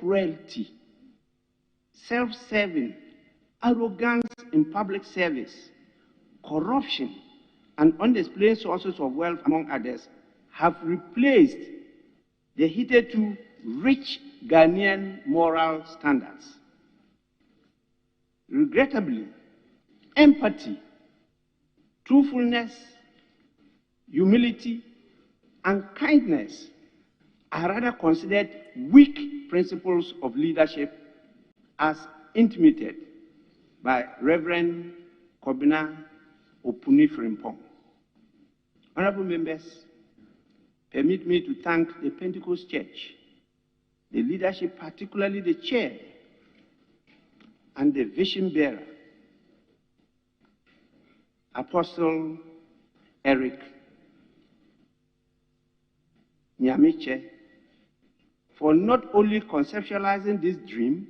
cruelty, self-serving, arrogance in public service, corruption, and undisciplined sources of wealth, among others, have replaced the hitherto rich Ghanaian moral standards. Regrettably, empathy, truthfulness, humility, and kindness are rather considered weak principles of leadership, as intimated by Reverend Kobina Opuni Frimpong. Honorable members, permit me to thank the Pentecost Church, the leadership, particularly the chair and the vision bearer, Apostle Eric Nyamiche, for not only conceptualizing this dream,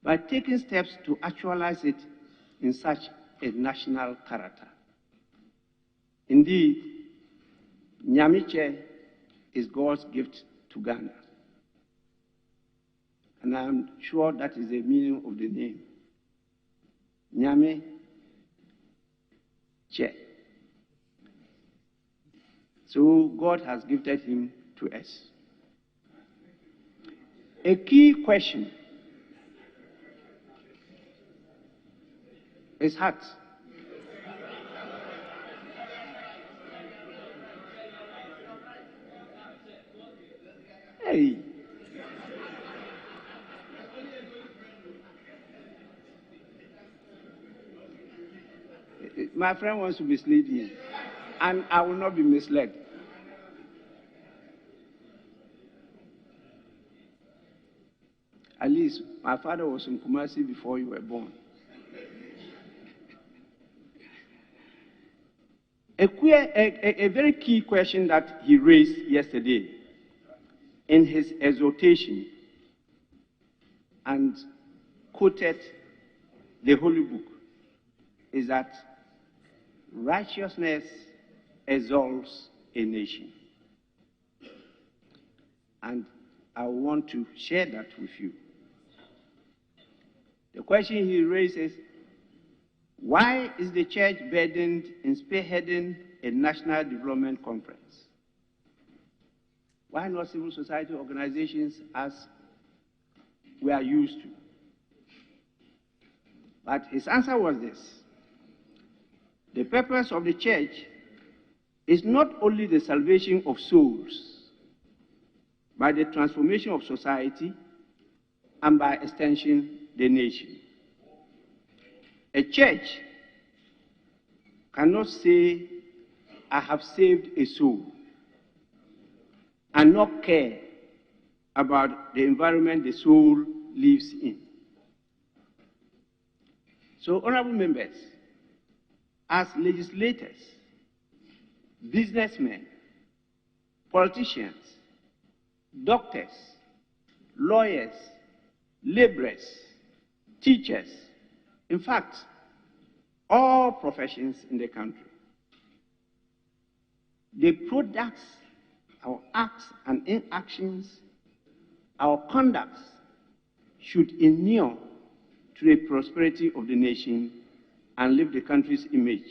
but taking steps to actualize it in such a national character. Indeed, Nyamiche is God's gift to Ghana. And I'm sure that is the meaning of the name. Nyame Che. So God has gifted him to us. A key question is heart. Hey. My friend wants to mislead me, and I will not be misled. At least my father was in Kumasi before you were born. A very key question that he raised yesterday in his exhortation and quoted the Holy Book is that righteousness exalts a nation. And I want to share that with you. The question he raises, why is the church burdened in spearheading a national development conference? Why not civil society organizations as we are used to? But his answer was this: the purpose of the church is not only the salvation of souls, but the transformation of society and by extension, the nation. A church cannot say, I have saved a soul, and not care about the environment the soul lives in. So, honorable members, as legislators, businessmen, politicians, doctors, lawyers, laborers, teachers, in fact, all professions in the country, the products, our acts and inactions, our conducts should inure to the prosperity of the nation and lift the country's image.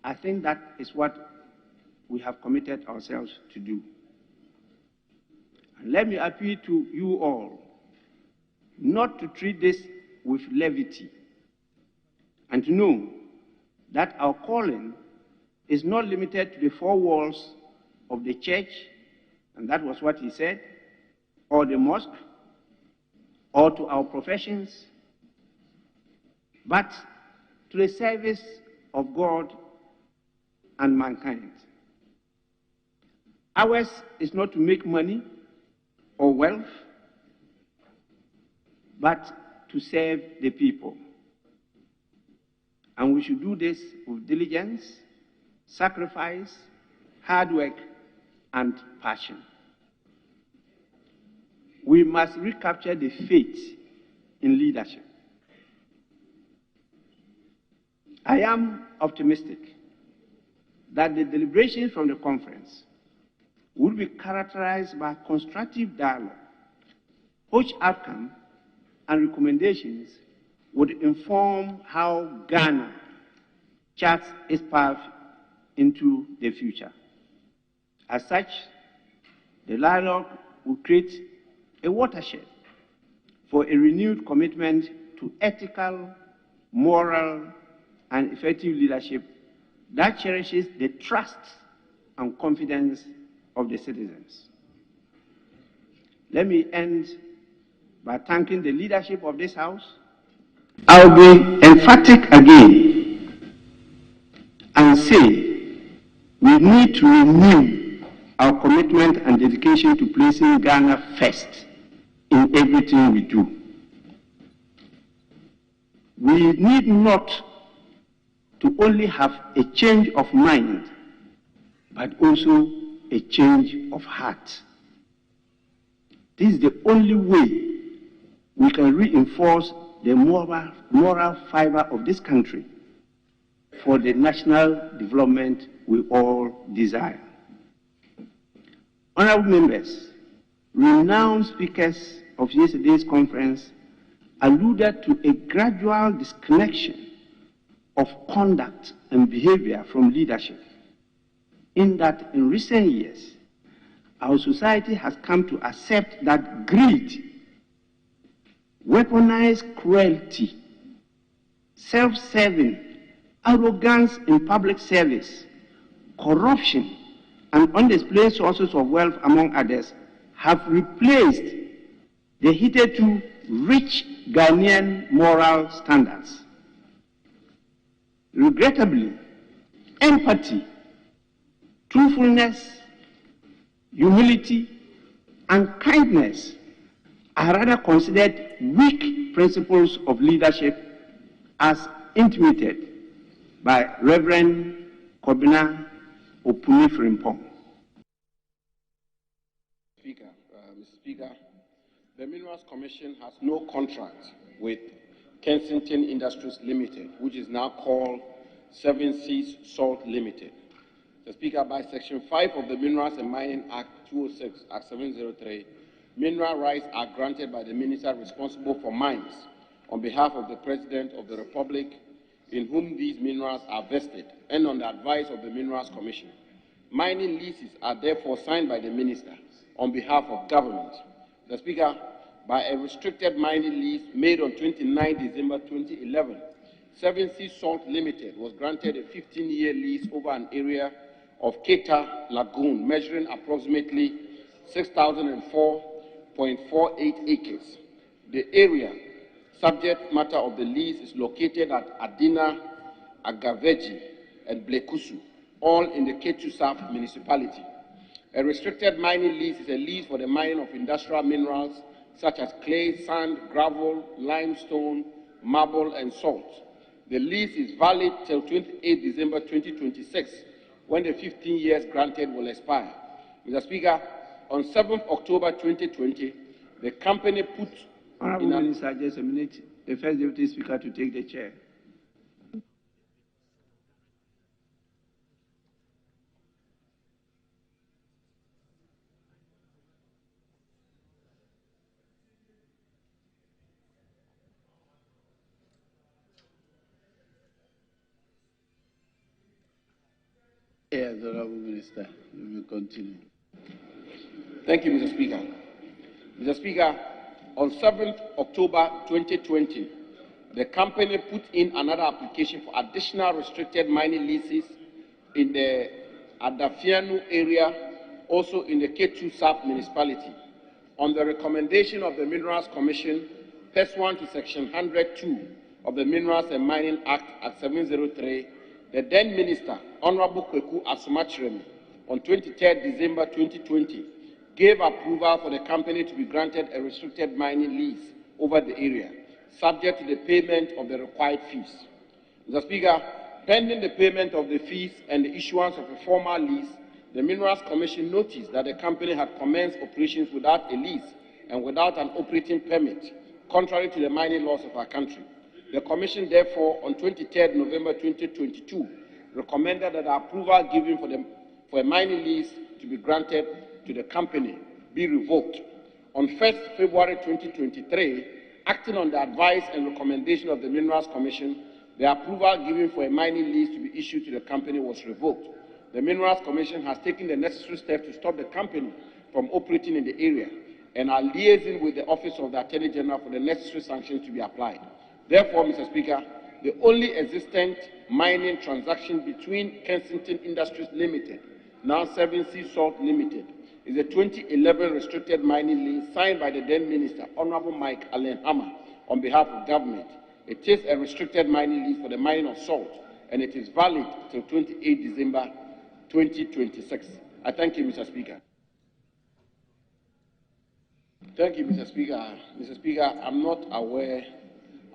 I think that is what we have committed ourselves to do. And let me appeal to you all not to treat this with levity, and to know that our calling is not limited to the four walls of the church, and that was what he said, or the mosque, or to our professions, but to the service of God and mankind. Ours is not to make money or wealth, but to serve the people. And we should do this with diligence, sacrifice, hard work, and passion. We must recapture the faith in leadership. I am optimistic that the deliberations from the conference will be characterized by constructive dialogue Which outcome and recommendations would inform how Ghana charts its path into the future. As such, the dialogue will create a watershed for a renewed commitment to ethical, moral, and effective leadership that cherishes the trust and confidence of the citizens. Let me end by thanking the leadership of this House. I'll be emphatic again and say we need to renew our commitment and dedication to placing Ghana first in everything we do. We need not to only have a change of mind, but also a change of heart. This is the only way we can reinforce the moral fiber of this country for the national development we all desire. Honorable members, renowned speakers of yesterday's conference alluded to a gradual disconnection of conduct and behavior from leadership, in that in recent years, our society has come to accept that greed, weaponized cruelty, self-serving, arrogance in public service, corruption, and undisciplined sources of wealth, among others, have replaced the hitherto rich Ghanaian moral standards. Regrettably, empathy, truthfulness, humility, and kindness are rather considered weak principles of leadership, as intimated by Reverend Kobina Opuni-Frimpong. Mr. Speaker, the Minerals Commission has no contract with Kensington Industries Limited, which is now called Seven Seas Salt Limited. Mr. Speaker, by Section 5 of the Minerals and Mining Act 206, Act 703, mineral rights are granted by the minister responsible for mines on behalf of the President of the Republic, in whom these minerals are vested, and on the advice of the Minerals Commission. Mining leases are therefore signed by the minister on behalf of government. Mr. Speaker, by a restricted mining lease made on 29 December 2011, Seven Seas Salt Limited was granted a 15-year lease over an area of Keta Lagoon, measuring approximately 6,004.48 acres. The area subject matter of the lease is located at Adina, Agaveji, and Blekusu, all in the Ketu South municipality. A restricted mining lease is a lease for the mining of industrial minerals such as clay, sand, gravel, limestone, marble, and salt. The lease is valid till 28 December 2026, when the 15 years granted will expire. Mr. Speaker, on 7th October 2020, the company put Honorable Minister, just a minute. The First Deputy Speaker to take the chair. Yes, Honorable Minister, we will continue. Thank you, Mr. Speaker. Mr. Speaker, on 7th October 2020, the company put in another application for additional restricted mining leases in the Adafianu area, also in the Ketu South municipality. On the recommendation of the Minerals Commission, pursuant to Section 102 of the Minerals and Mining Act at 703, the then Minister, Honorable Kweku Asumachiremi, on 23 December 2020, gave approval for the company to be granted a restricted mining lease over the area, subject to the payment of the required fees. Mr. Speaker, pending the payment of the fees and the issuance of a formal lease, the Minerals Commission noticed that the company had commenced operations without a lease and without an operating permit, contrary to the mining laws of our country. The Commission, therefore, on 23 November 2022, recommended that the approval given for a mining lease to be granted to the company be revoked. On 1st February 2023, acting on the advice and recommendation of the Minerals Commission, the approval given for a mining lease to be issued to the company was revoked. The Minerals Commission has taken the necessary steps to stop the company from operating in the area and are liaising with the Office of the Attorney General for the necessary sanctions to be applied. Therefore, Mr. Speaker, the only existent mining transaction between Kensington Industries Limited, now 7C Salt Limited, is a 2011 restricted mining lease signed by the then Minister, Honorable Mike Allen Hammer, on behalf of government. It is a restricted mining lease for the mining of salt, and it is valid till 28 December 2026. I thank you, Mr. Speaker. Thank you, Mr. Speaker. Mr. Speaker, I'm not aware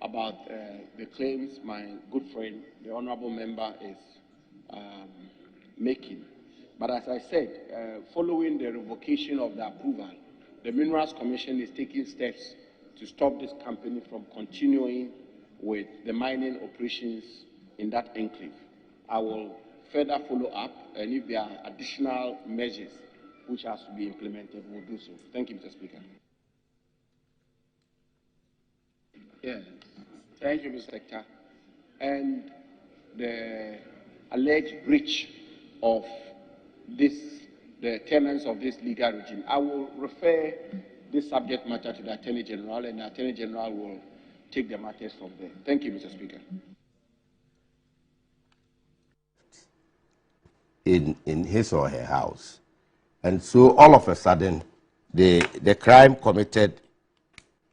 about the claims my good friend, the honorable member, is making. But as I said, following the revocation of the approval, the Minerals Commission is taking steps to stop this company from continuing with the mining operations in that enclave. I will further follow up, and if there are additional measures which has to be implemented, we'll do so. Thank you, Mr. Speaker. Yes. Thank you, Mr. Secretary. And the alleged breach of the tenets of this legal regime, I will refer this subject matter to the Attorney General, and the Attorney General will take the matters from there. Thank you, Mr. Speaker. In his or her house. And so all of a sudden, the crime committed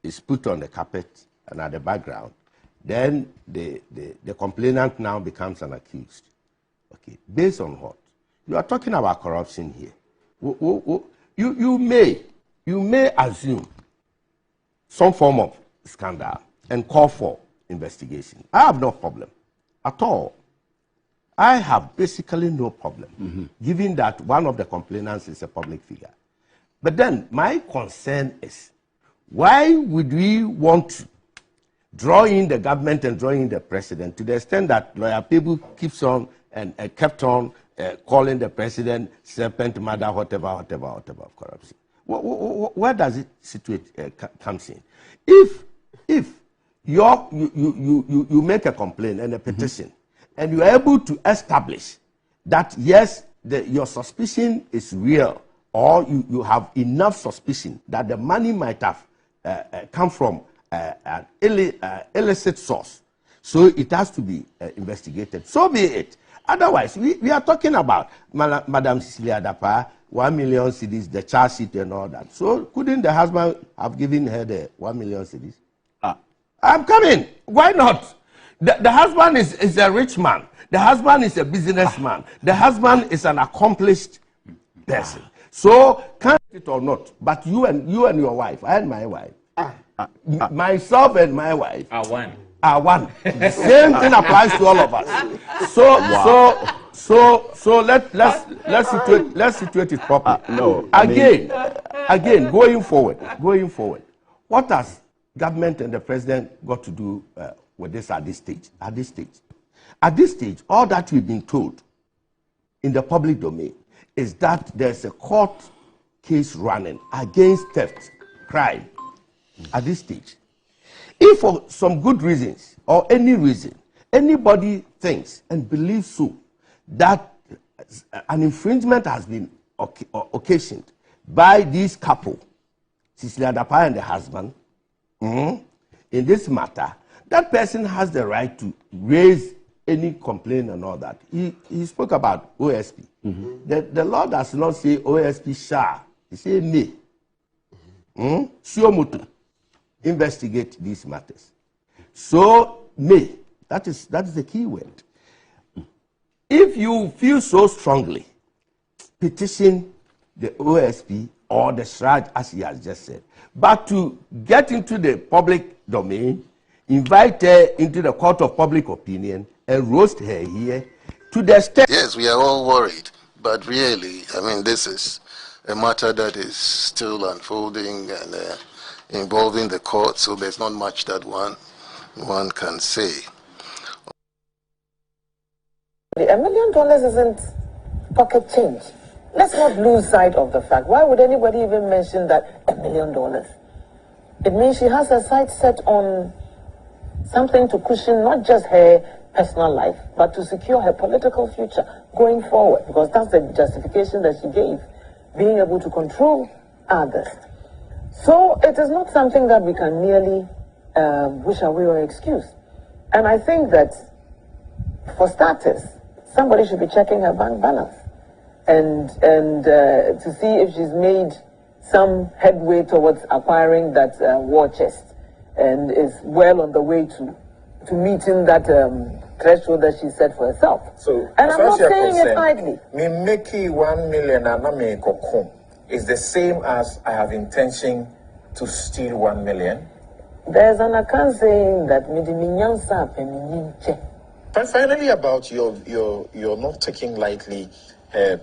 is put on the carpet and at the background. Then the complainant now becomes an accused. Okay, based on what? You are talking about corruption here. You may assume some form of scandal and call for investigation. I have no problem at all. I have basically no problem, given that one of the complainants is a public figure. But then my concern is, why would we want to draw in the government and draw in the president to the extent that lawyer people keeps on and kept on calling the president serpent, mother, whatever of corruption? Where does it situate comes in? If you make a complaint and a petition, and you are able to establish that, yes, your suspicion is real, or you have enough suspicion that the money might have come from an illicit source, so it has to be investigated. So be it. Otherwise, we are talking about Madam Cecilia Dapa, 1 million cedis, the charge sheet and all that. So couldn't the husband have given her the 1 million cedis? I'm coming. Why not? The husband is a rich man. The husband is a businessman. The husband is an accomplished person. So, can't it or not, but you and your wife, I and my wife, myself and my wife are one. The same thing applies to all of us. So let's situate it properly. Again, going forward, what has government and the president got to do with this at this stage? At this stage, all that we've been told in the public domain is that there's a court case running against theft, crime, at this stage. If for some good reasons or any reason, anybody thinks and believes so that an infringement has been occasioned by this couple, Cecilia Dapa and the husband, in this matter, that person has the right to raise any complaint and all that. He spoke about OSP. The law does not say OSP shall. It says may. Suomoto. Investigate these matters. So may. That is the key word. If you feel so strongly, petition the OSP or the SRAJ, as he has just said. But to get into the public domain, invite her into the court of public opinion and roast her here to the extent. Yes, we are all worried, but really, I mean, this is a matter that is still unfolding and involving the court, so there's not much that one can say. $1 million isn't pocket change. let's not lose sight of the fact. Why would anybody even mention that $1 million? It means she has her sights set on something to cushion not just her personal life, but to secure her political future going forward, because that's the justification that she gave, being able to control others. So it is not something that we can merely wish away or excuse. And I think that, for starters, somebody should be checking her bank balance and to see if she's made some headway towards acquiring that war chest and is well on the way to meeting that threshold that she set for herself. So, and I'm not saying it idly. Me make 1 million and I make a is the same as I have intention to steal 1 million. There's an account saying that But finally, about you're not taking lightly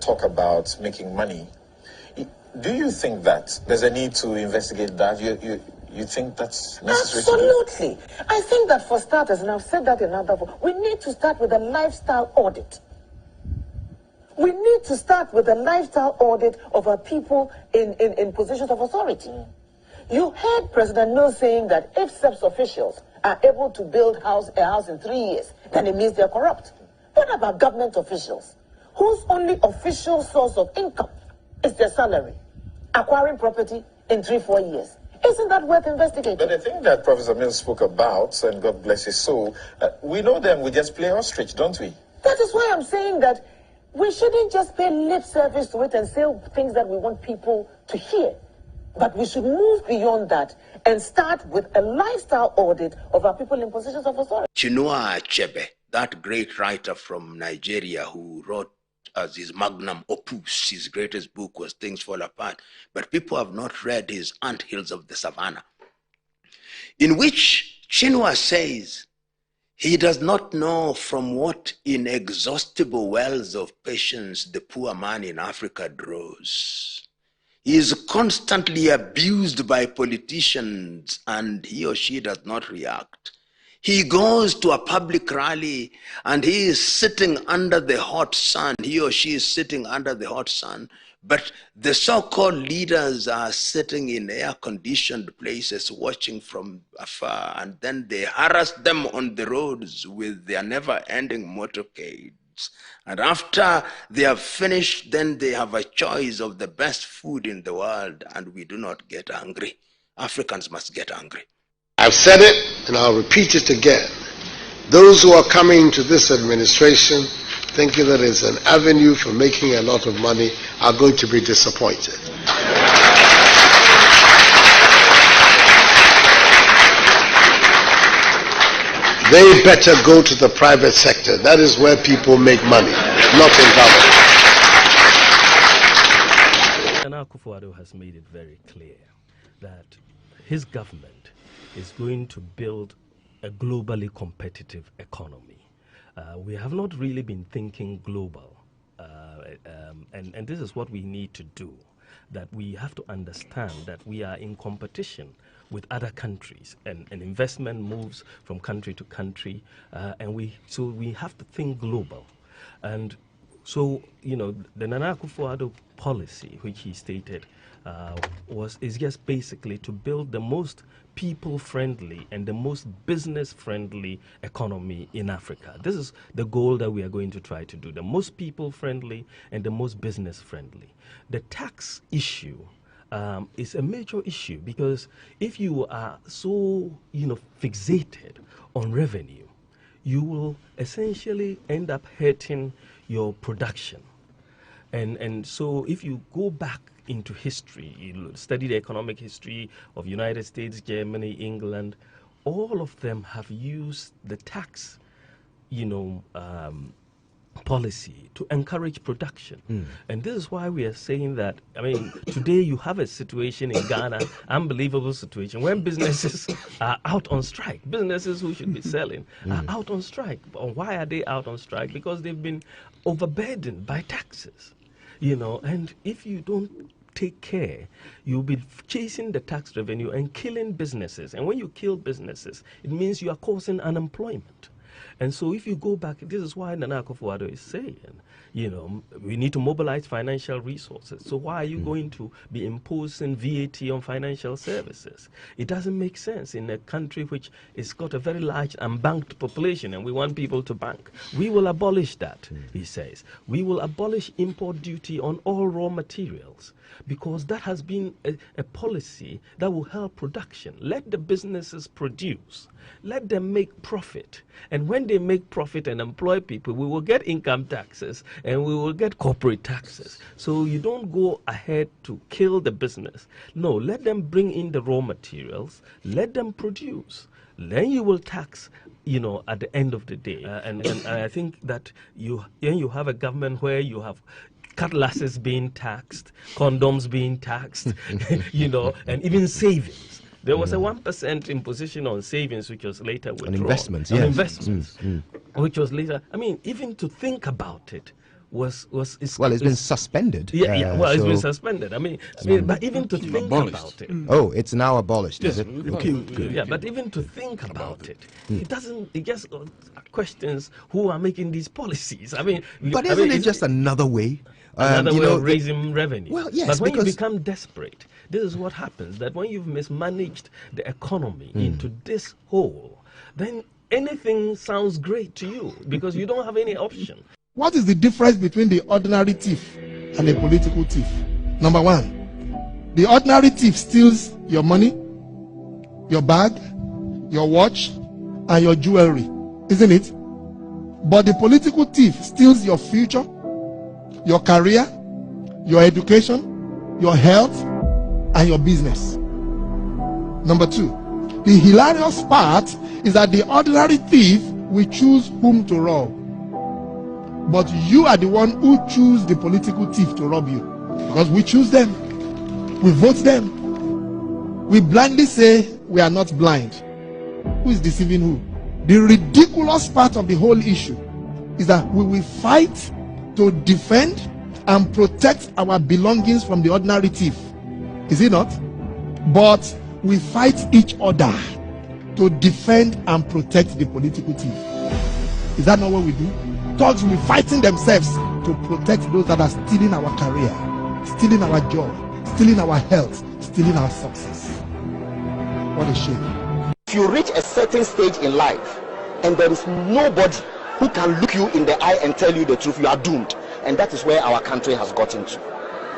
talk about making money. Do you think that there's a need to investigate that? You think that's necessary? Absolutely. I think that for starters, and I've said that in another form, we need to start with a lifestyle audit. We need to start with a lifestyle audit of our people in positions of authority. You heard President Mills saying that if SEPS officials are able to build a house in 3 years, then it means they're corrupt. What about government officials whose only official source of income is their salary, acquiring property in 3-4 years? Isn't that worth investigating? But the thing that Professor Mills spoke about, and God bless his soul, we know them, we just play ostrich, don't we? That is why I'm saying that we shouldn't just pay lip service to it and say things that we want people to hear. But we should move beyond that and start with a lifestyle audit of our people in positions of authority. Chinua Achebe, that great writer from Nigeria who wrote as his magnum opus, his greatest book was Things Fall Apart, but people have not read his Ant Hills of the Savannah, in which Chinua says he does not know from what inexhaustible wells of patience the poor man in Africa draws. He is constantly abused by politicians and he or she does not react. He goes to a public rally and he is sitting under the hot sun. He or she is sitting under the hot sun. But the so-called leaders are sitting in air-conditioned places watching from afar. And then they harass them on the roads with their never-ending motorcades. And after they have finished, then they have a choice of the best food in the world. And we do not get angry. Africans must get angry. I've said it and I'll repeat it again. Those who are coming to this administration thinking that it's an avenue for making a lot of money are going to be disappointed. They better go to the private sector. That is where people make money, not in government. And Akufo-Addo has made it very clear that his government is going to build a globally competitive economy. We have not really been thinking global, and this is what we need to do, that we have to understand that we are in competition with other countries, and investment moves from country to country, so we have to think global. And so, the Nana Akufo-Addo policy, which he stated, is just basically to build the most people-friendly and the most business-friendly economy in Africa. This is the goal that we are going to try to do, the most people-friendly and the most business-friendly. The tax issue is a major issue, because if you are so fixated on revenue, you will essentially end up hurting your production. And so if you go back into history, you study the economic history of United States, Germany, England, all of them have used the tax, policy to encourage production. And this is why we are saying that, today you have a situation in Ghana, unbelievable situation, when businesses are out on strike. Businesses who should be selling are out on strike. Why are they out on strike? Because they've been overburdened by taxes. And if you don't take care, you'll be chasing the tax revenue and killing businesses. And when you kill businesses, it means you are causing unemployment. And so if you go back, this is why Nana Akufo-Addo is saying, you know, we need to mobilize financial resources. So why are you going to be imposing VAT on financial services? It doesn't make sense in a country which has got a very large unbanked population and we want people to bank. We will abolish that, he says. We will abolish import duty on all raw materials because that has been a policy that will help production. Let the businesses produce. Let them make profit. And when they make profit and employ people, we will get income taxes and we will get corporate taxes. So you don't go ahead to kill the business. No, let them bring in the raw materials. Let them produce. Then you will tax, you know, at the end of the day. And I think that you have a government where you have cutlasses being taxed, condoms being taxed, you know, and even savings. There was a 1% imposition on savings, which was later withdrawn. On investments, on yes. investments, which was later. I mean, even to think about it it's been suspended. It's been suspended. I mean, but even to think about it. Oh, it's now abolished, is it? Okay, good. Yeah, but even to think about it, it doesn't. It just questions who are making these policies. I mean, but isn't it just another way? Another way of raising revenue. Well, yes, but when you become desperate, this is what happens, that when you've mismanaged the economy into this hole, then anything sounds great to you because you don't have any option. What is the difference between the ordinary thief and a political thief? Number one, the ordinary thief steals your money, your bag, your watch, and your jewelry, isn't it? But the political thief steals your future, your career, your education, your health, and your business. Number two, the hilarious part is that the ordinary thief will choose whom to rob. But you are the one who choose the political thief to rob you. Because we choose them. We vote them. We blindly say we are not blind. Who is deceiving who? The ridiculous part of the whole issue is that we will fight to defend and protect our belongings from the ordinary thief. Is it not? But we fight each other to defend and protect the political thief. Is that not what we do? Thugs will be fighting themselves to protect those that are stealing our career, stealing our job, stealing our health, stealing our success. What a shame. If you reach a certain stage in life and there is nobody who can look you in the eye and tell you the truth, you are doomed. And that is where our country has gotten to.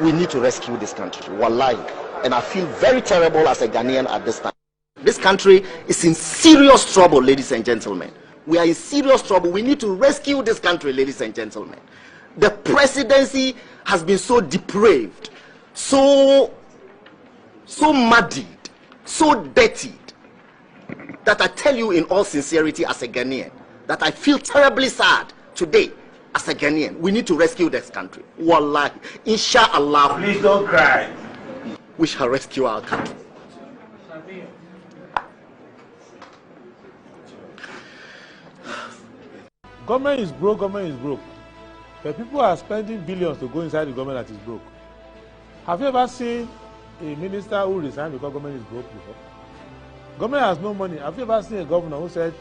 We need to rescue this country. Wallahi. And I feel very terrible as a Ghanaian at this time. This country is in serious trouble, ladies and gentlemen. We are in serious trouble. We need to rescue this country, ladies and gentlemen. The presidency has been so depraved, so muddied, so dirtied, that I tell you in all sincerity as a Ghanaian, that I feel terribly sad today as a Ghanaian. We need to rescue this country. Wallahi. Inshallah. Please don't cry. We shall rescue our country. Government is broke, government is broke. But people are spending billions to go inside the government that is broke. Have you ever seen a minister who resigned because government is broke before? Government has no money. Have you ever seen a governor who said,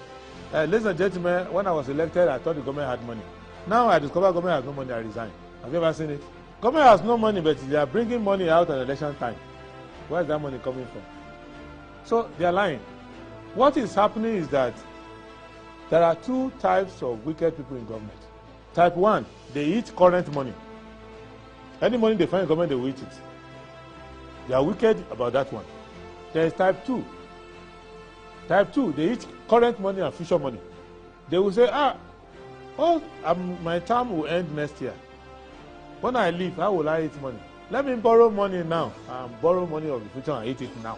ladies and gentlemen, when I was elected, I thought the government had money. Now I discover government has no money, I resign. Have you ever seen it? Government has no money, but they are bringing money out at election time. Where is that money coming from? So they are lying. What is happening is that there are two types of wicked people in government. Type 1, they eat current money. Any money they find in government, they will eat it. They are wicked about that one. There is type 2. Type 2, they eat current money and future money. They will say, my term will end next year. When I leave, how will I eat money? Let me borrow money now and borrow money of the future and eat it now.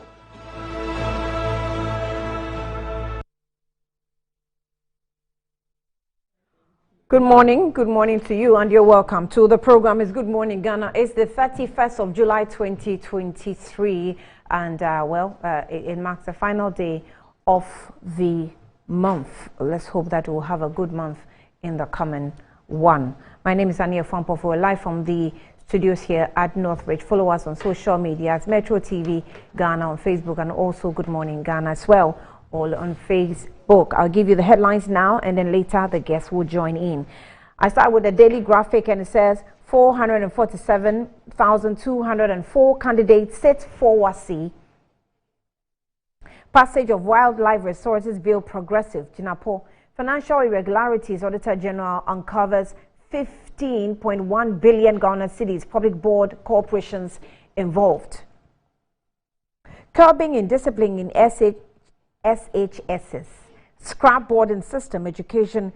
Good morning to you, and you're welcome to the program. Is Good Morning Ghana. It's the 31st of July 2023, and it marks the final day of the month. Let's hope that we'll have a good month in the coming one. My name is Ania Fampof. We're live from the studios here at Northbridge. Follow us on social media at Metro TV Ghana on Facebook, and also Good Morning Ghana as well or on Facebook. I'll give you the headlines now, and then later the guests will join in. I start with the Daily Graphic, and it says 447,204 candidates set for WASI. Passage of Wildlife Resources Bill progressive. Jinapo. Financial irregularities. Auditor General uncovers 15.1 billion Ghana cedis. Public board corporations involved. Curbing indiscipline in SHSs. Scrap boarding system. Educationists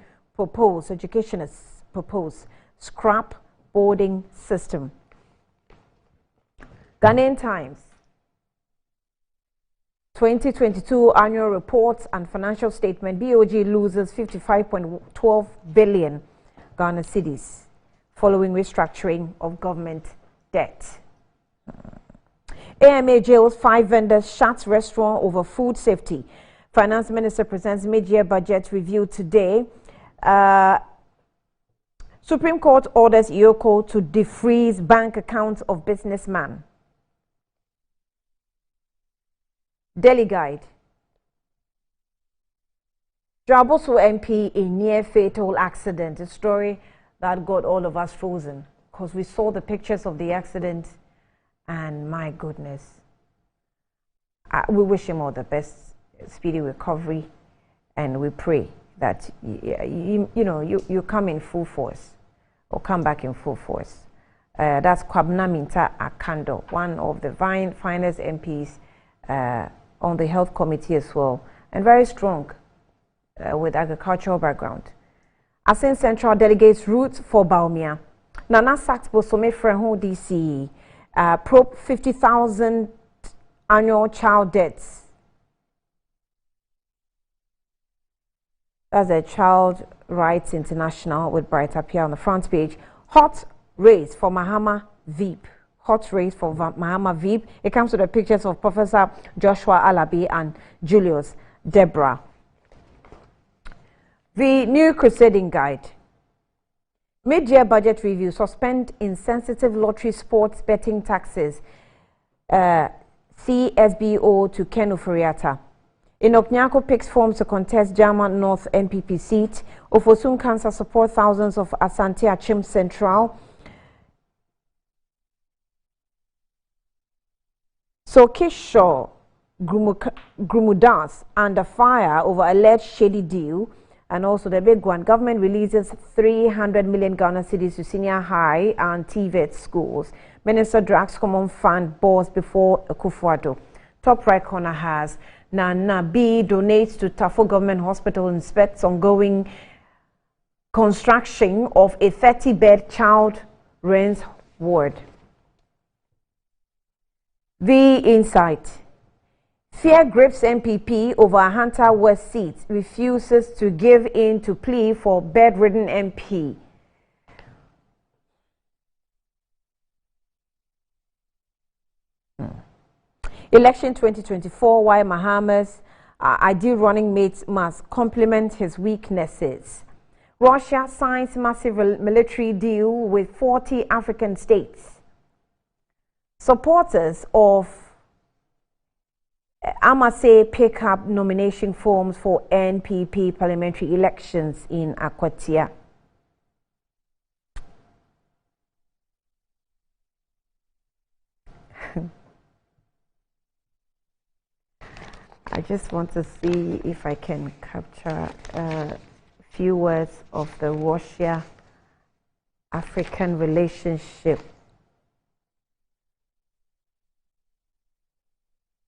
propose. Scrap boarding system. Ghanaian Times. 2022 annual reports and financial statement. BOG loses 55.12 billion Ghana cedis following restructuring of government debt. AMA jails 5 vendors, shuts restaurant over food safety. Finance Minister presents mid-year budget review today. Supreme Court orders Yoko to defreeze bank accounts of businessman. Daily Guide. Draboso MP in near fatal accident. A story that got all of us frozen because we saw the pictures of the accident and my goodness. We wish him all the best, speedy recovery, and we pray that you come in full force or come back in full force. That's Kwabena Minta Akando, one of the finest MPs on the health committee as well, and very strong with agricultural background. Asin Central delegates route for Baumia. Nana sacked Bosome Freho DC. Probe 50,000 annual child deaths. That's a Child Rights International with Bright Appear on the front page. Hot race for Mahama Veep. Hot race for Mahama Veep. It comes with the pictures of Professor Joshua Alabi and Julius Debra. The New Crusading Guide. Mid-year budget review. Suspend insensitive lottery sports betting taxes. CSBO to Ken Oforiatta. Inoknyako picks forms to contest German North NPP seat. Ofosun Cancer support thousands of Asante Achim Central. So Kishaw Grumudas under fire over alleged shady deal. And also the big one, government releases 300 million Ghana cedis to senior high and TVET schools. Minister drags common fund boss before Akufo-Addo. Top right corner has Nana B donates to Tafo Government Hospital, inspects ongoing construction of a 30-bed child rinse ward. The Insight. Fear grips MPP over Hunter West seat, refuses to give in to plea for bedridden MP. Election 2024, why Mahama's ideal running mates must complement his weaknesses. Russia signs massive military deal with 40 African states. Supporters of Amase pick up nomination forms for NPP parliamentary elections in Akwatia. I just want to see if I can capture a few words of the Russia-African relationship.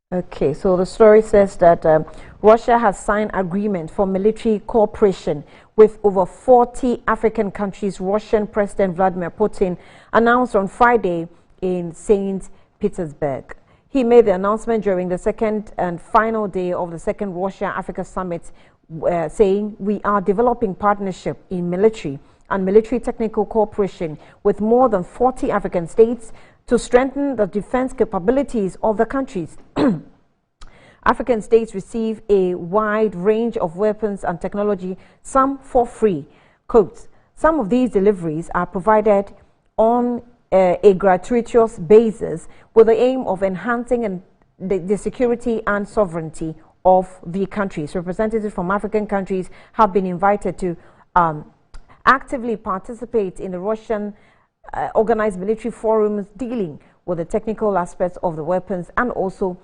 Okay, so the story says that Russia has signed agreement for military cooperation with over 40 African countries. Russian President Vladimir Putin announced on Friday in St. Petersburg. He made the announcement during the second and final day of the second Russia-Africa summit, saying, "We are developing partnership in military and military technical cooperation with more than 40 African states to strengthen the defense capabilities of the countries." African states receive a wide range of weapons and technology, some for free. Quote, "Some of these deliveries are provided on a gratuitous basis with the aim of enhancing the security and sovereignty of the countries. Representatives from African countries have been invited to actively participate in the Russian organized military forums dealing with the technical aspects of the weapons and also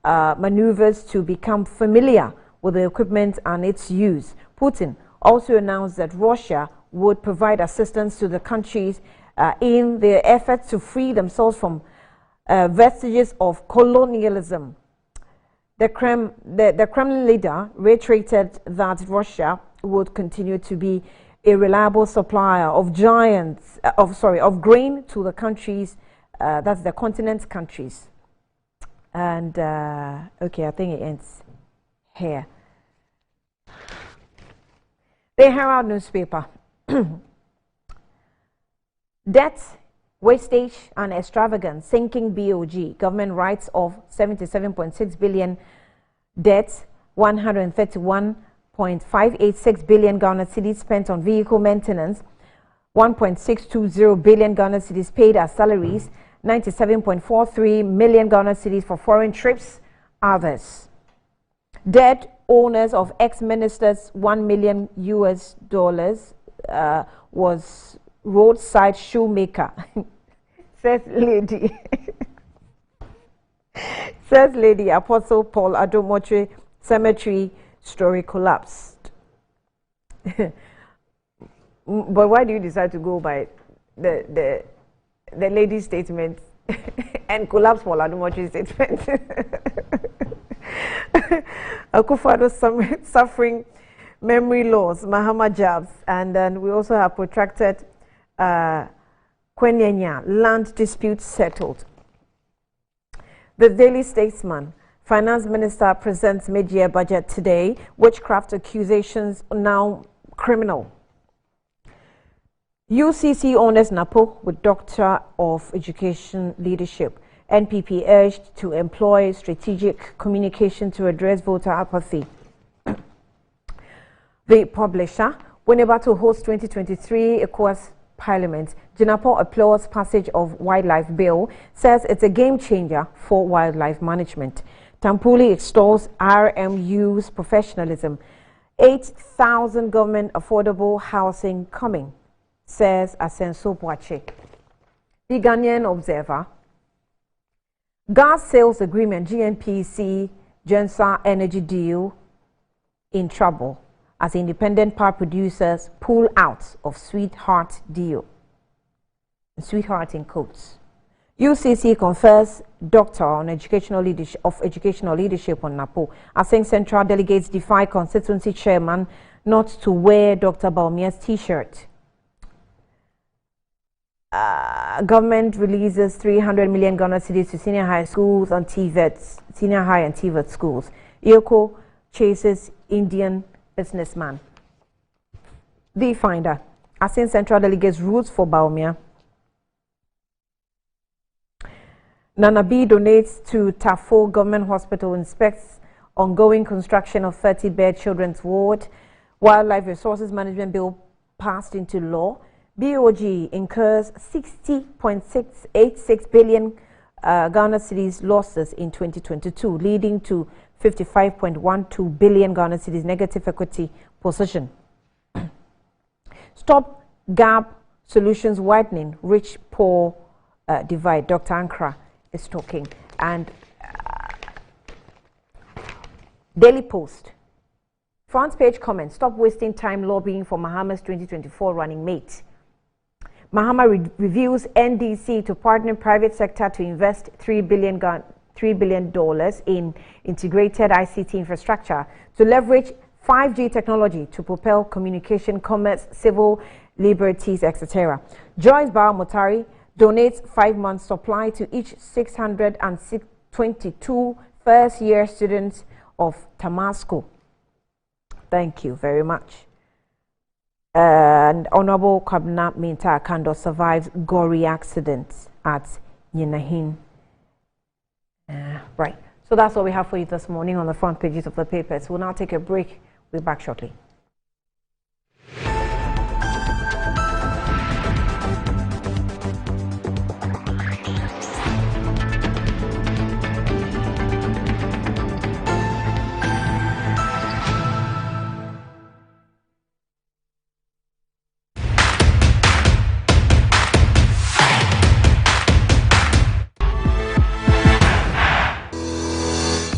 maneuvers to become familiar with the equipment and its use. Putin also announced that Russia would provide assistance to the countries in their efforts to free themselves from vestiges of colonialism. The Kremlin leader reiterated that Russia would continue to be a reliable supplier of of grain to the countries, that's the continent's countries. And okay, I think it ends here. The Herald newspaper. Debt, wastage and extravagance sinking BOG. Government writes of 77.6 billion debt, 131.586 billion Ghana cedis spent on vehicle maintenance, 1.620 billion Ghana cedis paid as salaries, 97.43 million Ghana cedis for foreign trips, others. Debt owners of ex-ministers $1 million was roadside shoemaker. says lady Apostle Paul Adomotre cemetery story collapsed. But why do you decide to go by the lady's statement and collapse Paul Adomotre's statement? Akufo-Addo suffering memory loss, Mahama jabs, and then we also have protracted Kwenyanya land dispute settled. The Daily Statesman. Finance Minister presents mid-year budget today. Witchcraft accusations now criminal. UCC honors NAPO with Doctor of Education Leadership. NPP urged to employ strategic communication to address voter apathy. The Publisher. Winneba to host 2023 Ecowas Parliament. Jinapo applauds passage of Wildlife Bill, says it's a game changer for wildlife management. Tampuli extols RMU's professionalism. 8,000 government affordable housing coming, says Asenso Boache. The Ghanaian Observer. Gas sales agreement, GNPC, Gensa energy deal in trouble as independent power producers pull out of sweetheart deal. Sweetheart in quotes. UCC confers Doctor on educational leadership on NAPO. Aseng Central delegates defy constituency chairman not to wear Dr. Baumia's t-shirt. Government releases 300 million Ghana cedis to senior high schools and TVETs, senior high and TVET schools. IOCO chases Indian businessman. The Finder. Aseng Central delegates rules for Baumia. Nanabi donates to Tafo Government Hospital, inspects ongoing construction of 30-bed children's ward. Wildlife Resources Management Bill passed into law. BOG incurs 60.686 billion Ghana cedis losses in 2022, leading to 55.12 billion Ghana cedis negative equity position. Stop gap solutions widening rich-poor divide. Dr. Ankara is talking. And Daily Post. Front page comment. Stop wasting time lobbying for Mahama's 2024 running mate. Mahama reviews NDC to partner private sector to invest $3 billion in integrated ICT infrastructure to leverage 5G technology to propel communication, commerce, civil liberties, etc. Joyce Bar Motari donates 5 months supply to each 622 first-year students of Tamasco. Thank you very much. And Honorable Kabna Minta Kando survives gory accident at Yenahin. Right. So that's what we have for you this morning on the front pages of the papers. We'll now take a break. We'll be back shortly.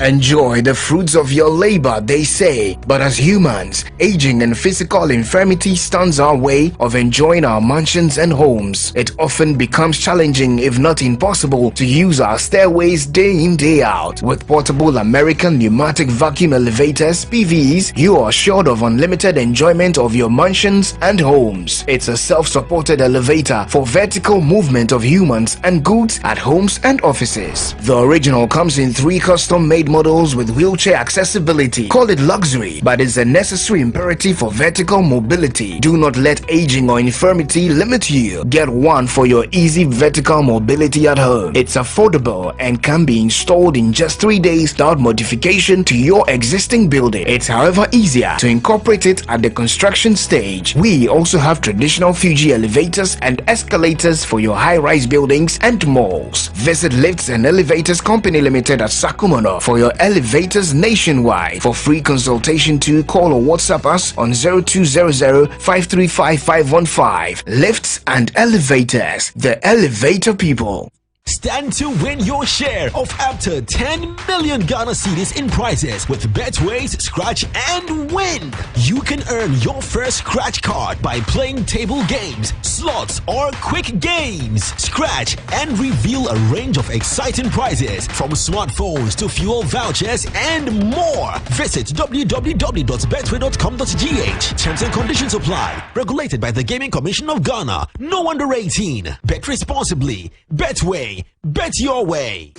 Enjoy the fruits of your labor, they say. But as humans, aging and physical infirmity stands our way of enjoying our mansions and homes. It often becomes challenging, if not impossible, to use our stairways day in, day out. With portable American pneumatic vacuum elevators, PVs, you are assured of unlimited enjoyment of your mansions and homes. It's a self-supported elevator for vertical movement of humans and goods at homes and offices. The original comes in 3 custom-made models with wheelchair accessibility. Call it luxury, but it's a necessary imperative for vertical mobility. Do not let aging or infirmity limit you. Get one for your easy vertical mobility at home. It's affordable and can be installed in just 3 days without modification to your existing building. It's however easier to incorporate it at the construction stage. We also have traditional Fuji elevators and escalators for your high-rise buildings and malls. Visit Lifts and Elevators Company Limited at Sakumono for your elevators nationwide. For free consultation to call or WhatsApp us on 0200-535-515. Lifts and Elevators, the elevator people. Stand to win your share of up to 10 million Ghana cedis in prizes with Betway's Scratch and Win. You can earn your first scratch card by playing table games, slots, or quick games. Scratch and reveal a range of exciting prizes from smartphones to fuel vouchers and more. Visit www.betway.com.gh. Terms and conditions apply. Regulated by the Gaming Commission of Ghana. No under 18. Bet responsibly. Betway. Bet your way.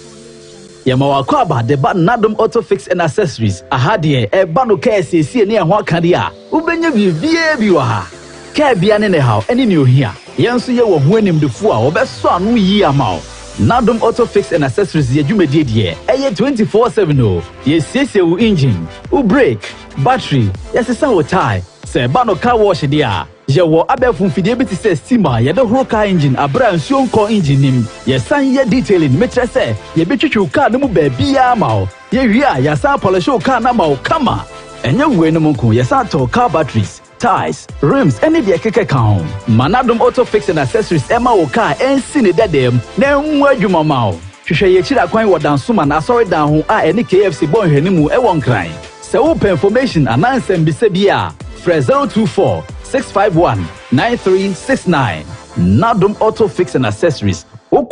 Yamawakwaba the button Nadum Auto Fix and Accessories. Ahadie e bano KSC near Wakadia. Ubenya biwa. Kabian in the house, any new here. Yansu ye when him the four or best son we ye amount. Nadum Auto Fix and Accessories ye jume did ye. 24/7 ye sese u engine, u brake, battery, yes a sound tie. Say bano car wash dia. Yawo abefun fidelity says steamer ye the whole car engine abra nsuo nko engine nim ye san ye detailing metre say ye betwetwe car no mu ba bia ma ye hia ya san polish car na ma kama enye we no nko ye san to car batteries, tires, rims, any de keke kan Manadum Auto Fix and Accessories ema wo car ensi ne dedem na enwu adwuma ma o hwehwe ye chira kwan wo dansoma na sorry dan ho a ene KFC bon hwanimu e won kran se wo information anansem bi se bia 024-651-9369. Nadum Auto Fix and Accessories. Do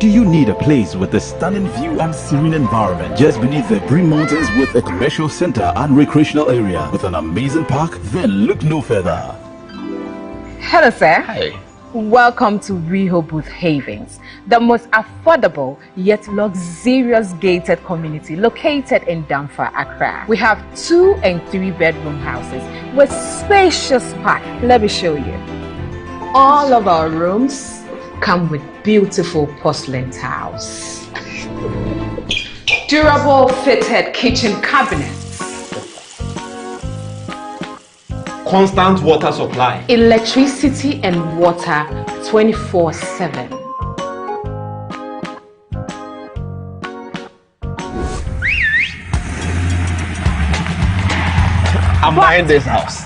you need a place with a stunning view and serene environment just beneath the Green Mountains with a commercial center and recreational area with an amazing park? Then look no further. Hello, sir. Hi. Welcome to Rehoboth Havens, the most affordable yet luxurious gated community located in Damfa, Accra. We have 2 and 3 bedroom houses with spacious park. Let me show you. All of our rooms come with beautiful porcelain tiles, durable fitted kitchen cabinets, constant water supply, electricity and water 24/7. I'm buying this house.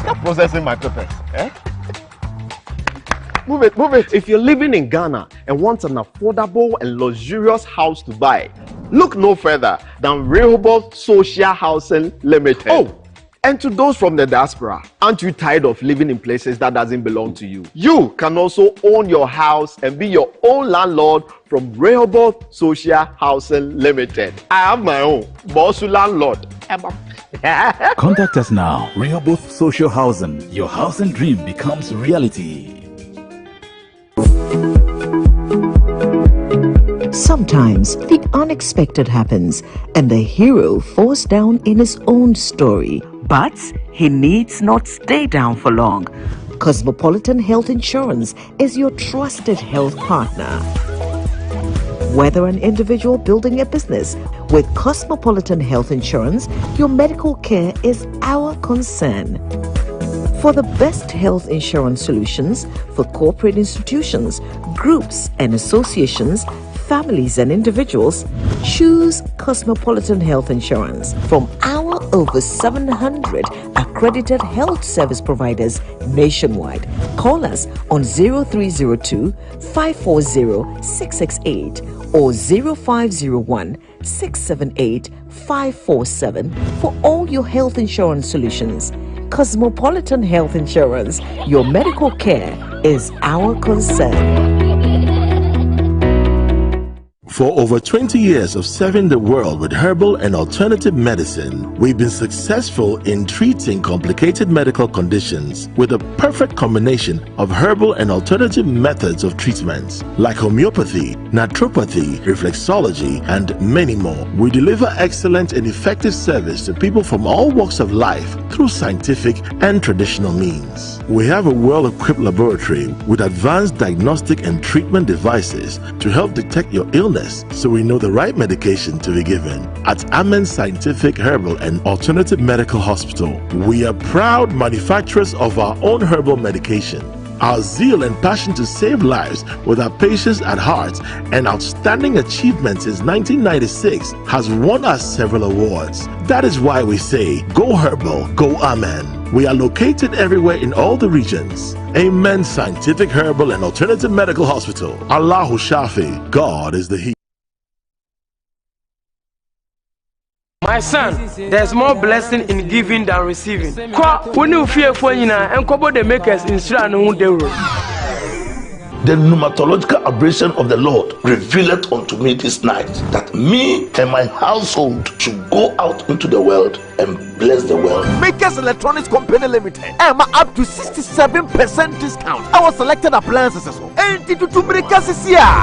Stop processing my papers. Move it. If you're living in Ghana and want an affordable and luxurious house to buy, look no further than Rehoboth Social Housing Limited. Oh, and to those from the diaspora, aren't you tired of living in places that doesn't belong to you? You can also own your house and be your own landlord from Rehoboth Social Housing Limited. I have my own, Bosu Landlord. Contact us now. Rehoboth Social Housing. Your housing dream becomes reality. Sometimes the unexpected happens and the hero falls down in his own story. But he needs not stay down for long. Cosmopolitan Health Insurance is your trusted health partner. Whether an individual building a business, with Cosmopolitan Health Insurance, your medical care is our concern. For the best health insurance solutions for corporate institutions, groups and associations, families and individuals, choose Cosmopolitan Health Insurance from our over 700 accredited health service providers nationwide. Call us on 0302 540 668 or 0501 678 547 for all your health insurance solutions. Cosmopolitan Health Insurance, your medical care is our concern. For over 20 years of serving the world with herbal and alternative medicine, we've been successful in treating complicated medical conditions with a perfect combination of herbal and alternative methods of treatments like homeopathy, naturopathy, reflexology, and many more. We deliver excellent and effective service to people from all walks of life through scientific and traditional means. We have a well-equipped laboratory with advanced diagnostic and treatment devices to help detect your illness so we know the right medication to be given. At Amen Scientific Herbal and Alternative Medical Hospital, we are proud manufacturers of our own herbal medication. Our zeal and passion to save lives with our patients at heart and outstanding achievements since 1996 has won us several awards. That is why we say, go herbal, go Amen. We are located everywhere in all the regions. Amen Scientific Herbal and Alternative Medical Hospital. Allahu Shafi, God is the He. My son, there's more blessing in giving than receiving. When you fear for you and cover the makers in The pneumatological aberration of the Lord revealed unto me this night that me and my household should go out into the world and bless the world. Makers Electronics Company Limited. Up to 67% discount. Our selected appliances.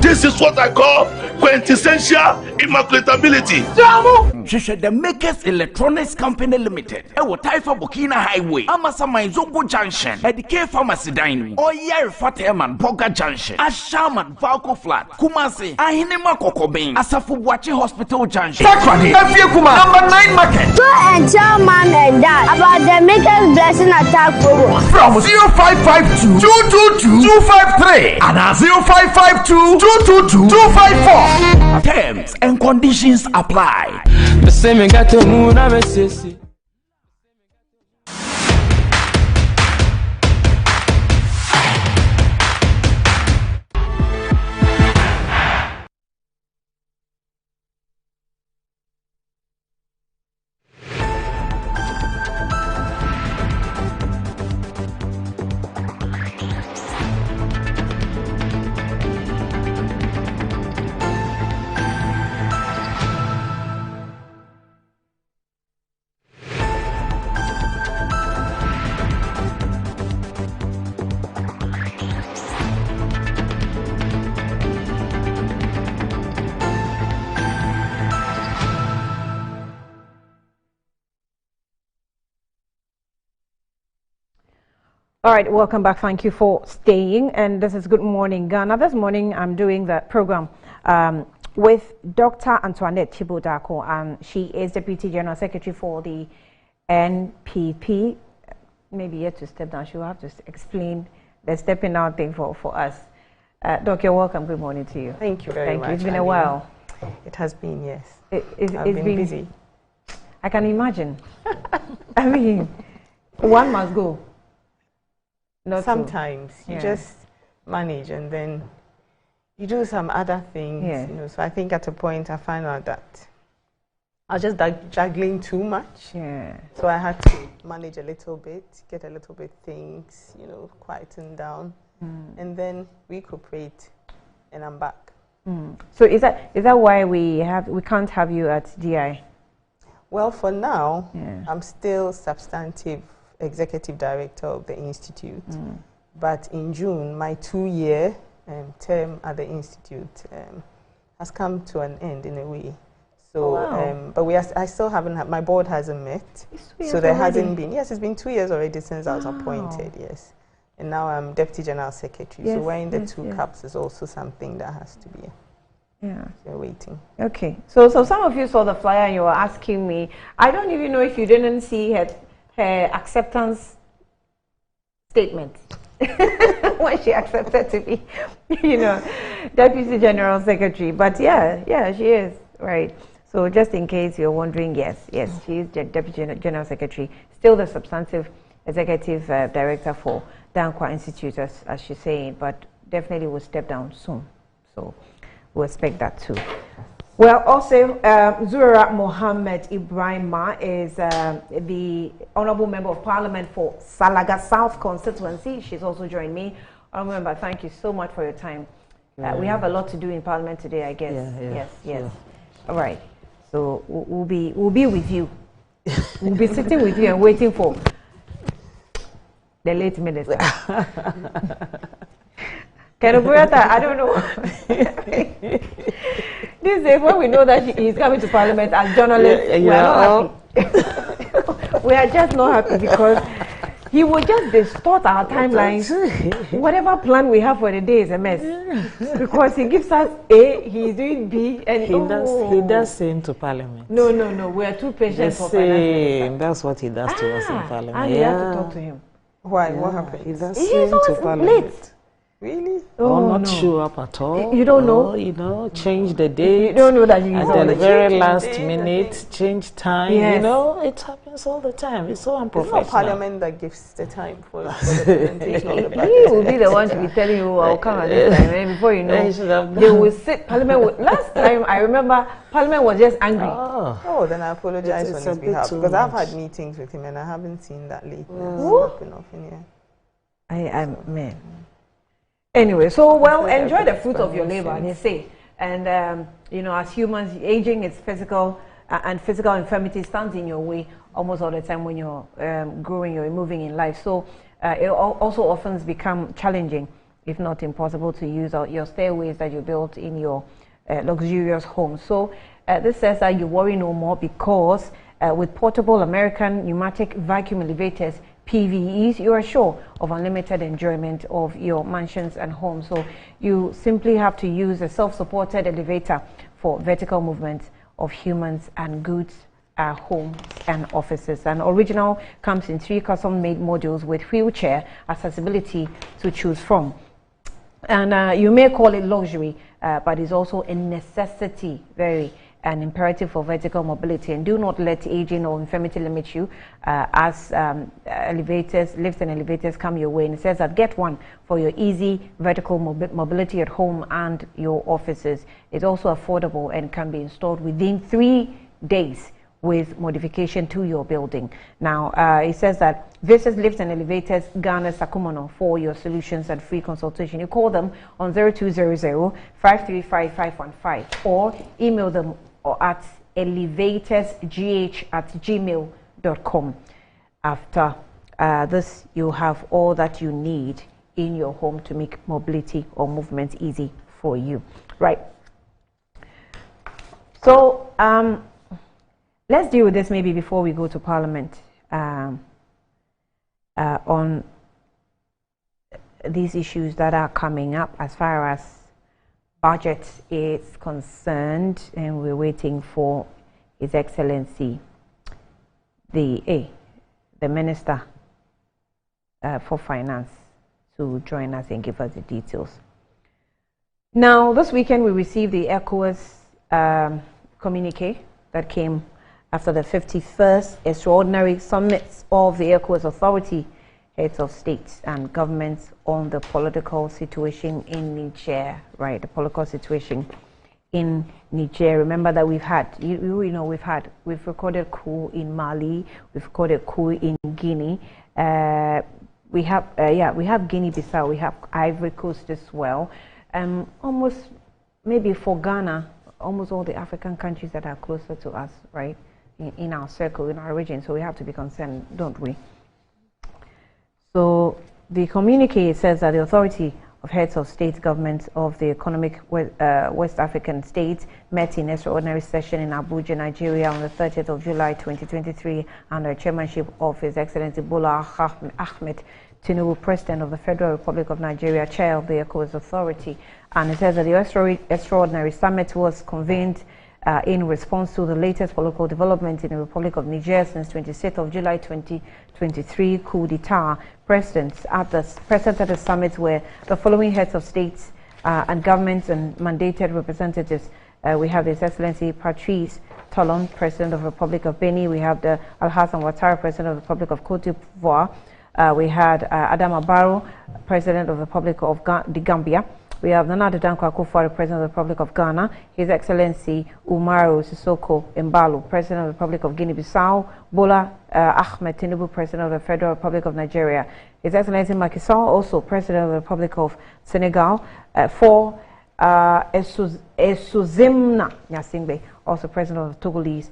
This is what I call quintessential immaculatability. The Makers Electronics Company Limited. Taifa Burkina Highway. Amasama Zongo Junction. Edike Pharmacy Dining. Oyer Fateman Boga Junction. Ashaman Valco Flat. Kumasi. Ahinema Kokobin. Asafubuachi Hospital Junction. Sakrani. Number 9 Market. Tell mom and dad about the Makers Blessing Attack program. From 0552 222 253 and 0552 222 254. Terms and conditions apply. The same got to move. All right, welcome back. Thank you for staying. And this is Good Morning Ghana. This morning I'm doing the program with Dr. Antoinette Chibodako, and she is Deputy General Secretary for the NPP. Maybe yet to step down. She will have to explain the stepping down thing for us. Doc, you're welcome. Good morning to you. Thank you very much. It's been a while. It has been, yes. It's been busy. I can imagine. I mean, one must go. Not sometimes you just manage and then you do some other things, you know. So I think at a point I found out that I was just juggling too much. So I had to manage a little bit, get a little bit things, you know, quieten down, and then recuperate, and I'm back. So is that why we can't have you at DI? Well, for now, I'm still substantive Executive Director of the Institute, but in June, my 2-year term at the Institute has come to an end in a way. So, but I still haven't had, my board hasn't met, so there hasn't been. Yes, it's been 2 years already since I was appointed. Yes, and now I'm Deputy General Secretary. So wearing the two caps is also something that has to be. You're waiting. Okay, so some of you saw the flyer and you were asking me. I don't even know if you didn't see her acceptance statement when she accepted to be, you know, Deputy General Secretary. But yeah, she is, right. So just in case you're wondering, yes, she is Deputy General Secretary, still the substantive Executive Director for Dankwa Institute, as she's saying, but definitely will step down soon. So we'll expect that too. Well, also, Zura Mohammed Ibrahima is the Honorable Member of Parliament for Salaga South constituency. She's also joined me. Honorable Member, thank you so much for your time. We have a lot to do in Parliament today, I guess. Yes. Sure. All right. So we'll be with you. We'll be sitting with you and waiting for the late minister. I don't know. These days, when we know that he's coming to Parliament as journalist, we are not happy. We are just not happy because he will just distort our timelines. Whatever plan we have for the day is a mess. Because he gives us A, he's doing B, and he does same to Parliament. No. We are too patient for finance. That's what he does to us in Parliament. And you have to talk to him. Why? What happened? He does same to Parliament. Late. Really? Not show up at all. You don't know? Change the date. You don't know that you at the very last minute, change time. Yes. It happens all the time. It's so unprofessional. It's not Parliament that gives the time for the presentation of the budget. He will be the one to be telling you, I'll come at this time. And before you know, they will sit. Parliament. Last time, I remember, Parliament was just angry. Oh, then I apologize on his behalf because I've had meetings with him and I haven't seen that lateness happen often here. Man. Anyway, so enjoy the fruit of your labor, they say. And as humans, aging is physical, and physical infirmity stands in your way almost all the time when you're growing or moving in life. So it also often becomes challenging, if not impossible, to use your stairways that you built in your luxurious home. So this says that you worry no more because with portable American pneumatic vacuum elevators, PVEs, you are sure of unlimited enjoyment of your mansions and homes. So you simply have to use a self-supported elevator for vertical movement of humans and goods, homes and offices. And original comes in 3 custom-made modules with wheelchair accessibility to choose from. And you may call it luxury, but it's also a necessity, an imperative for vertical mobility. And do not let aging or infirmity limit you as lifts and elevators come your way. And it says that get one for your easy vertical mobility at home and your offices. It's also affordable and can be installed within 3 days with modification to your building. Now, it says that visit Lifts and Elevators Ghana Sakumono for your solutions and free consultation. You call them on 0200-535-515 or email them at elevatorsgh@gmail.com. After this, you have all that you need in your home to make mobility or movement easy for you. Right. So, let's deal with this maybe before we go to Parliament on these issues that are coming up as far as budget is concerned, and we're waiting for His Excellency, the Minister for Finance, to join us and give us the details. Now, this weekend we received the Ecowas communique that came after the 51st extraordinary summits of the Ecowas Authority, heads of states and governments on the political situation in Niger, right? The political situation in Niger. Remember that we've recorded coup in Mali, we've recorded coup in Guinea. We have Guinea-Bissau, we have Ivory Coast as well. Almost, maybe for Ghana, almost all the African countries that are closer to us, right? In our circle, in our region, so we have to be concerned, don't we? So the communique says that the authority of heads of state governments of the economic West African states met in extraordinary session in Abuja, Nigeria on the 30th of July 2023 under chairmanship of His Excellency Bola Ahmed Tinubu, President of the Federal Republic of Nigeria, chair of the Ecowas Authority. And it says that the extraordinary summit was convened in response to the latest political development in the Republic of Niger since 26th of July 2023 coup d'etat. Present at the summit were the following heads of states and governments and mandated representatives. We have His Excellency Patrice Talon, President of the Republic of Benin. We have the Alhassan Ouattara, President of the Republic of Cote d'Ivoire. We had Adama Barrow, President of the Republic of the Gambia. We have Nana Dankwa Akufo, the President of the Republic of Ghana, His Excellency Umaru Sissoko Embalo, President of the Republic of Guinea-Bissau, Bola Ahmed Tinubu, President of the Federal Republic of Nigeria, His Excellency Macky Sall, also President of the Republic of Senegal, for Esuzimna Nyasingbe, also President of the Togolese.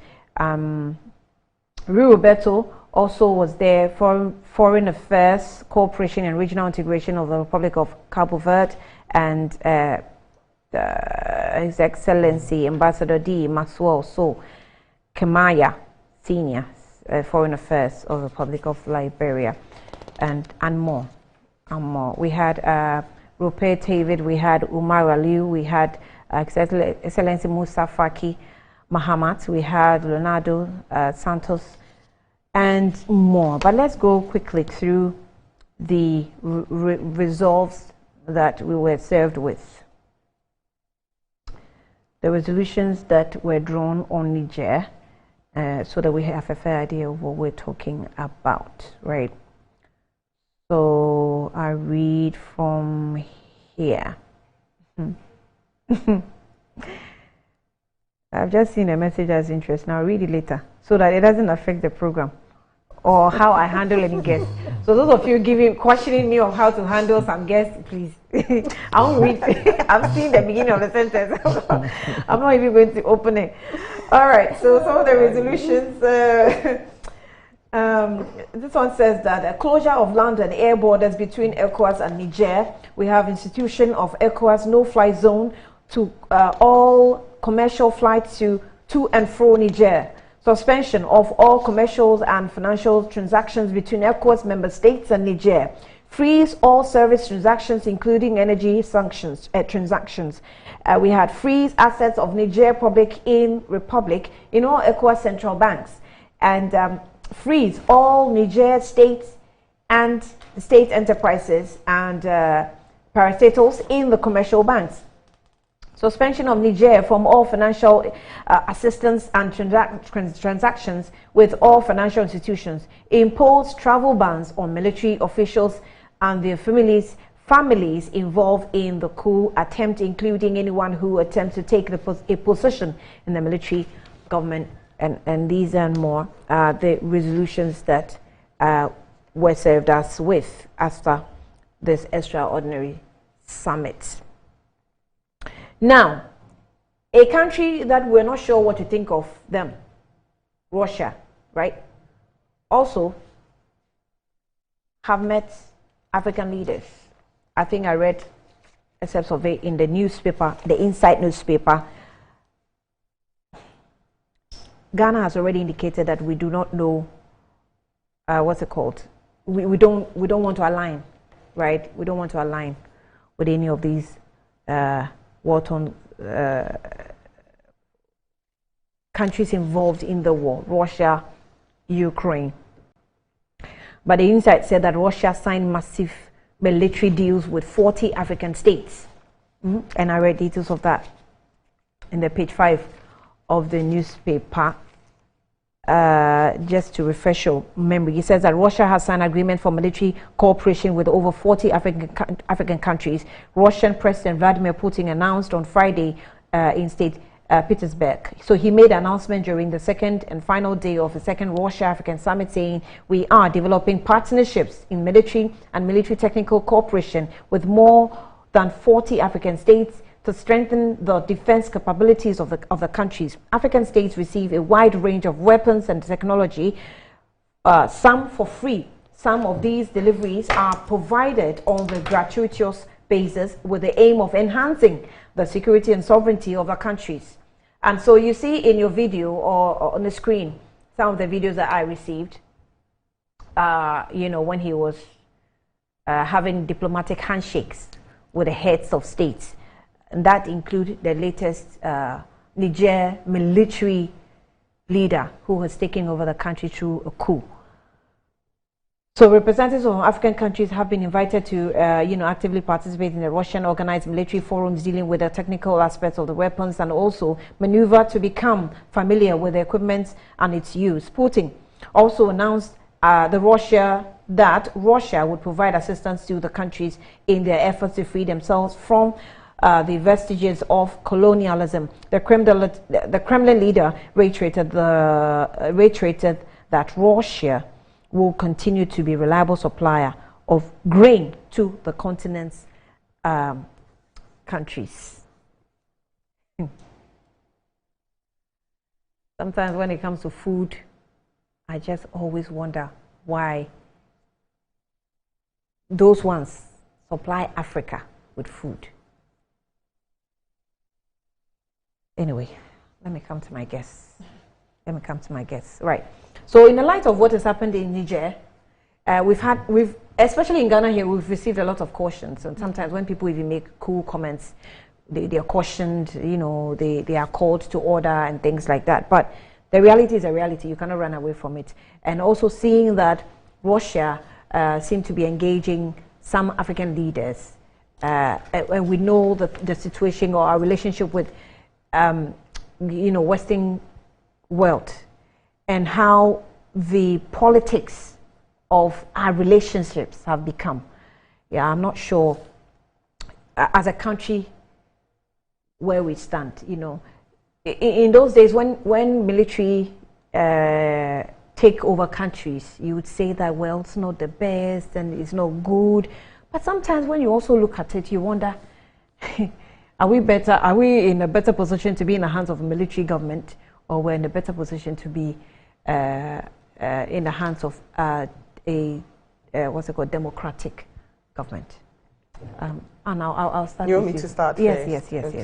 Rui Roberto also was there for Foreign Affairs, Cooperation and Regional Integration of the Republic of Cabo Verde, and His Excellency Ambassador D. Maxwell So Kemaya, Senior, Foreign Affairs of the Republic of Liberia, and more. We had Rupert David, we had Umar Aliu, we had Excellency Musa Faki Mahamat, we had Leonardo Santos, and more. But let's go quickly through the resolves that we were served with. The resolutions that were drawn on Niger, so that we have a fair idea of what we're talking about, right? So I read from here. I've just seen a message as interest. Now I'll read it later so that it doesn't affect the program or how I handle any guests. So those of you questioning me on how to handle some guests, please. I won't read. I've seen the beginning of the sentence. I'm not even going to open it. All right. So some of the resolutions. This one says that a closure of land and air borders between Ecowas and Niger. We have institution of Ecowas no-fly zone to all commercial flights to and fro Niger. Suspension of all commercial and financial transactions between Ecowas member states and Niger. Freeze all service transactions, including energy sanctions transactions. We had freeze assets of Niger Republic in all Ecowas central banks, and freeze all Niger states and state enterprises and parastatals in the commercial banks. Suspension of Niger from all financial assistance and transactions with all financial institutions. Impose travel bans on military officials and their families involved in the coup attempt, including anyone who attempts to take a position in the military government. And these and more are the resolutions that were served us with after this extraordinary summit. Now, a country that we're not sure what to think of them, Russia, right, also have met African leaders. I think I read excerpts of it in the newspaper, the Inside newspaper. Ghana has already indicated that we do not know what's it called. We don't want to align, right? We don't want to align with any of these war-torn countries involved in the war, Russia, Ukraine. But the Inside said that Russia signed massive military deals with 40 African states. And I read details of that in the page 5 of the newspaper. Just to refresh your memory, it says that Russia has signed agreement for military cooperation with over 40 African countries. Russian President Vladimir Putin announced on Friday in St. Petersburg. So he made an announcement during the second and final day of the second Russia-African summit, saying we are developing partnerships in military and military technical cooperation with more than 40 African states to strengthen the defense capabilities of the countries. African states receive a wide range of weapons and technology, some for free. Some of these deliveries are provided on the gratuitous basis with the aim of enhancing the security and sovereignty of the countries. And so you see in your video or on the screen some of the videos that I received, when he was having diplomatic handshakes with the heads of states. And that include the latest Niger military leader who has taken over the country through a coup. So representatives of African countries have been invited to, actively participate in the Russian organized military forums dealing with the technical aspects of the weapons and also maneuver to become familiar with the equipment and its use. Putin also announced the Russia that Russia would provide assistance to the countries in their efforts to free themselves from the vestiges of colonialism. The Kremlin leader reiterated that Russia will continue to be a reliable supplier of grain to the continent's countries. Sometimes when it comes to food, I just always wonder why those ones supply Africa with food. Anyway, let me come to my guests. Right. So in the light of what has happened in Niger, we've especially in Ghana here, we've received a lot of cautions. And sometimes when people even make cool comments, they are cautioned, you know, they are called to order and things like that. But the reality is a reality. You cannot run away from it. And also seeing that Russia seem to be engaging some African leaders, and we know the situation or our relationship with, you know, Western world, and how the politics of our relationships have become. Yeah, I'm not sure as a country where we stand. You know, in those days when military take over countries, you would say that, well, it's not the best and it's not good. But sometimes when you also look at it, you wonder, are we in a better position to be in the hands of a military government, or we're in a better position to be in the hands of what's it called, democratic government? And I'll start. You want me to start Yes, first?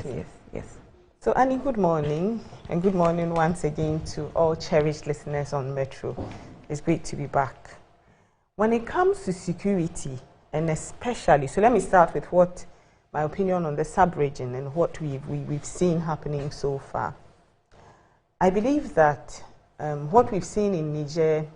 yes. So Annie, good morning, and good morning once again to all cherished listeners on Metro. It's great to be back. When it comes to security, and especially, so let me start with what my opinion on the sub-region and what we've seen happening so far. I believe that what we've seen in Niger,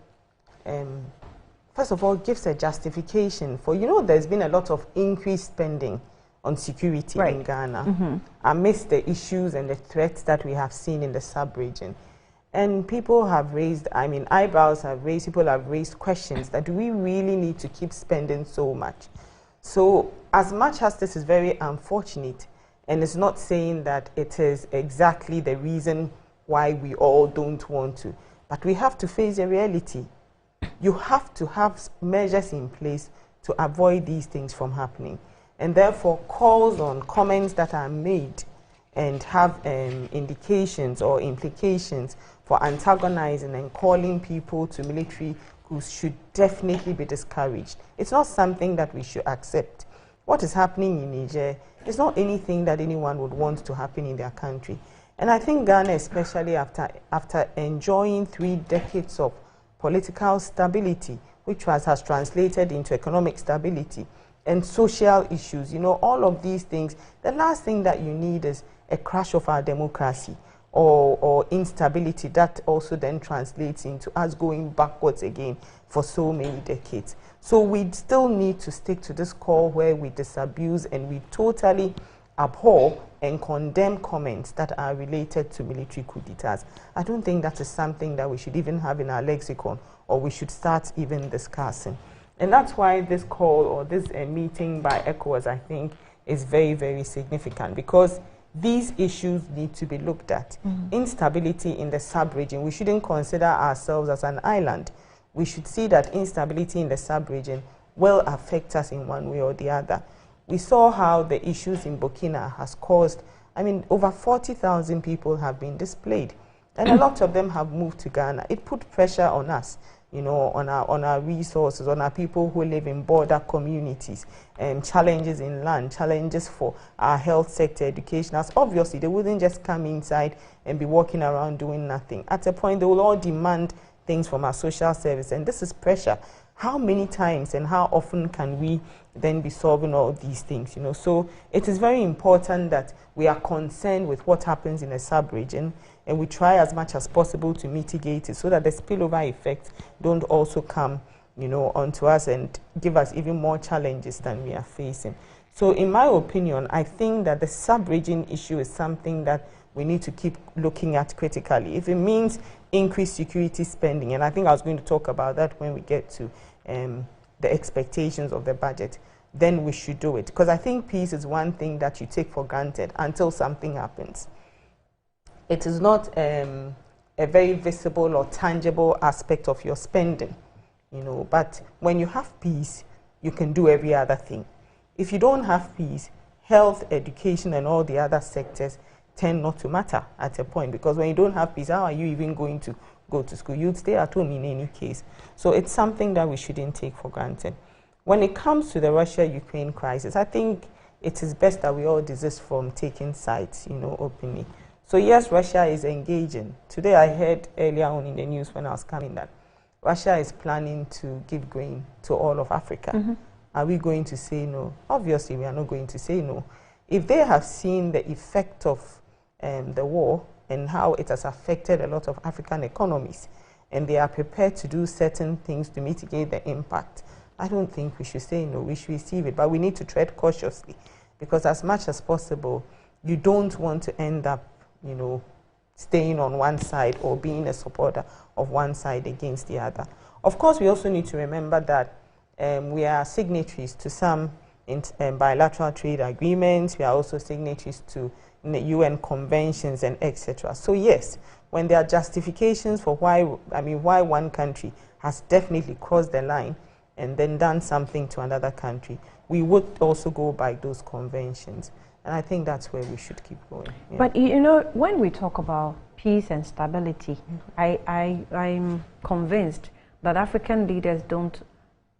first of all, gives a justification for, you know, there's been a lot of increased spending on security in Ghana amidst the issues and the threats that we have seen in the sub-region. And people have raised, eyebrows have raised, people have raised questions that do we really need to keep spending so much? So as much as this is very unfortunate, and it's not saying that it is exactly the reason why we all don't want to, but we have to face a reality. You have to have measures in place to avoid these things from happening. And therefore, calls on comments that are made and have indications or implications for antagonizing and calling people to military coups should definitely be discouraged. It's not something that we should accept. What is happening in Niger is not anything that anyone would want to happen in their country. And I think Ghana, especially after enjoying 3 decades of political stability, which has translated into economic stability, and social issues, you know, all of these things, the last thing that you need is a crash of our democracy or instability that also then translates into us going backwards again for so many decades. So we still need to stick to this call where we disabuse and we totally abhor and condemn comments that are related to military coup d'etats. I don't think that is something that we should even have in our lexicon, or we should start even discussing. And that's why this call or this meeting by Ecowas, I think, is very, very significant, because these issues need to be looked at. Instability in the sub-region, we shouldn't consider ourselves as an island. We should see that instability in the sub-region will affect us in one way or the other. We saw how the issues in Burkina has caused, over 40,000 people have been displaced, and a lot of them have moved to Ghana. It put pressure on us, you know, on our resources, on our people who live in border communities, and challenges in land, challenges for our health sector, education. As obviously, they wouldn't just come inside and be walking around doing nothing. At a point, they will all demand things from our social service, and this is pressure. How many times and how often can we then be solving all these things, you know? So it is very important that we are concerned with what happens in a sub-region, and we try as much as possible to mitigate it so that the spillover effects don't also come, you know, onto us and give us even more challenges than we are facing. So in my opinion, I think that the sub-region issue is something that we need to keep looking at critically. If it means increased security spending, and I think I was going to talk about that when we get to the expectations of the budget, then we should do it. Because I think peace is one thing that you take for granted until something happens. It is not a very visible or tangible aspect of your spending, you know, but when you have peace, you can do every other thing. If you don't have peace, health, education, and all the other sectors tend not to matter at a point, because when you don't have peace, how are you even going to go to school? You'd stay at home in any case. So it's something that we shouldn't take for granted. When it comes to the Russia-Ukraine crisis, I think it is best that we all desist from taking sides, you know, openly. So yes, Russia is engaging. Today I heard earlier on in the news when I was coming that Russia is planning to give grain to all of Africa. Are we going to say no? Obviously, we are not going to say no. If they have seen the effect of the war and how it has affected a lot of African economies, and they are prepared to do certain things to mitigate the impact, I don't think we should say no. We should receive it, but we need to tread cautiously, because as much as possible, you don't want to end up, you know, staying on one side or being a supporter of one side against the other. Of course, we also need to remember that we are signatories to some bilateral trade agreements. We are also signatories to UN conventions and etc. So yes, when there are justifications for why one country has definitely crossed the line and then done something to another country, we would also go by those conventions. And I think that's where we should keep going. Yeah. But you know, when we talk about peace and stability, I'm convinced that African leaders don't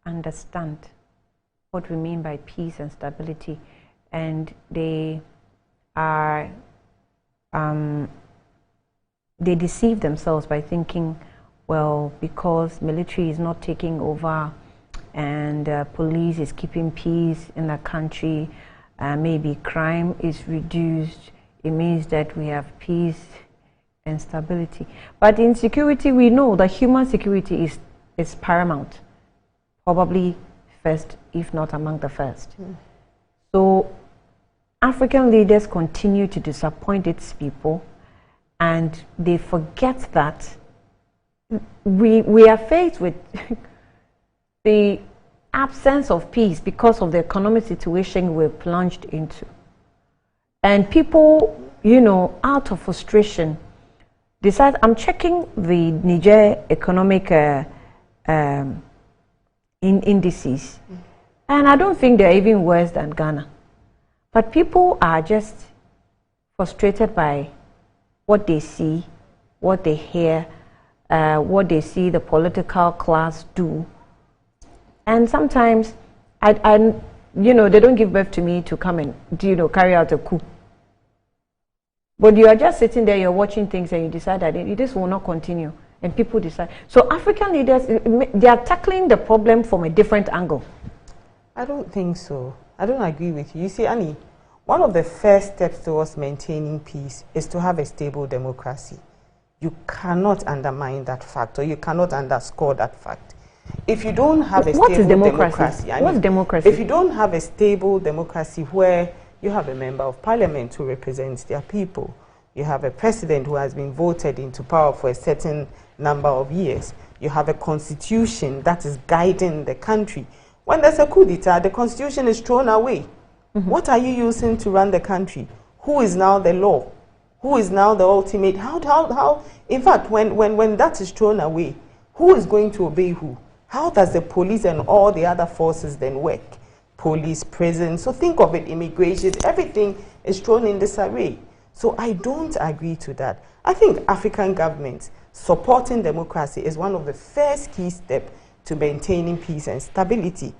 understand what we mean by peace and stability, and they are they deceive themselves by thinking, well, because military is not taking over and police is keeping peace in the country, maybe crime is reduced, it means that we have peace and stability. But in security, we know that human security is paramount, probably first, if not among the first. So African leaders continue to disappoint its people, and they forget that we are faced with the absence of peace because of the economic situation we're plunged into. And people, you know, out of frustration, decide, I'm checking the Niger economic indices, and I don't think they're even worse than Ghana. But people are just frustrated by what they see, what they hear, what they see the political class do. And sometimes, you know, they don't give birth to me to come and, you know, carry out a coup. But you are just sitting there, you're watching things, and you decide that this will not continue. And people decide. So African leaders, they are tackling the problem from a different angle. I don't think so. I don't agree with you. You see, Annie, one of the first steps towards maintaining peace is to have a stable democracy. You cannot undermine that fact, or you cannot underscore that fact. If you don't have a stable democracy, what's democracy? If you don't have a stable democracy where you have a member of parliament who represents their people, you have a president who has been voted into power for a certain number of years, you have a constitution that is guiding the country. When there's a coup d'etat, the constitution is thrown away. What are you using to run the country? Who is now the law? Who is now the ultimate? How? In fact, when that is thrown away, who is going to obey who? How does the police and all the other forces then work? Police, prison. So think of it, immigration, everything is thrown in disarray. So I don't agree to that. I think African governments supporting democracy is one of the first key steps to maintaining peace and stability.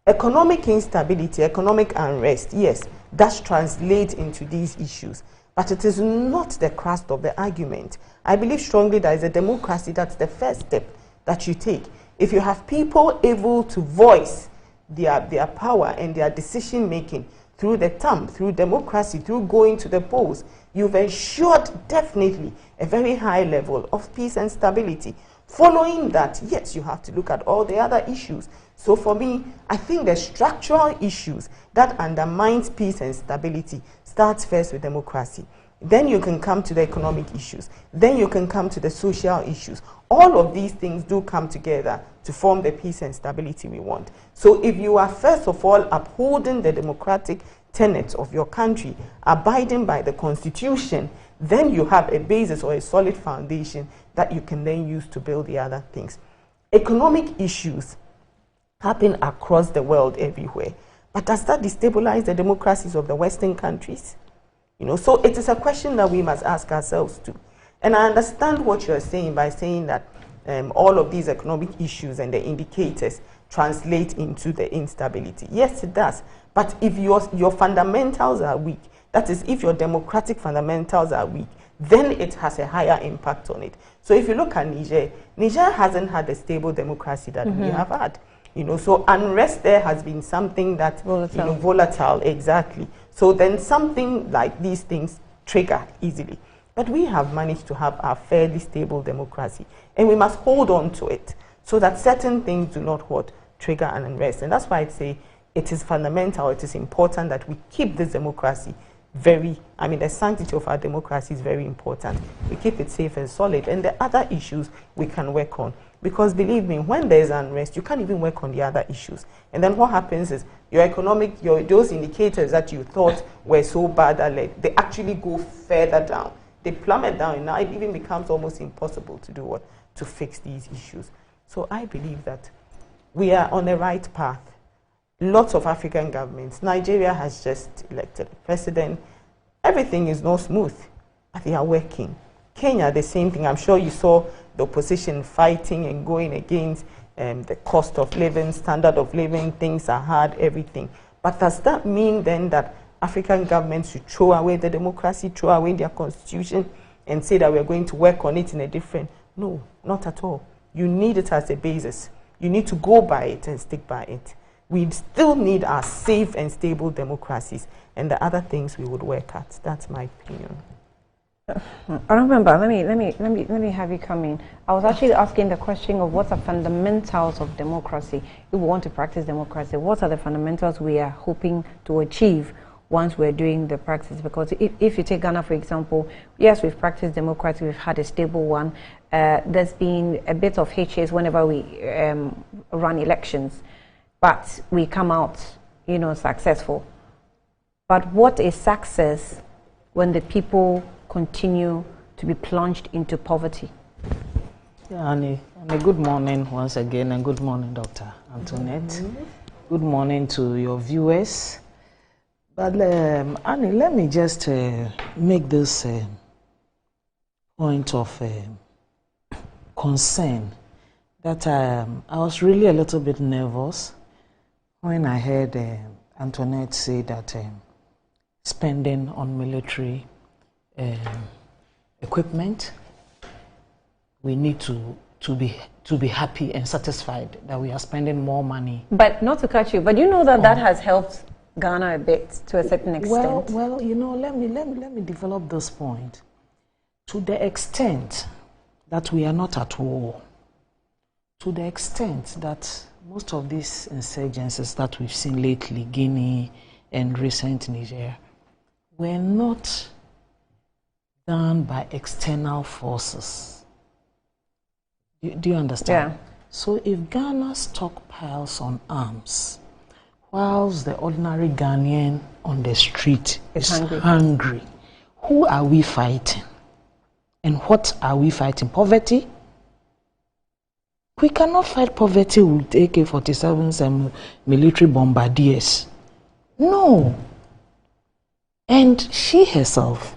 Economic instability, economic unrest, yes, that translates into these issues. But it is not the crust of the argument. I believe strongly that is a democracy, that's the first step that you take. If you have people able to voice their power and their decision making through the thumb, through democracy, through going to the polls, you've ensured definitely a very high level of peace and stability. Following that, yes, you have to look at all the other issues. So for me, I think the structural issues that undermines peace and stability starts first with democracy. Then you can come to the economic issues. Then you can come to the social issues. All of these things do come together to form the peace and stability we want. So if you are first of all upholding the democratic tenets of your country, abiding by the constitution, then you have a basis or a solid foundation that you can then use to build the other things. Economic issues happen across the world everywhere. But does that destabilize the democracies of the Western countries? You know, so it is a question that we must ask ourselves too. And I understand what you're saying by saying that all of these economic issues and the indicators translate into the instability. Yes, it does. But if your fundamentals are weak, that is, if your democratic fundamentals are weak, then it has a higher impact on it. So if you look at Niger, Niger hasn't had a stable democracy that we have had. You know, so unrest there has been something that volatile, exactly. So then something like these things trigger easily. But we have managed to have a fairly stable democracy, and we must hold on to it so that certain things do not trigger an unrest. And that's why I say it is fundamental, it is important that we keep this democracy the sanctity of our democracy is very important. We keep it safe and solid. And the other issues we can work on. Because believe me, when there's unrest, you can't even work on the other issues. And then what happens is those indicators that you thought were so bad, they actually go further down. They plummet down, and now it even becomes almost impossible to do to fix these issues. So I believe that we are on the right path. Lots of African governments. Nigeria has just elected a president. Everything is not smooth, but they are working. Kenya, the same thing. I'm sure you saw the opposition fighting and going against the cost of living, standard of living, things are hard, everything. But does that mean then that African governments should throw away the democracy, throw away their constitution, and say that we're going to work on it in a different? No, not at all. You need it as a basis. You need to go by it and stick by it. We still need our safe and stable democracies, and the other things we would work at. That's my opinion. I remember. Let me have you come in. I was actually asking the question of what are fundamentals of democracy. If we want to practice democracy, what are the fundamentals we are hoping to achieve once we're doing the practice? Because if you take Ghana, for example, yes, we've practiced democracy, we've had a stable one. There's been a bit of hitches whenever we run elections, but we come out, successful. But what is success when the people continue to be plunged into poverty? Yeah, Annie, good morning once again, and good morning, Dr. Antoinette. Good morning to your viewers. But Annie, let me just make this point of concern that I was really a little bit nervous when I heard Antoinette say that spending on military equipment, we need to be happy and satisfied that we are spending more money. But not to cut you, but you know that has helped Ghana a bit to a certain extent. Well, let me develop this point. To the extent that we are not at war, to the extent that most of these insurgencies that we've seen lately, Guinea and recent Niger, were not done by external forces. Do you understand? Yeah. So if Ghana stockpiles on arms, whilst the ordinary Ghanaian on the street is hungry, who are we fighting? And what are we fighting? Poverty? We cannot fight poverty with AK-47s and military bombardiers. No. And she herself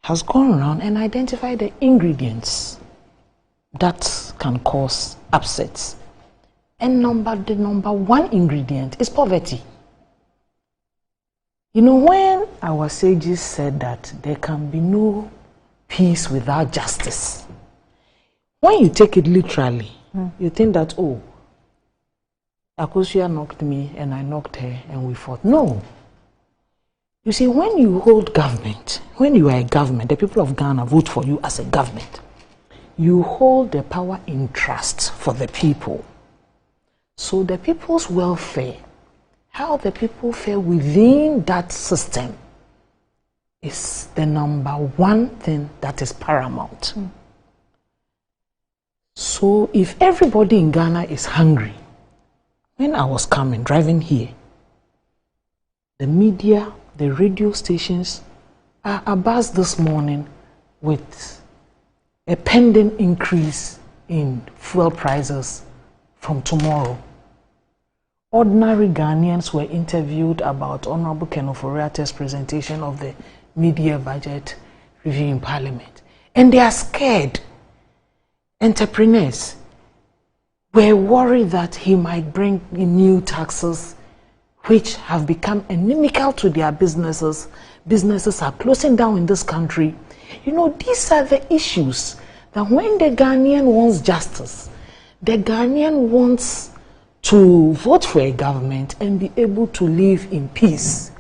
has gone around and identified the ingredients that can cause upsets. And the number one ingredient is poverty. When our sages said that there can be no peace without justice, when you take it literally, you think that, Akosia knocked me and I knocked her and we fought. No. You see, when you hold government, when you are a government, the people of Ghana vote for you as a government, you hold the power in trust for the people. So the people's welfare, how the people fare within that system, is the number one thing that is paramount. So if everybody in Ghana is hungry, when I was driving here, the media, the radio stations are abuzz this morning with a pending increase in fuel prices from tomorrow. Ordinary Ghanaians were interviewed about Honorable Ken Ofori-Attah's presentation of the mid-year budget review in Parliament. And they are scared. Entrepreneurs were worried that he might bring in new taxes which have become inimical to their businesses. Businesses are closing down in this country. You know, these are the issues that when the Ghanaian wants justice, the Ghanaian wants to vote for a government and be able to live in peace.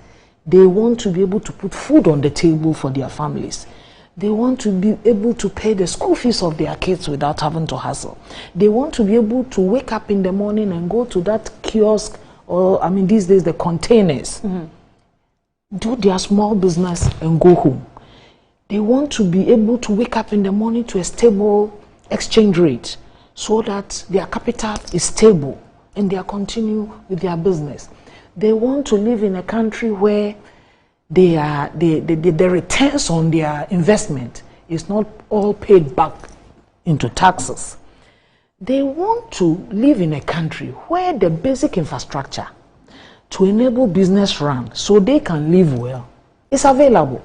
They want to be able to put food on the table for their families. They want to be able to pay the school fees of their kids without having to hustle. They want to be able to wake up in the morning and go to that kiosk, or I mean these days the containers, do their small business and go home. They want to be able to wake up in the morning to a stable exchange rate so that their capital is stable and they continue with their business. They want to live in a country where the returns on their investment is not all paid back into taxes. They want to live in a country where the basic infrastructure to enable business run so they can live well is available.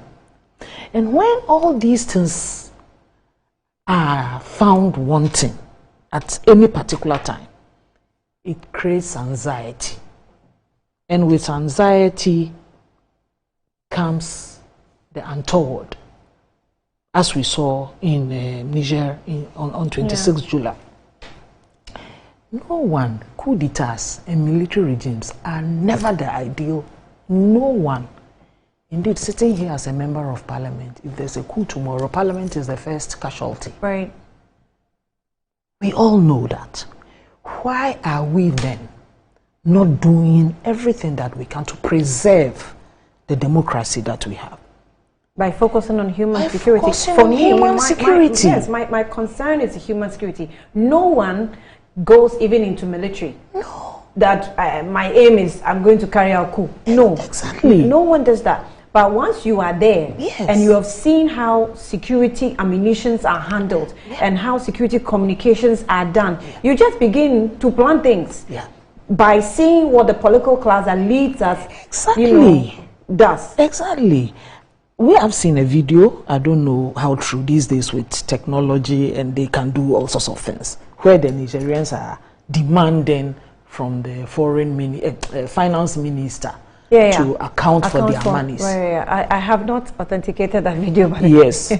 And when all these things are found wanting at any particular time, it creates anxiety. And with anxiety comes the untoward, as we saw in Niger on 26 July. No one, coup d'etats and military regimes are never the ideal. No one. Indeed, sitting here as a member of parliament, if there's a coup tomorrow, parliament is the first casualty. Right. We all know that. Why are we then not doing everything that we can to preserve the democracy that we have? By focusing on human security. For me, human security. Yes, my concern is human security. No one goes even into military. No. That my aim is I'm going to carry out coup. No. Exactly. No one does that. But once you are there, yes, and you have seen how security ammunitions are handled, and how security communications are done, you just begin to plan things. By seeing what the political class that leads us, does. Exactly. We have seen a video, I don't know how true these days with technology, and they can do all sorts of things, where the Nigerians are demanding from the foreign finance minister to account for their monies. I have not authenticated that video. But yes.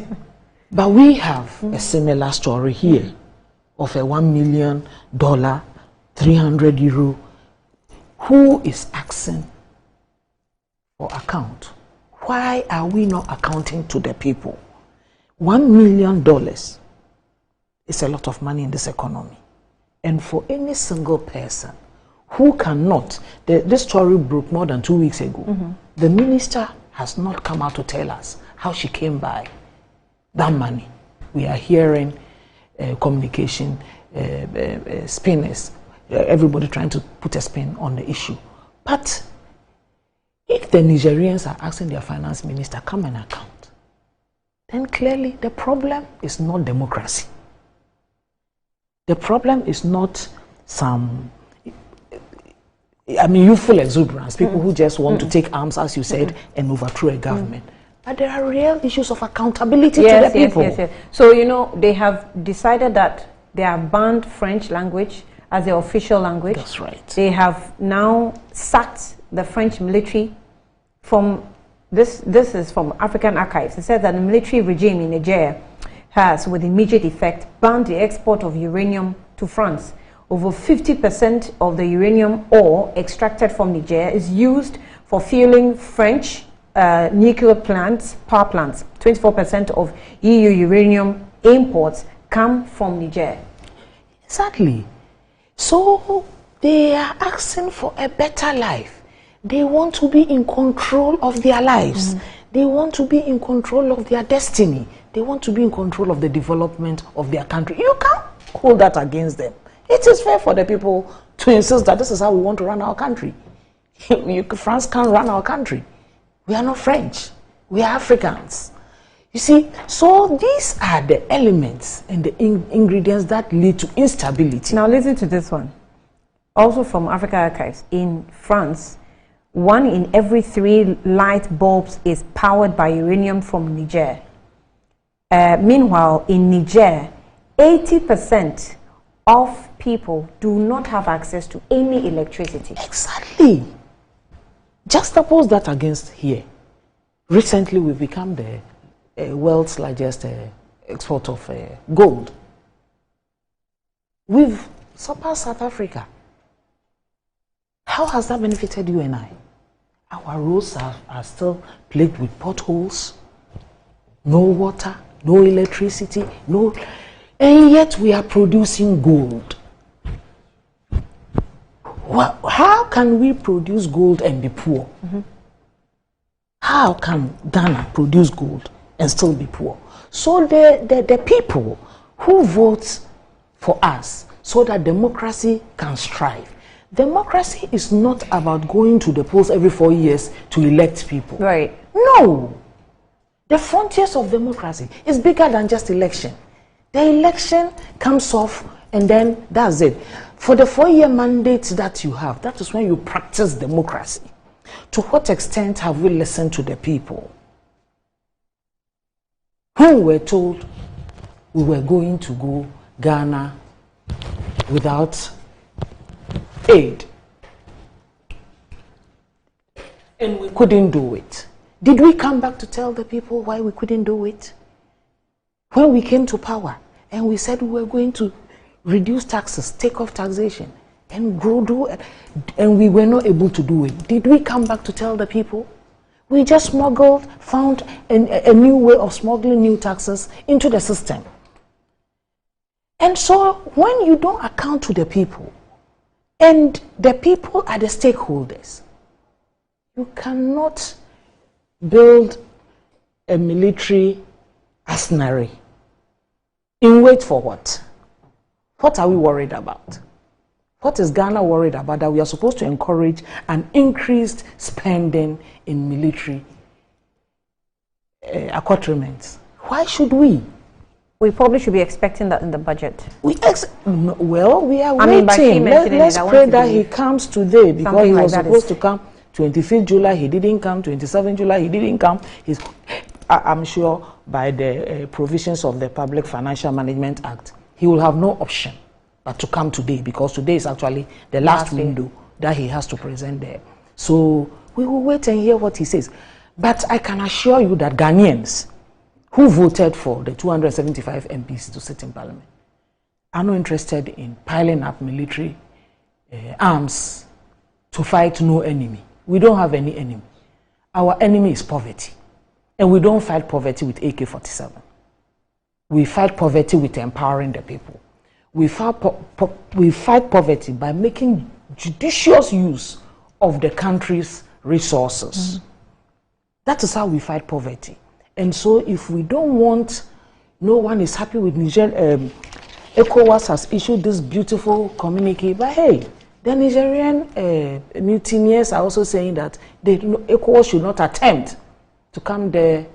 But we have a similar story here of a $1 million, 300 euro, who is asking for account. Why are we not accounting to the people? $1 million is a lot of money in this economy. And for any single person who cannot, this story broke more than 2 weeks ago. The minister has not come out to tell us how she came by that money. We are hearing communication spinners, everybody trying to put a spin on the issue. But if the Nigerians are asking their finance minister, come and account, then clearly the problem is not democracy. The problem is not some, youthful exuberance, people who just want to take arms, as you said, and overthrow a government. But there are real issues of accountability to the people. Yes. So, they have decided that they have banned French language as the official language. That's right. They have now sacked the French military from, this is from African Archives. It says that the military regime in Niger has, with immediate effect, banned the export of uranium to France. Over 50% of the uranium ore extracted from Niger is used for fueling French nuclear plants, power plants. 24% of EU uranium imports come from Niger. Exactly. So they are asking for a better life. They want to be in control of their lives. They want to be in control of their destiny. They want to be in control of the development of their country. You can't hold that against them. It is fair for the people to insist that this is how we want to run our country. France can't run our country. We are not French. We are Africans. You see, so these are the elements and the ingredients that lead to instability. Now listen to this one. Also from Africa Archives. In France, 1 in every 3 light bulbs is powered by uranium from Niger. Meanwhile, in Niger, 80% of people do not have access to any electricity. Exactly. Juxtapose that against here. Recently, we've become the world's largest exporter of gold. We've surpassed South Africa. How has that benefited you and I? Our roads are still plagued with potholes, no water, no electricity, and yet we are producing gold. Well, how can we produce gold and be poor? How can Ghana produce gold and still be poor? So the people who vote for us so that democracy can strive. Democracy is not about going to the polls every 4 years to elect people. Right. No. The frontiers of democracy is bigger than just election. The election comes off and then that's it. For the 4-year mandate that you have, that is when you practice democracy. To what extent have we listened to the people who were told we were going to go Ghana without aid? And we couldn't do it. Did we come back to tell the people why we couldn't do it? When we came to power and we said we were going to reduce taxes, take off taxation, and and we were not able to do it. Did we come back to tell the people? We just found a new way of smuggling new taxes into the system. And so when you don't account to the people, and the people are the stakeholders, you cannot build a military arsenal. In wait for what? What are we worried about? What is Ghana worried about? That we are supposed to encourage an increased spending in military accoutrements. Why should we? We probably should be expecting that in the budget. We are waiting. Let's pray that he comes today, because he was supposed to come 25th July. He didn't come. 27th July. He didn't come. I'm sure by the provisions of the Public Financial Management Act, he will have no option but to come today, because today is actually the last window that he has to present there. So we will wait and hear what he says. But I can assure you that Ghanaians who voted for the 275 MPs to sit in Parliament are not interested in piling up military arms to fight no enemy. We don't have any enemy. Our enemy is poverty. And we don't fight poverty with AK-47. We fight poverty with empowering the people. We fight poverty by making judicious use of the country's resources. That is how we fight poverty. And so if we don't want, no one is happy with Niger, Ecowas has issued this beautiful communique, but hey, the Nigerian mutineers are also saying that Ecowas should not attempt to come there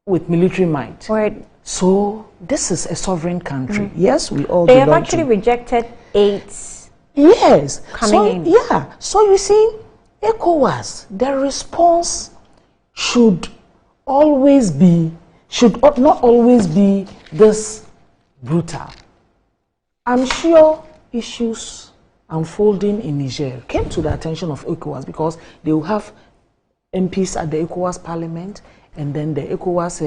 with military might. Right. So this is a sovereign country. Yes, we all They have actually rejected 8. Yes. Coming in. Yeah. So you see, ECOWAS, the response should not always be this brutal. I'm sure issues unfolding in Niger came to the attention of ECOWAS, because they will have MPs at the ECOWAS Parliament, and then the ECOWAS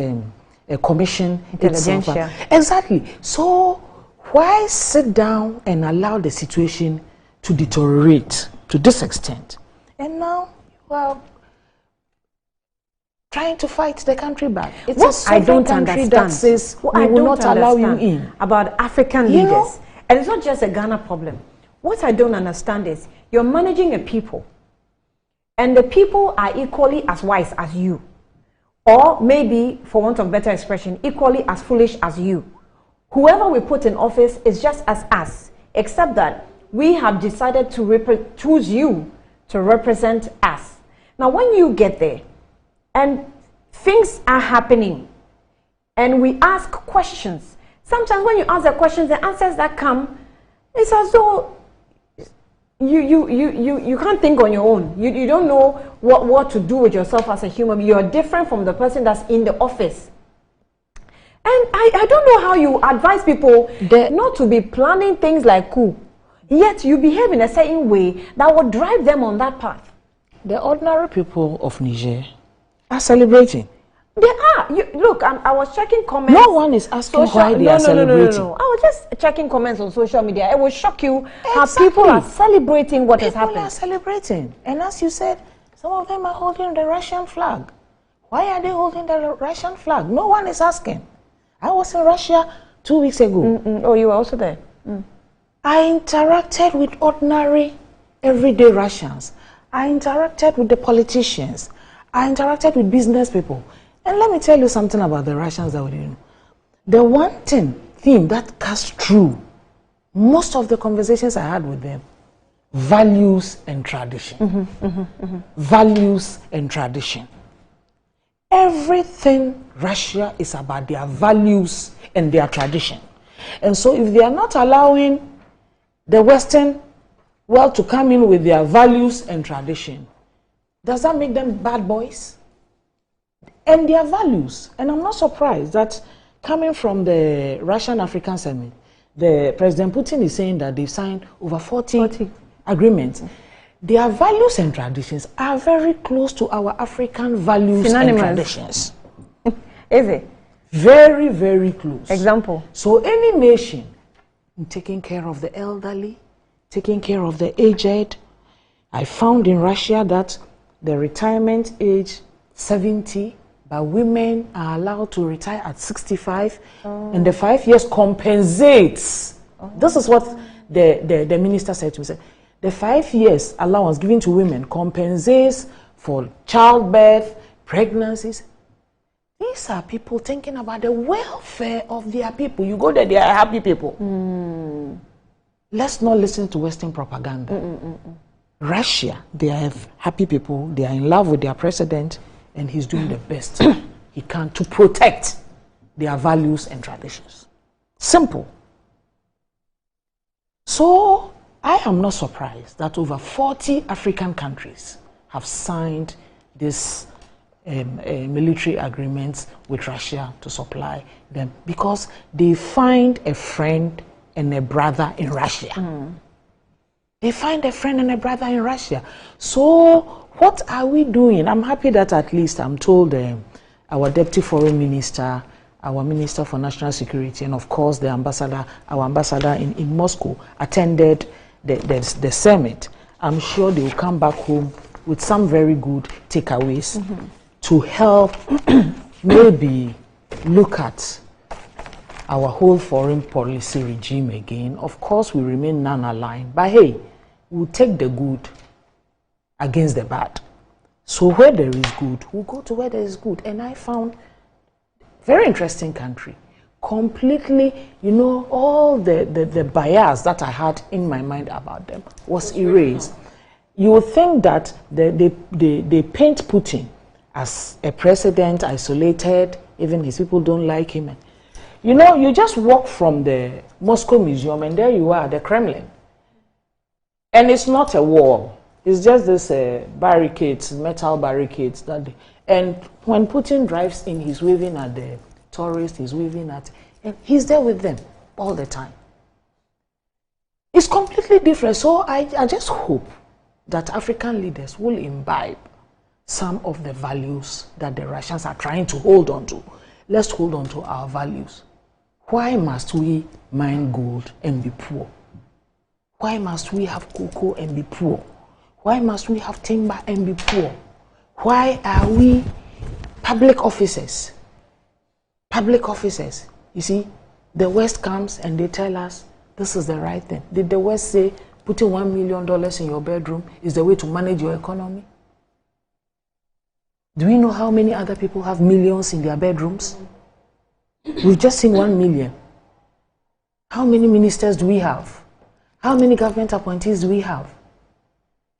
Commission itself. Exactly. So why sit down and allow the situation to deteriorate to this extent? And now you are trying to fight the country back. It's a sovereign country that says we will not allow you in. About African leaders. And it's not just a Ghana problem. What I don't understand is you're managing a people, and the people are equally as wise as you. or maybe, for want of better expression, equally as foolish as you. Whoever we put in office is just as us, except that we have decided to choose you to represent us. Now, when you get there and things are happening and we ask questions, sometimes when you ask the questions, the answers that come, it's as though you can't think on your own. You don't know what to do with yourself as a human. You're different from the person that's in the office. And I don't know how you advise people not to be planning things like coup, yet you behave in a certain way that will drive them on that path. The ordinary people of Niger are celebrating. They are. Look, I was checking comments. No one is asking why they are celebrating. No. I was just checking comments on social media. It will shock you how people are celebrating what has happened. People are celebrating. And as you said, some of them are holding the Russian flag. Why are they holding the Russian flag? No one is asking. I was in Russia 2 weeks ago. Oh, you were also there? I interacted with ordinary, everyday Russians. I interacted with the politicians. I interacted with business people. And let me tell you something about the Russians that we didn't know. The one theme that cuts through most of the conversations I had with them, values and tradition. Values and tradition. Everything Russia is about their values and their tradition. And so if they are not allowing the Western world to come in with their values and tradition, does that make them bad boys? And their values. And I'm not surprised that coming from the Russian African Summit, the President Putin is saying that they've signed over 40 agreements. Their values and traditions are very close to our African values and traditions. Is it? Very, very close. Example. So any nation taking care of the elderly, taking care of the aged. I found in Russia that the retirement age 70, but women are allowed to retire at 65, and the 5 years compensates. This is what the minister said to me. Said, the 5 years allowance given to women compensates for childbirth, pregnancies. These are people thinking about the welfare of their people. You go there, they are happy people. Let's not listen to Western propaganda. Russia, they are happy people. They are in love with their president, and he's doing the best he can to protect their values and traditions. Simple. So I am not surprised that over 40 African countries have signed this military agreements with Russia to supply them because they find a friend and a brother in Russia. They find a friend and a brother in Russia. So what are we doing? I'm happy that at least I'm told our Deputy Foreign Minister, our Minister for National Security, and of course the ambassador, our ambassador in Moscow attended the summit. I'm sure they will come back home with some very good takeaways to help maybe look at our whole foreign policy regime again. Of course, we remain non-aligned, but hey, we'll take the good against the bad. So where there is good, we'll go to where there is good. And I found very interesting country. Completely, you know, all the bias that I had in my mind about them was erased. You would think that they paint Putin as a president, isolated, even his people don't like him. You know, you just walk from the Moscow Museum and there you are, the Kremlin. And it's not a wall. It's just this barricades, metal barricades. And when Putin drives in, he's waving at the tourists, he's waving at... And he's there with them all the time. It's completely different. So I just hope that African leaders will imbibe some of the values that the Russians are trying to hold on to. Let's hold on to our values. Why must we mine gold and be poor? Why must we have cocoa and be poor? Why must we have timber and be poor? Why are we public officers? Public officers. You see, the West comes and they tell us this is the right thing. Did the West say putting $1 million in your bedroom is the way to manage your economy? Do we know how many other people have millions in their bedrooms? We've just seen 1 million. How many ministers do we have? How many government appointees do we have?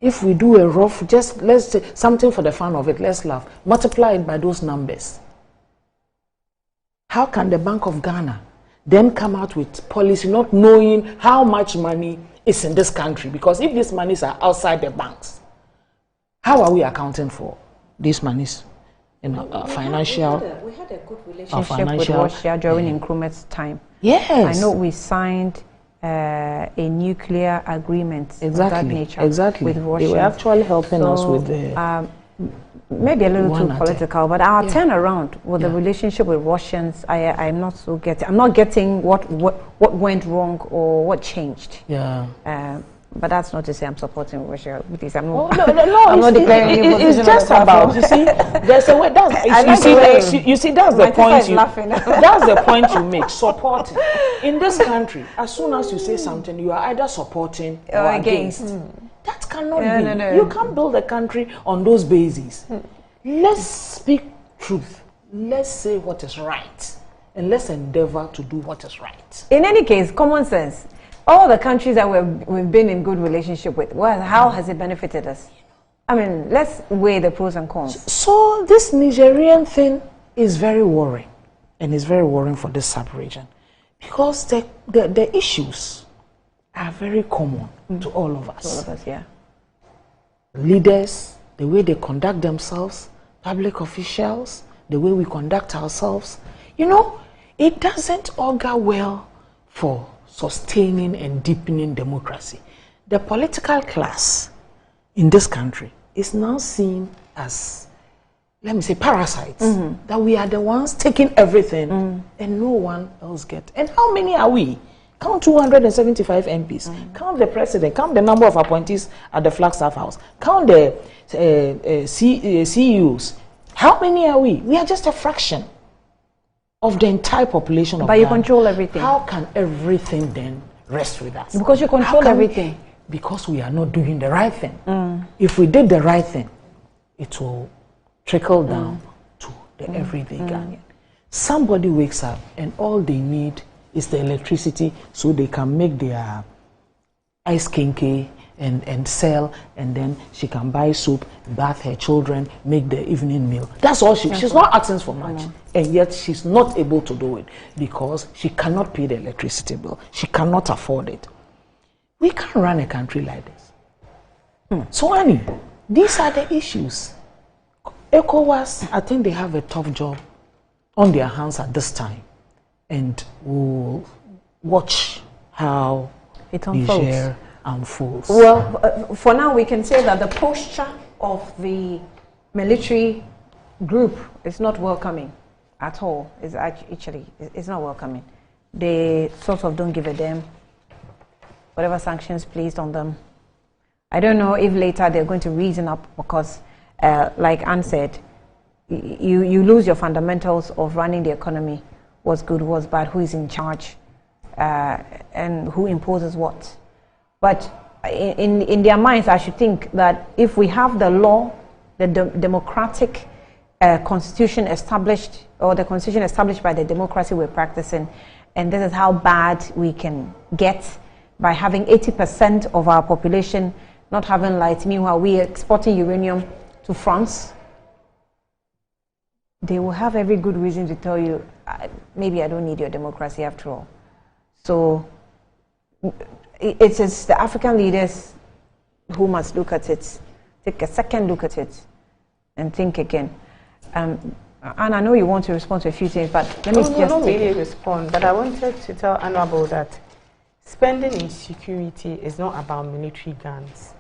If we do a rough, just let's say something for the fun of it, let's laugh, multiply it by those numbers. How can the Bank of Ghana then come out with policy not knowing how much money is in this country? Because if these monies are outside the banks, how are we accounting for these monies in financial? We had a good relationship with Russia during Nkrumah's time. Yes. I know we signed a nuclear agreement of that nature with Russia. They were actually helping us with the... maybe a little too political, but our turnaround with the relationship with Russians, I'm not so getting. I'm not getting what went wrong or what changed. Yeah. But that's not to say I'm supporting Russia. Because I'm not. I'm not declaring any position. It's just about, you see, there's a way. You see, that's the point. That's the point you make. Supporting in this country, as soon as you say something, you are either supporting or against. That cannot be. No. You can't build a country on those bases. Let's speak truth. Let's say what is right, and let's endeavor to do what is right. In any case, common sense. All the countries that we've been in good relationship with, well, how has it benefited us? I mean, let's weigh the pros and cons. So this Nigerian thing is very worrying, and it's very worrying for this sub-region, because the issues are very common to all of us. All of us, yeah. Leaders, the way they conduct themselves, public officials, the way we conduct ourselves, you know, it doesn't augur well for sustaining and deepening democracy. The political class in this country is now seen as, let me say, parasites. That we are the ones taking everything and no one else gets. And how many are we? Count 275 MPs. Count the president. Count the number of appointees at the Flagstaff House. Count the CEOs. How many are we? We are just a fraction of the entire population of But you control everything. How can everything then rest with us? Because you control everything. Because we are not doing the right thing. If we did the right thing, it will trickle down to the everyday Ghanaian. Somebody wakes up and all they need is the electricity so they can make their ice kinky and sell, and then she can buy soup, bath her children, make the evening meal. That's all she's not asking for much. And yet she's not able to do it because she cannot pay the electricity bill. She cannot afford it. We can't run a country like this. So Annie, these are the issues. Ecowas, I think they have a tough job on their hands at this time. And we'll watch how it unfolds. Niger unfolds. Well, for now we can say that the posture of the military group is not welcoming at all. It's actually not welcoming. They sort of don't give a damn. Whatever sanctions placed on them. I don't know if later they're going to reason up because, like Anne said, you lose your fundamentals of running the economy. What's good, what's bad, who is in charge, and who imposes what. But in their minds, I should think that if we have the law, the democratic constitution established, or the constitution established by the democracy we're practicing, and this is how bad we can get by having 80% of our population not having light, meanwhile we're exporting uranium to France, they will have every good reason to tell you, maybe I don't need your democracy after all. So it is the African leaders who must look at it, take a second look at it, and think again. And I know you want to respond to a few things, but let me not really respond. But I wanted to tell Honorable that spending in security is not about military guns.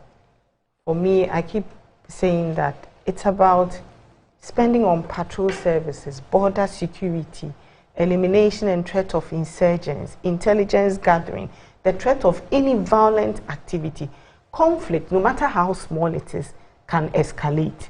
For me, I keep saying that it's about spending on patrol services, border security, elimination and threat of insurgents, intelligence gathering, the threat of any violent activity. Conflict, no matter how small it is, can escalate.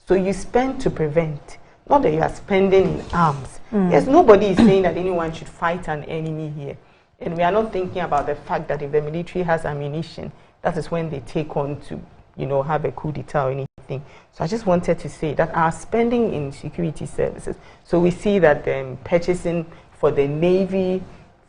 So you spend to prevent, not that you are spending in arms. Yes, nobody is saying that anyone should fight an enemy here. And we are not thinking about the fact that if the military has ammunition, that is when they take on to have a coup d'etat or anything. So I just wanted to say that our spending in security services, so we see that purchasing for the Navy,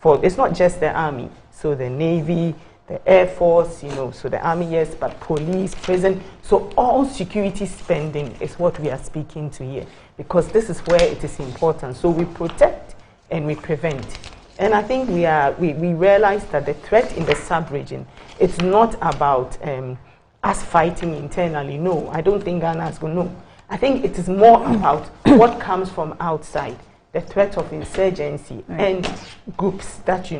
it's not just the Army, so the Navy, the Air Force, so the Army, yes, but police, prison. So all security spending is what we are speaking to here, because this is where it is important. So we protect and we prevent. And I think we realize that the threat in the sub-region, it's not about us fighting internally. No, I don't think Ghana is going to know. I think it is more about what comes from outside. The threat of insurgency and groups that,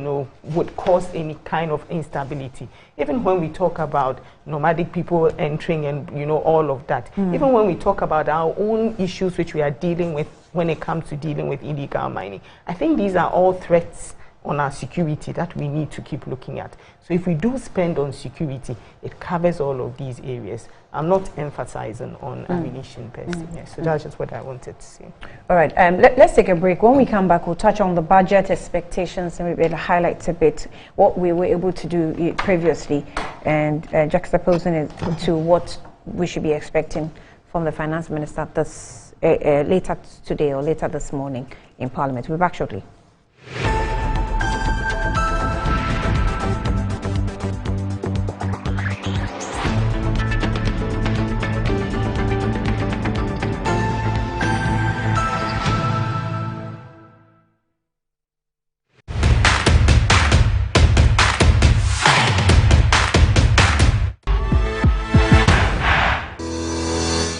would cause any kind of instability. Even when we talk about nomadic people entering and, all of that. Even when we talk about our own issues which we are dealing with when it comes to dealing with illegal mining. I think these are all threats on our security that we need to keep looking at. So if we do spend on security, it covers all of these areas. I'm not emphasizing on ammunition per se. Yeah, so that's just what I wanted to say. All right, let's take a break. When we come back, we'll touch on the budget expectations and we'll highlight a bit what we were able to do previously and juxtaposing it to what we should be expecting from the finance minister later today or later this morning in Parliament. We'll be back shortly.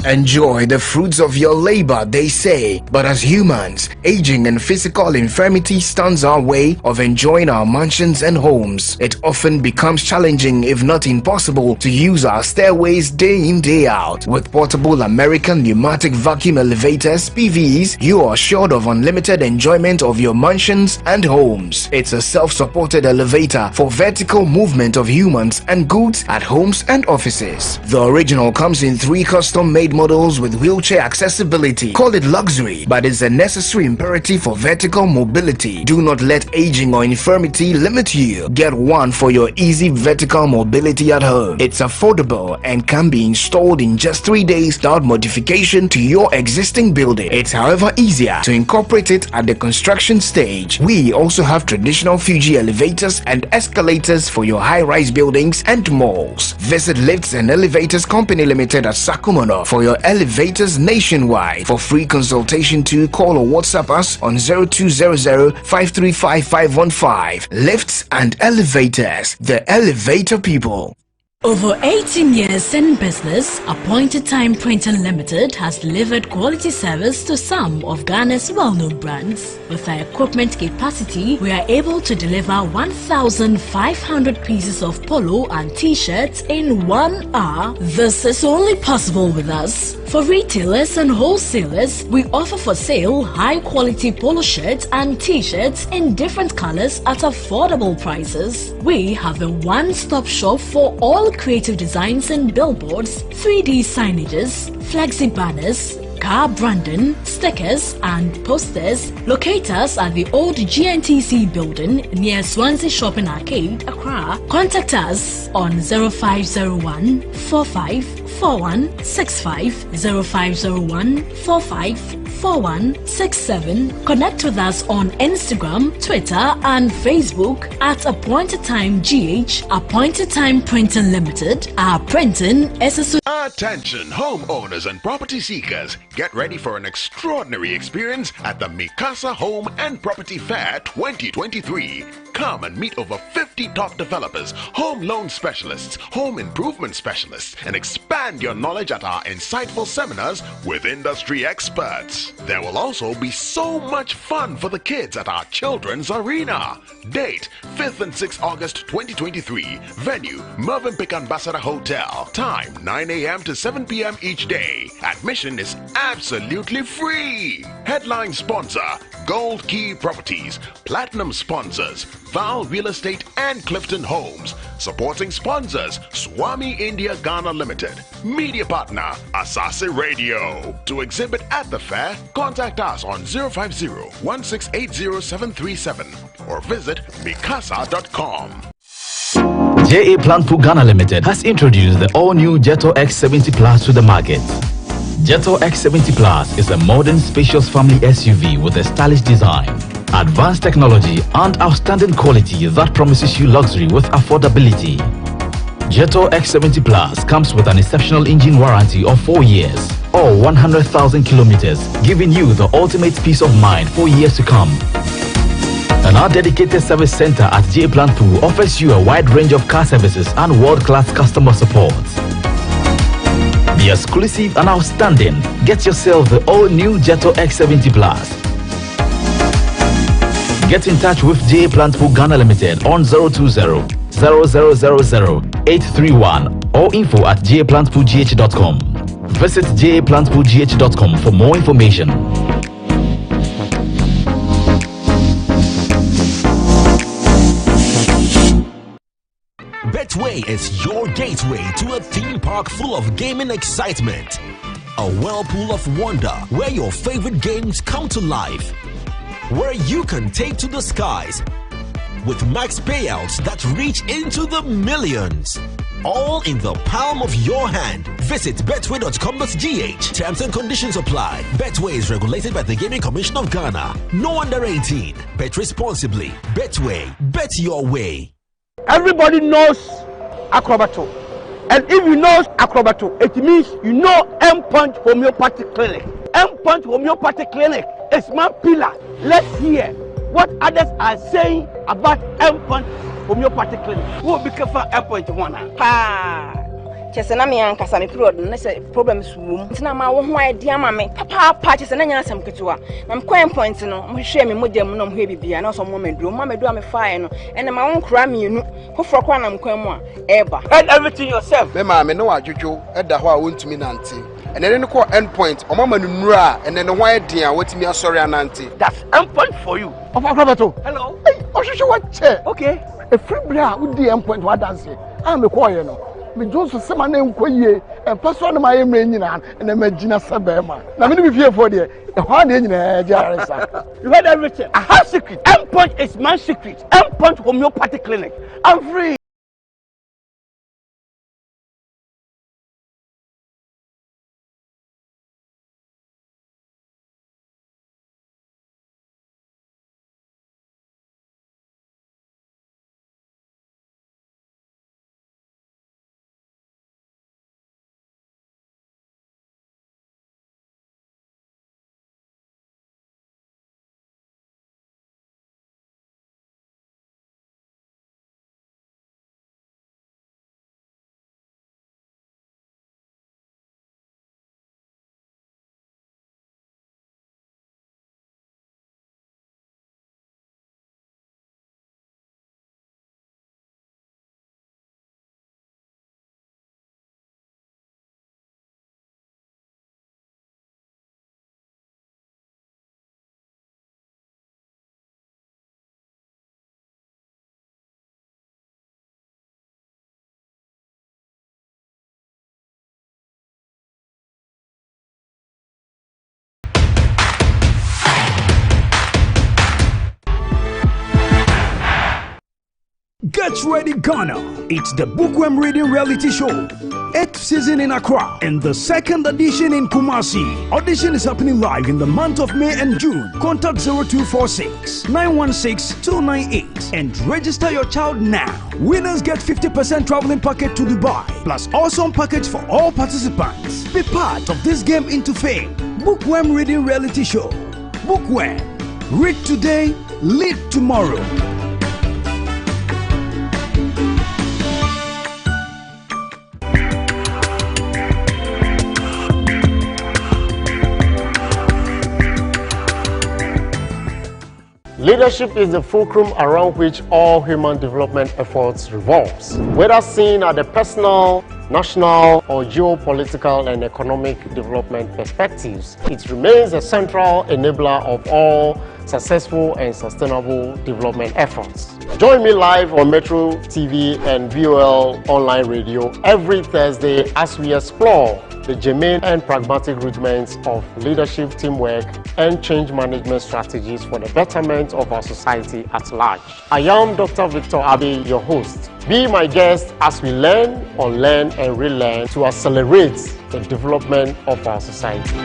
Enjoy the fruits of your labor, they say. But as humans, aging and physical infirmity stands our way of enjoying our mansions and homes. It often becomes challenging, if not impossible, to use our stairways day in, day out. With portable American pneumatic vacuum elevators, PVs, you are assured of unlimited enjoyment of your mansions and homes. It's a self-supported elevator for vertical movement of humans and goods at homes and offices. The original comes in 3 custom-made models with wheelchair accessibility. Call it luxury, but it's a necessary imperative for vertical mobility. Do not let aging or infirmity limit you. Get one for your easy vertical mobility at home. It's affordable and can be installed in just 3 days without modification to your existing building. It's however easier to incorporate it at the construction stage. We also have traditional Fuji elevators and escalators for your high-rise buildings and malls. Visit Lifts and Elevators Company Limited at Sakumono for your elevators nationwide. For free consultation to call or WhatsApp us on 0200-535-515. Lifts and Elevators, the elevator people. Over 18 years in business, Appointed Time Printing Limited has delivered quality service to some of Ghana's well-known brands. With our equipment capacity, we are able to deliver 1,500 pieces of polo and t-shirts in 1 hour. This is only possible with us. For retailers and wholesalers, we offer for sale high-quality polo shirts and t-shirts in different colors at affordable prices. We have a one-stop shop for all creative designs and billboards, 3D signages, flexi banners, car branding, stickers and posters. Locate us at the old GNTC building near Swansea Shopping Arcade, Accra. Contact us on 0501 454165, 0501 454167. Connect with us on Instagram, Twitter and Facebook at Appointed Time GH. Appointed Time Printing Limited. Our printing is a... Attention homeowners and property seekers. Get ready for an extraordinary experience at the Mikasa Home and Property Fair 2023. Come and meet over 50 top developers, home loan specialists, home improvement specialists, and expand your knowledge at our insightful seminars with industry experts. There will also be so much fun for the kids at our children's arena. Date 5th and 6th August 2023. Venue Mervyn Ambassador Hotel. Time 9 a.m. to 7 p.m. each day. Admission is absolutely free. Headline sponsor Gold Key Properties. Platinum sponsors Val Real Estate and Clifton Homes. Supporting sponsors Swami India Ghana Limited. Media partner Asase Radio. To exhibit at the fair, contact us on 050-1680-737 or visit mikasa.com. JA Plant Food Ghana Limited has introduced the all-new Jetto X70 Plus to the market. Jetto X70 Plus is a modern, spacious family SUV with a stylish design, advanced technology, and outstanding quality that promises you luxury with affordability. Jetto X70 Plus comes with an exceptional engine warranty of 4 years or 100,000 kilometers, giving you the ultimate peace of mind for years to come. And our dedicated service center at JA Plant Food offers you a wide range of car services and world-class customer support. Be exclusive and outstanding. Get yourself the all-new Jetto X70 Plus. Get in touch with JA Plant Food Ghana Limited on 020-0000-831 or info@japlantfoodgh.com. Visit japlantfoodgh.com for more information. Betway is your gateway to a theme park full of gaming excitement. A whirlpool of wonder where your favorite games come to life. Where you can take to the skies with max payouts that reach into the millions. All in the palm of your hand. Visit betway.com.gh. Terms and conditions apply. Betway is regulated by the Gaming Commission of Ghana. No under 18. Bet responsibly. Betway. Bet your way. Everybody knows Acrobato. And if you know Acrobato, it means you know M-Punch Homeopathic Clinic. M-Punch Homeopathic Clinic is my pillar. Let's hear what others are saying about M-Punch Homeopathic Clinic. Who will be careful M-Punch one? Chesena me ankasa me period no say problems wom ntina ma wo ho idea ma me papa chesena nya asem ketewa na me kwan point no mo hwe me modem no mo hwe bibia na so mo meduro me fire no ene ma won kra me nu hofro kwa na mkwan mu a eba and everything yourself me ma me no adwodwo eda ho a wontumi nante ene ne ko end point o mama no nura ene ne ho idea watimi asori anante. That's end point for you of Acrobato. Hello hey ohwehwe what che okay a free bra wo di end point wa dance am me call you no me Johnson sema na enkoyie e paso na my emre nyina na magina sebema na me no be fie for there e ho na nyina jaresa. You heard everything. I have secret. M-Punch is my secret. M-Punch Homeopathic Clinic. I'm free. Get ready, Ghana! It's the Bookworm Reading Reality Show. 8th season in Accra and the 2nd edition in Kumasi. Audition is happening live in the month of May and June. Contact 0246 916 298 and register your child now. Winners get 50% traveling package to Dubai, plus awesome package for all participants. Be part of this game into fame. Bookworm Reading Reality Show. Bookworm. Read today, lead tomorrow. Leadership is the fulcrum around which all human development efforts revolves. Whether seen at the personal, national, or geopolitical and economic development perspectives, it remains a central enabler of all successful and sustainable development efforts. Join me live on Metro TV and VOL online radio every Thursday as we explore the germane and pragmatic rudiments of leadership, teamwork, and change management strategies for the betterment of our society at large. I am Dr. Victor Abbey, your host. Be my guest as we learn, unlearn, and relearn to accelerate the development of our society.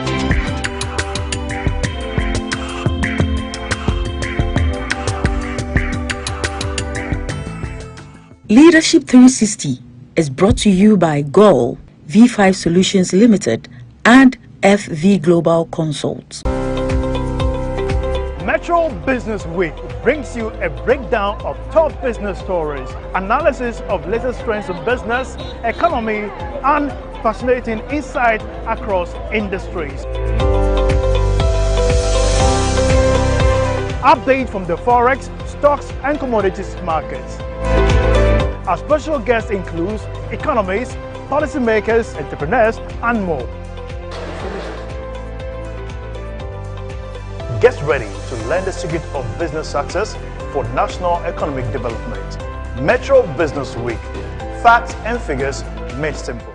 Leadership 360 is brought to you by GOL, V5 Solutions Limited, and FV Global Consults. Metro Business Week brings you a breakdown of top business stories, analysis of latest trends in business, economy, and fascinating insight across industries. Update from the Forex, stocks, and commodities markets. Our special guest includes economists, policymakers, entrepreneurs, and more. Get ready to learn the secret of business success for national economic development. Metro Business Week. Facts and figures made simple.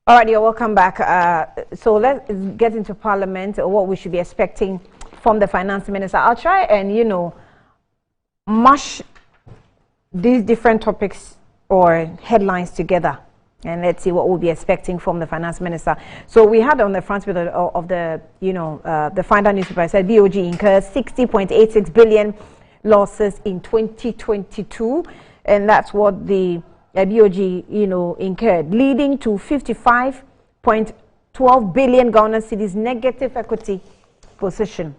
All right, you're welcome back. So let's get into Parliament, or what we should be expecting from the Finance Minister. I'll try and, mash these different topics or headlines together, and let's see what we'll be expecting from the Finance Minister. So we had on the front page of the, the Finder newspaper, said BOG incurs 60.86 billion losses in 2022, and that's what the BOG, incurred, leading to 55.12 billion Ghana cedis negative equity position.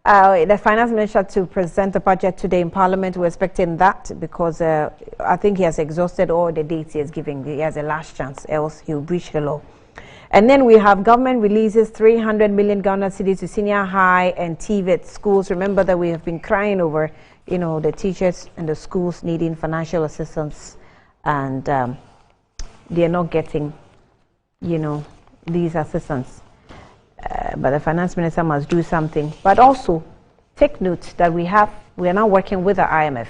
The Finance Minister to present the budget today in Parliament. We're expecting that because I think he has exhausted all the dates he has given. He has a last chance, else he'll breach the law. And then we have government releases 300 million Ghana cedis to senior high and TVET schools. Remember that we have been crying over the teachers and the schools needing financial assistance, and they're not getting, these assistance. But the Finance Minister must do something. But also, take note that we are now working with the IMF.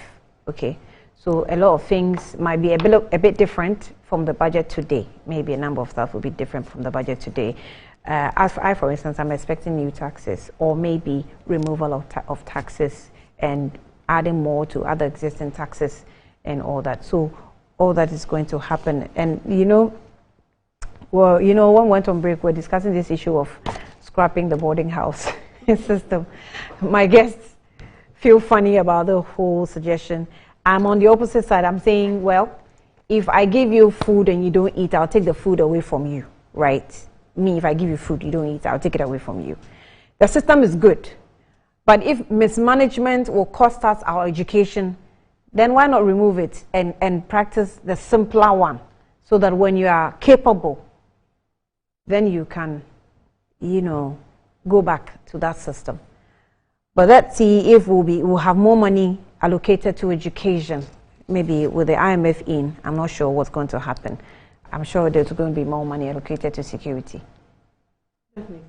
Okay, so a lot of things might be a bit different from the budget today. Maybe a number of stuff will be different from the budget today. For instance, I'm expecting new taxes, or maybe removal of taxes and adding more to other existing taxes and all that. So all that is going to happen. And when we went on break, we're discussing this issue of scrapping the boarding house system. My guests feel funny about the whole suggestion. I'm on the opposite side. I'm saying, well, if I give you food and you don't eat, I'll take the food away from you, right? Me, if I give you food, you don't eat, I'll take it away from you. The system is good. But if mismanagement will cost us our education, then why not remove it and practice the simpler one, so that when you are capable, then you can, go back to that system. But let's see if we'll have more money allocated to education. Maybe with the IMF in, I'm not sure what's going to happen. I'm sure there's going to be more money allocated to security. Definitely.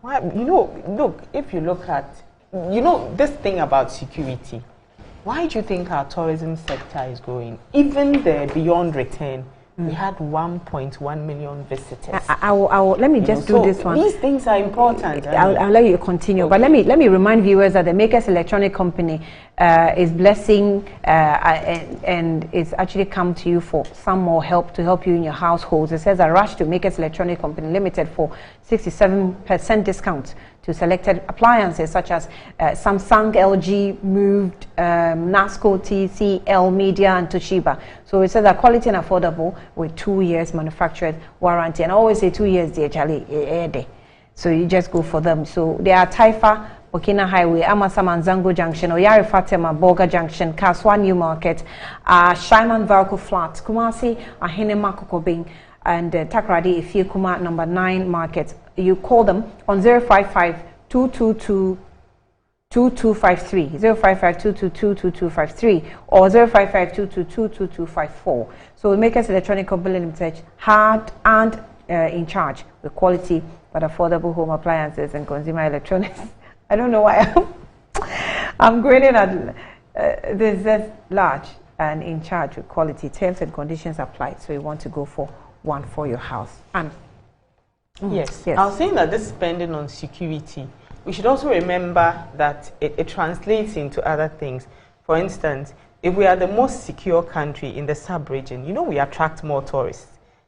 Look, if you look at, this thing about security, why do you think our tourism sector is growing? Even the beyond return, we had 1.1 million visitors. Let me just do this one. These things are important. I'll let you continue, but let me remind viewers that the Makers Electronic Company is blessing and it's actually come to you for some more help to help you in your households. It says a rush to Makers Electronic Company Limited for 67% discount to selected appliances such as Samsung, LG, Moved, Nasco, TCL Media, and Toshiba. So it says that quality and affordable with 2 years manufactured warranty. And I always say 2 years, dear Charlie. So you just go for them. So they are Taifa, Burkina Highway, Amasama Zango Junction, Oyari Fatima, Boga Junction, Kaswa New Market, Shaiman Valco Flat, Kumasi, Ahene Makokobing, and Takradi Ifie Kuma number 9 Market. You call them on 055-222-2253, 055-222-2253, or 055-222-2254. So Makers Electronic Company Limited, hard and in charge with quality but affordable home appliances and consumer electronics. I don't know why I'm grading at this large and in charge with quality. Terms and conditions apply. So you want to go for one for your house. And yes, I was saying that this spending on security, we should also remember that it translates into other things. For instance, if we are the most secure country in the sub-region, you know we attract more tourists.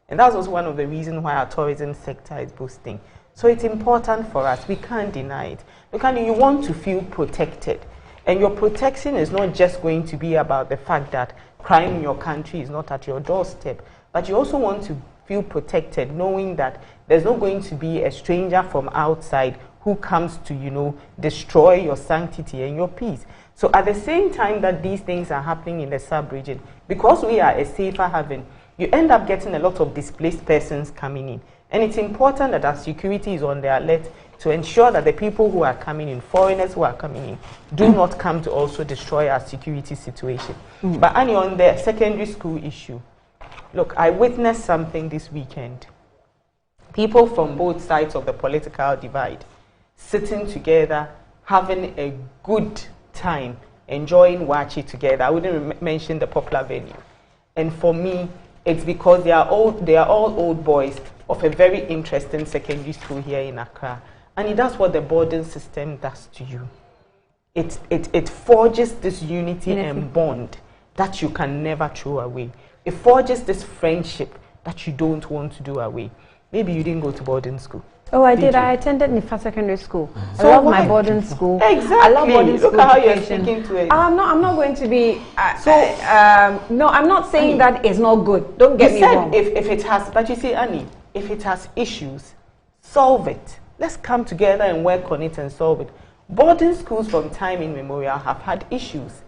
And that's also one of the reasons why our tourism sector is boosting. So it's important for us. We can't deny it. You want to feel protected. And your protection is not just going to be about the fact that crime in your country is not at your doorstep, but you also want to feel protected knowing that there's not going to be a stranger from outside who comes to, destroy your sanctity and your peace. So at the same time that these things are happening in the sub-region, because we are a safer haven, you end up getting a lot of displaced persons coming in. And it's important that our security is on the alert to ensure that the people who are coming in, foreigners who are coming in, do not come to also destroy our security situation. But Annie, on the secondary school issue, look, I witnessed something this weekend. People from both sides of the political divide sitting together, having a good time, enjoying Wachi together. I wouldn't mention the popular venue. And for me, it's because they are all old boys of a very interesting secondary school here in Accra. And that's what the boarding system does to you. It forges this unity and bond that you can never throw away. It forges this friendship that you don't want to do away. Maybe you didn't go to boarding school. Oh, I did. I attended Nifa Secondary School. So I love my boarding school. Exactly. I love boarding school. Look at how you're speaking to it. I'm not going to be. No, I'm not saying that it's not good. Don't get me wrong. If it has, but you see, Annie, if it has issues, solve it. Let's come together and work on it and solve it. Boarding schools from time immemorial have had issues.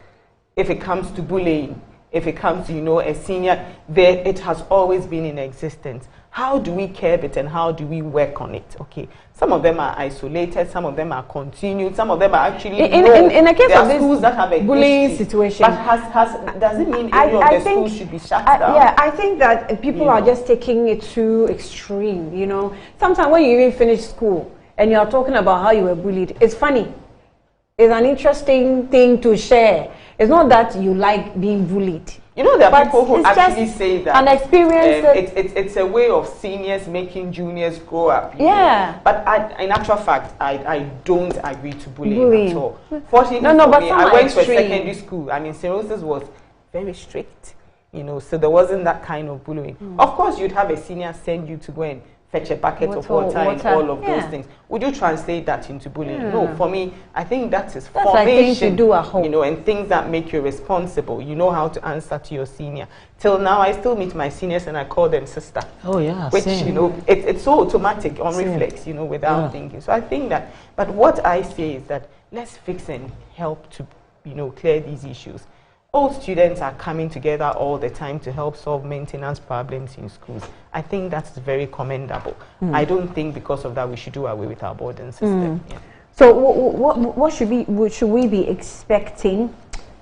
If it comes to bullying, if it comes to, a senior, it has always been in existence. How do we curb it and how do we work on it? Okay, some of them are isolated, some of them are continued, some of them are actually in a case of this schools that have a bullying history. situation. But does it mean any of the schools should be shut down? Yeah, I think that people are just taking it too extreme. Sometimes when you even finish school and you are talking about how you were bullied, it's funny. It's an interesting thing to share. It's not that you like being bullied. There are people who actually say that an experience. It's a way of seniors making juniors grow up. Yeah. But in actual fact, I don't agree to bullying at all. Fortunately for me, I went to a secondary school. I mean, St. Rose's was very strict, so there wasn't that kind of bullying. Of course, you'd have a senior send you to go and fetch a bucket of water and all of those things. Would you translate that into bullying? No, for me, I think that is formation, do at home. And things that make you responsible. You know how to answer to your senior. Till now, I still meet my seniors and I call them sister. Oh yeah, which same. It's so automatic on reflex, without thinking. So I think that. But what I say is that let's fix and help to, clear these issues. All students are coming together all the time to help solve maintenance problems in schools. I think that's very commendable. I don't think because of that we should do away with our boarding system. Yeah. So what should we be expecting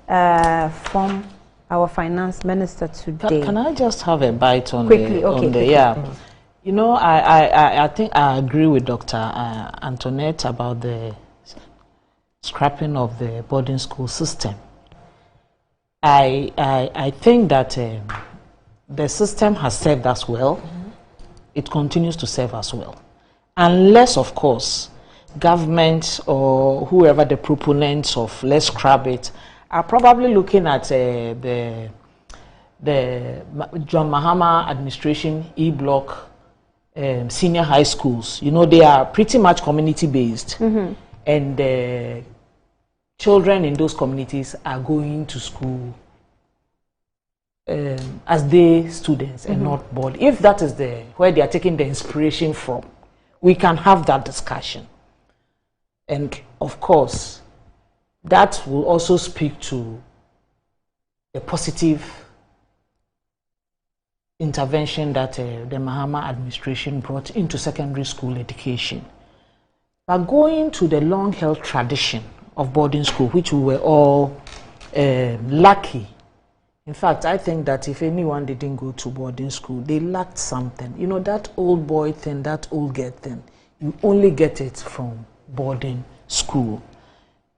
from our finance minister today? Can I just have a bite on quickly? I think I agree with Dr. Antoinette about the scrapping of the boarding school system. I think that the system has served us well. It continues to serve us well. Unless, of course, government or whoever the proponents of let's scrap it are probably looking at the John Mahama administration E-block senior high schools. You know, they are pretty much community based, and the children in those communities are going to school as day students and not board. If that is where they are taking the inspiration from, we can have that discussion. And of course, that will also speak to the positive intervention that the Mahama administration brought into secondary school education. But going to the long-held tradition of boarding school, which we were all lucky. In fact, I think that if anyone didn't go to boarding school, they lacked something. You know, that old boy thing, that old girl thing, you only get it from boarding school.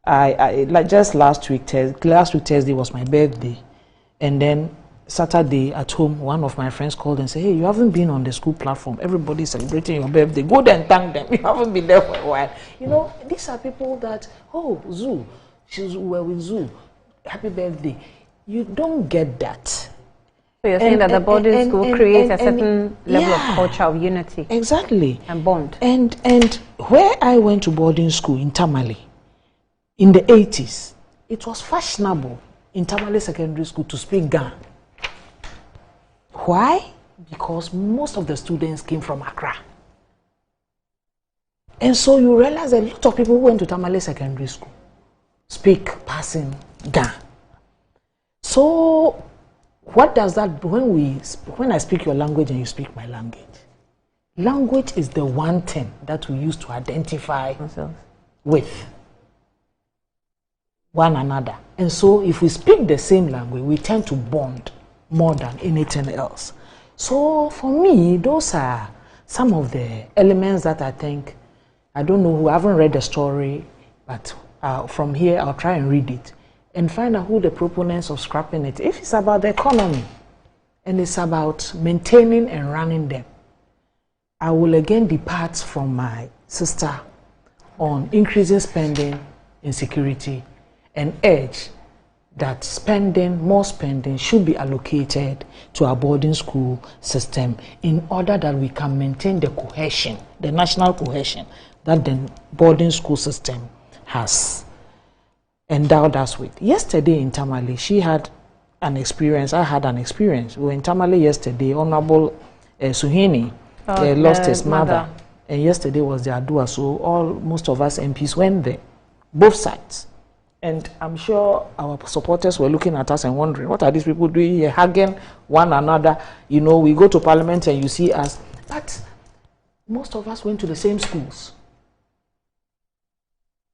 I like just last week Thursday was my birthday, and then Saturday at home, one of my friends called and said, "Hey, you haven't been on the school platform. Everybody's celebrating your birthday. Go there and thank them. You haven't been there for a while." You know, these are people that, oh, Zoo, we were with Zoo. Happy birthday. You don't get that. So you're saying that the boarding school creates a certain level of culture of unity. Exactly. And bond. And where I went to boarding school in Tamale in the 80s, it was fashionable in Tamale Secondary School to speak Ga. Why? Because most of the students came from Accra. And so you realize a lot of people who went to Tamale Secondary School speak passing Ga. So what does that, when I speak your language and you speak my language, language is the one thing that we use to identify with one another. And so if we speak the same language, we tend to bond more than anything else. So for me, those are some of the elements that I think, I don't know who, I haven't read the story, but from here I'll try and read it and find out who the proponents of scrapping it. If it's about the economy and it's about maintaining and running them, I will again depart from my sister on increasing spending in security and urge that more spending should be allocated to our boarding school system in order that we can maintain the cohesion, the national cohesion that the boarding school system has endowed us with. Yesterday in Tamale, she had an experience, I had an experience. We were in Tamale yesterday, Honorable Suhini lost his mother. And yesterday was the Adua, so most of us MPs went there, both sides. And I'm sure our supporters were looking at us and wondering, what are these people doing here, hugging one another? You know, we go to parliament and you see us. But most of us went to the same schools.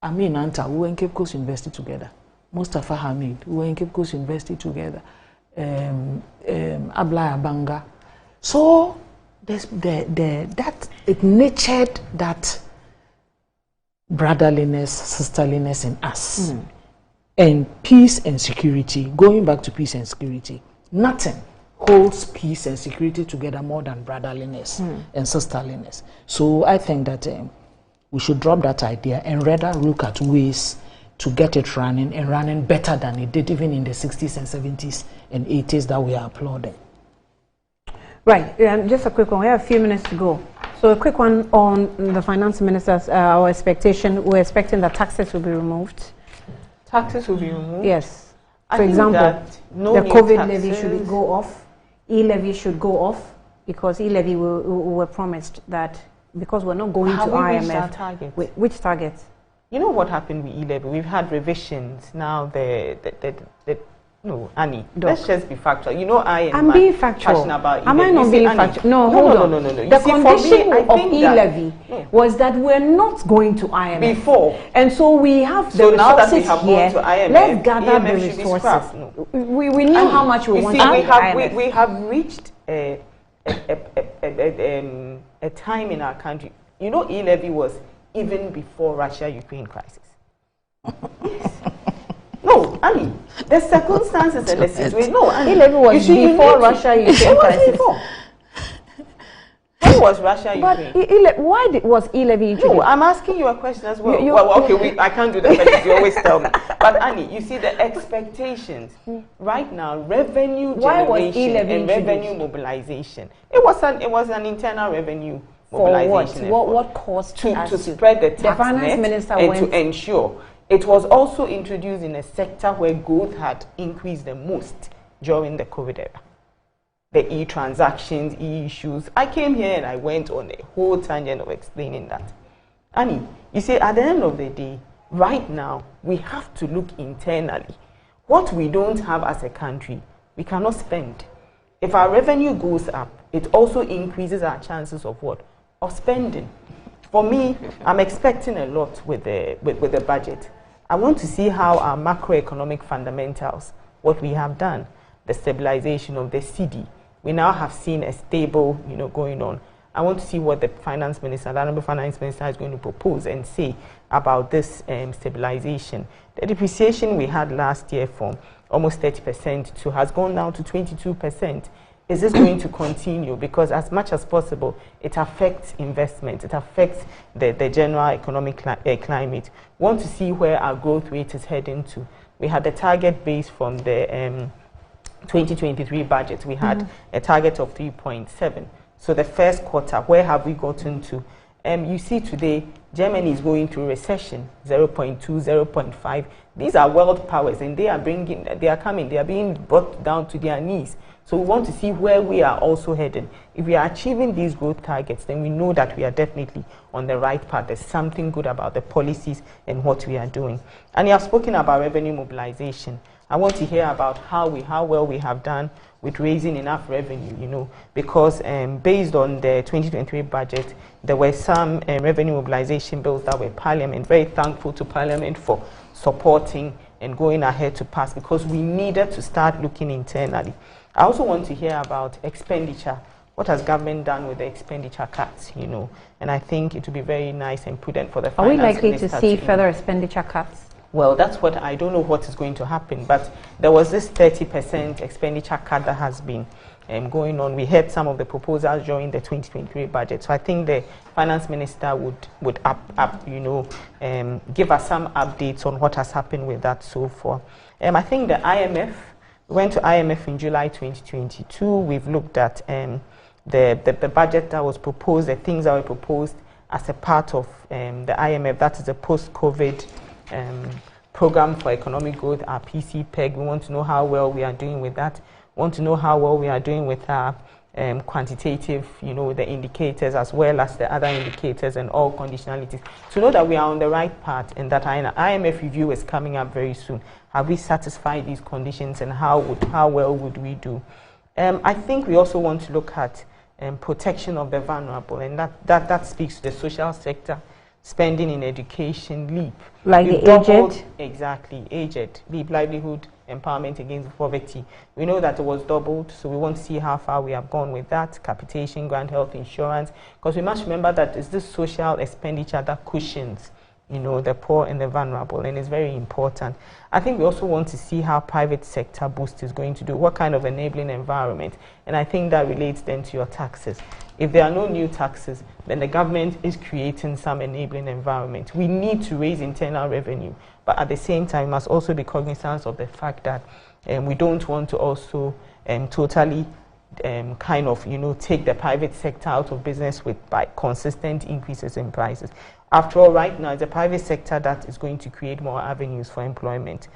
Amin Anta, we were in Cape Coast University together. Mustafa Hamid, we were in Cape Coast University together. Abla Abanga. So it nurtured that brotherliness, sisterliness in us. And peace and security, going back to peace and security, nothing holds peace and security together more than brotherliness and sisterliness. So I think that we should drop that idea and rather look at ways to get it running and running better than it did even in the 60s and 70s and 80s that we are applauding. Right, just a quick one. We have a few minutes to go. So a quick one on the finance minister's our expectation. We're expecting that taxes will be removed. Taxes will be removed? Yes. For example, the COVID levy should go off. E-levy should go off because E-levy we were promised that because we're not going to IMF. Reached our target? Which target? You know what happened with E-levy? We've had revisions. Now no, Annie, let's just be factual. You know, I'm being factual. About am I not being factual? No, hold on. No. The condition of E-levy was that we're not going to IMF. Before. And so we have the resources now that we have here. Gone to IMF, let's gather EMF the resources. No. We knew how much we wanted IMF. We have reached a time in our country. You know, E-levy was even before Russia-Ukraine crisis. No, Annie, the circumstances and the situation. No, Annie. E-levy was before Russia-Ukraine crisis. When was Russia Ukraine? Why was e-levy introduced? No, I'm asking you a question as well. Okay, I can't do that because you always tell me. But Annie, you see the expectations right now, revenue generation and revenue mobilization. It was an internal revenue mobilization. What caused to spread the tax finance net minister and went to ensure it was also introduced in a sector where growth had increased the most during the COVID era. The e-transactions, e-issues. I came here and I went on a whole tangent of explaining that. Annie, you see, at the end of the day, right now, we have to look internally. What we don't have as a country, we cannot spend. If our revenue goes up, it also increases our chances of what? Of spending. For me, I'm expecting a lot with the budget. I want to see how our macroeconomic fundamentals, what we have done, the stabilization of the cedi. We now have seen a stable, going on. I want to see what the finance minister, the honorable finance minister, is going to propose and say about this stabilization. The depreciation we had last year from almost 30% has gone down to 22%. Is this going to continue? Because as much as possible, it affects investment. It affects the general economic climate. We want to see where our growth rate is heading to. We had the target base from the 2023 budget. We had a target of 3.7. So the first quarter, where have we gotten to? You see today, Germany is going through recession, 0.2, 0.5. These are world powers, and they are being brought down to their knees. So we want to see where we are also heading. If we are achieving these growth targets, then we know that we are definitely on the right path. There's something good about the policies and what we are doing. And you have spoken about revenue mobilization. I want to hear about how well we have done with raising enough revenue, because based on the 2023 budget, there were some revenue mobilization bills that were Parliament. Very thankful to Parliament for supporting and going ahead to pass, because we needed to start looking internally. I also want to hear about expenditure. What has government done with the expenditure cuts, And I think it would be very nice and prudent for the finance minister. Are we likely to see further expenditure cuts? Well, that's what I don't know what is going to happen, but there was this 30% expenditure cut that has been going on. We heard some of the proposals during the 2023 budget, so I think the finance minister would give us some updates on what has happened with that so far. I think the IMF. We went to IMF in July 2022. We've looked at the budget that was proposed, the things that were proposed as a part of the IMF. That is a post-COVID program for economic growth, our PCPEG. We want to know how well we are doing with that. We want to know how well we are doing with our quantitative, the indicators as well as the other indicators and all conditionalities, to know that we are on the right path and that our IMF review is coming up very soon. Have we satisfied these conditions, and how well would we do? I think we also want to look at protection of the vulnerable, and that speaks to the social sector, spending in education, LEAP. Like the aged? Exactly, aged, LEAP, livelihood empowerment against poverty. We know that it was doubled, so we want to see how far we have gone with that. Capitation, grant health insurance, because we must remember that it's this social expenditure that cushions the poor and the vulnerable, and it's very important. I think we also want to see how private sector boost is going to do, what kind of enabling environment, and I think that relates then to your taxes. If there are no new taxes, then the government is creating some enabling environment. We need to raise internal revenue, but at the same time, we must also be cognizant of the fact that we don't want to also totally take the private sector out of business by consistent increases in prices. After all, right now, it's the private sector that is going to create more avenues for employment.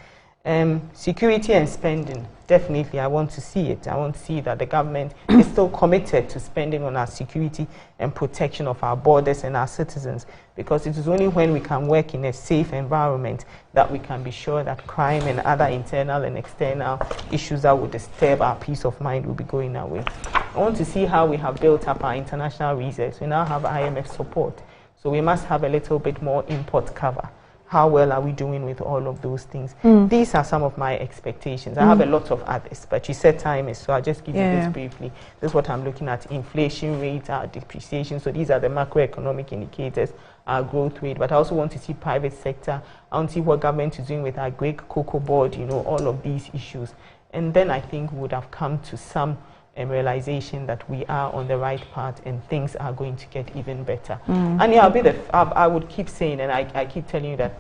Security and spending, definitely I want to see it. I want to see that the government is still committed to spending on our security and protection of our borders and our citizens, because it is only when we can work in a safe environment that we can be sure that crime and other internal and external issues that would disturb our peace of mind will be going away. I want to see how we have built up our international reserves. We now have IMF support, so we must have a little bit more import cover. How well are we doing with all of those things? These are some of my expectations. I have a lot of others, but you said time is, so I'll just give you this briefly. This is what I'm looking at: inflation rate, our depreciation. So these are the macroeconomic indicators, our growth rate. But I also want to see private sector. I want to see what government is doing with our Great Cocoa Board, all of these issues. And then I think we would have come to some realization that we are on the right path and things are going to get even better. And yeah, I would keep saying, and I keep telling you that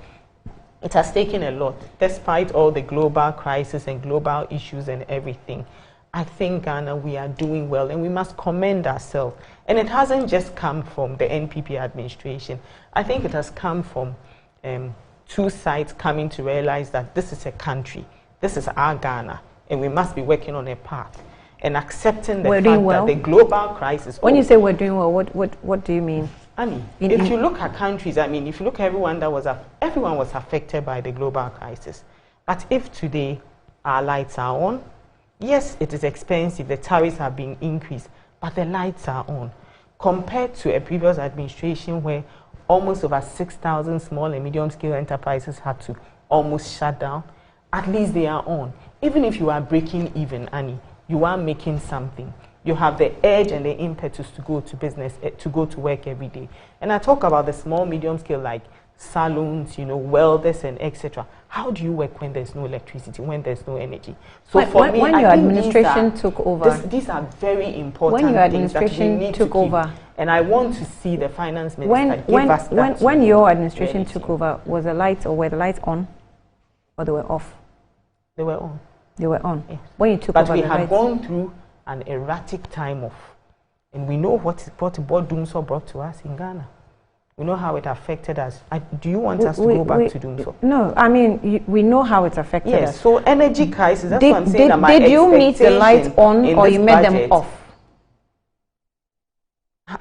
it has taken a lot, despite all the global crisis and global issues and everything. I think Ghana, we are doing well, and we must commend ourselves. And it hasn't just come from the NPP administration. I think it has come from two sides coming to realize that this is a country, this is our Ghana, and we must be working on a path and accepting the fact that the global crisis. When you say we're doing well, what do you mean? Annie, if you look at countries, I mean, if you look at everyone everyone was affected by the global crisis. But if today our lights are on, yes, it is expensive, the tariffs have been increased, but the lights are on. Compared to a previous administration where almost over 6,000 small and medium-scale enterprises had to almost shut down, at least they are on. Even if you are breaking even, Annie, you are making something. You have the edge and the impetus to go to business, to go to work every day. And I talk about the small, medium scale, like salons, welders and etc. How do you work when there's no electricity, when there's no energy? So for me, when your administration took over, these are very important when your things that we administration need took to keep. over, and I want to see the finance minister give us that. When your administration took over, was the lights or were the lights on, or they were off? They were on. They were on. Yes. When you took but over, we the had lights gone through an erratic time of, and we know what Doomso brought to us in Ghana. We know how it affected us. Do you want us to go back to Doomso? No, I mean, we know how it affected us. Yes, so energy crisis, that's what I'm saying. Did you meet the lights on or you made them off?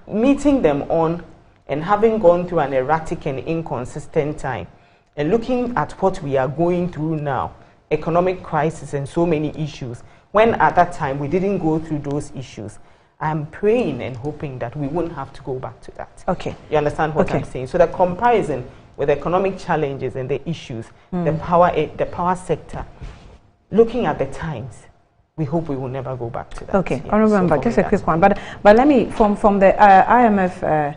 Meeting them on and having gone through an erratic and inconsistent time and looking at what we are going through now, economic crisis and so many issues, when at that time we didn't go through those issues, I'm praying and hoping that we won't have to go back to that. Okay. You understand what I'm saying? So the comparison with economic challenges and the issues, the power sector, looking at the times, we hope we will never go back to that. Okay, I remember, just a quick one. But let me, from the IMF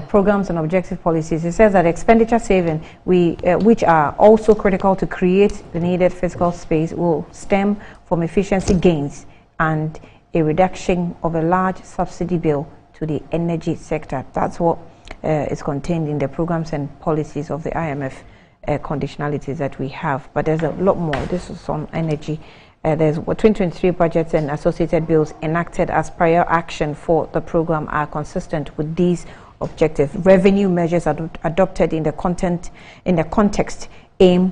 programs and objective policies, it says that expenditure saving, which are also critical to create the needed fiscal space, will stem from efficiency gains and a reduction of a large subsidy bill to the energy sector. That's what is contained in the programs and policies of the IMF conditionalities that we have. But there's a lot more. This is on energy. There's 2023 budgets and associated bills enacted as prior action for the program are consistent with these objectives. Revenue measures adopted in the context aim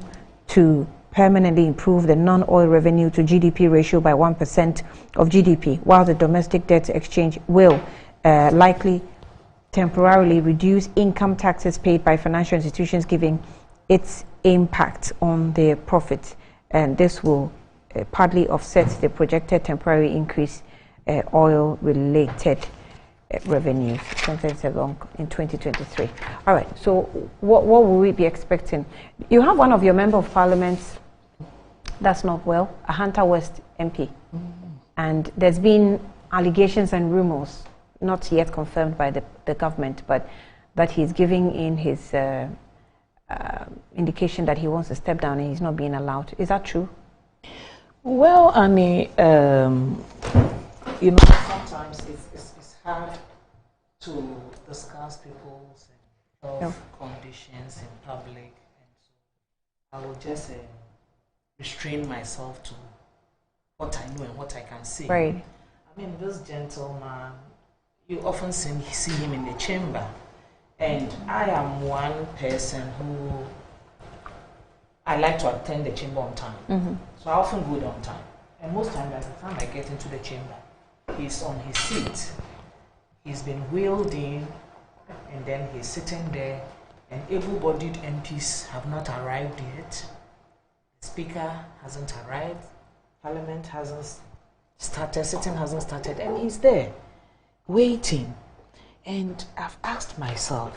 to permanently improve the non-oil revenue to GDP ratio by 1% of GDP, while the domestic debt exchange will likely temporarily reduce income taxes paid by financial institutions, given its impact on their profits. And this will partly offset the projected temporary increase oil-related revenues in 2023. All right, so what will we be expecting? You have one of your member of parliaments that's not well, a Hunter West MP. And there's been allegations and rumors, not yet confirmed by the government, but that he's giving in his indication that he wants to step down and he's not being allowed. Is that true? Well, Annie, sometimes it's hard to discuss people's health conditions in public, and so I will just restrain myself to what I know and what I can say. Right. I mean, this gentleman, you often see him in the chamber, and I am one person who I like to attend the chamber on time. So I often go there on time. And most times, by the time I get into the chamber, he's on his seat. He's been wheeled in, and then he's sitting there, and able-bodied MPs have not arrived yet. The Speaker hasn't arrived. Parliament hasn't started, sitting hasn't started, and he's there, waiting. And I've asked myself,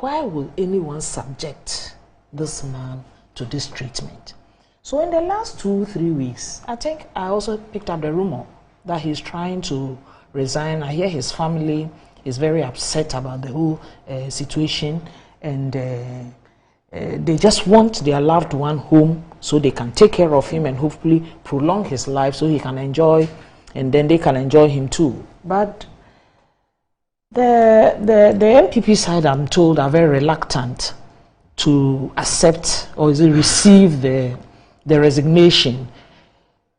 why will anyone subject this man to this treatment? So in the last 2-3 weeks, I think I also picked up the rumor that he's trying to resign. I hear his family is very upset about the whole situation, and they just want their loved one home so they can take care of him and hopefully prolong his life so he can enjoy and then they can enjoy him too. But the NPP side, I'm told, are very reluctant to accept or receive the resignation,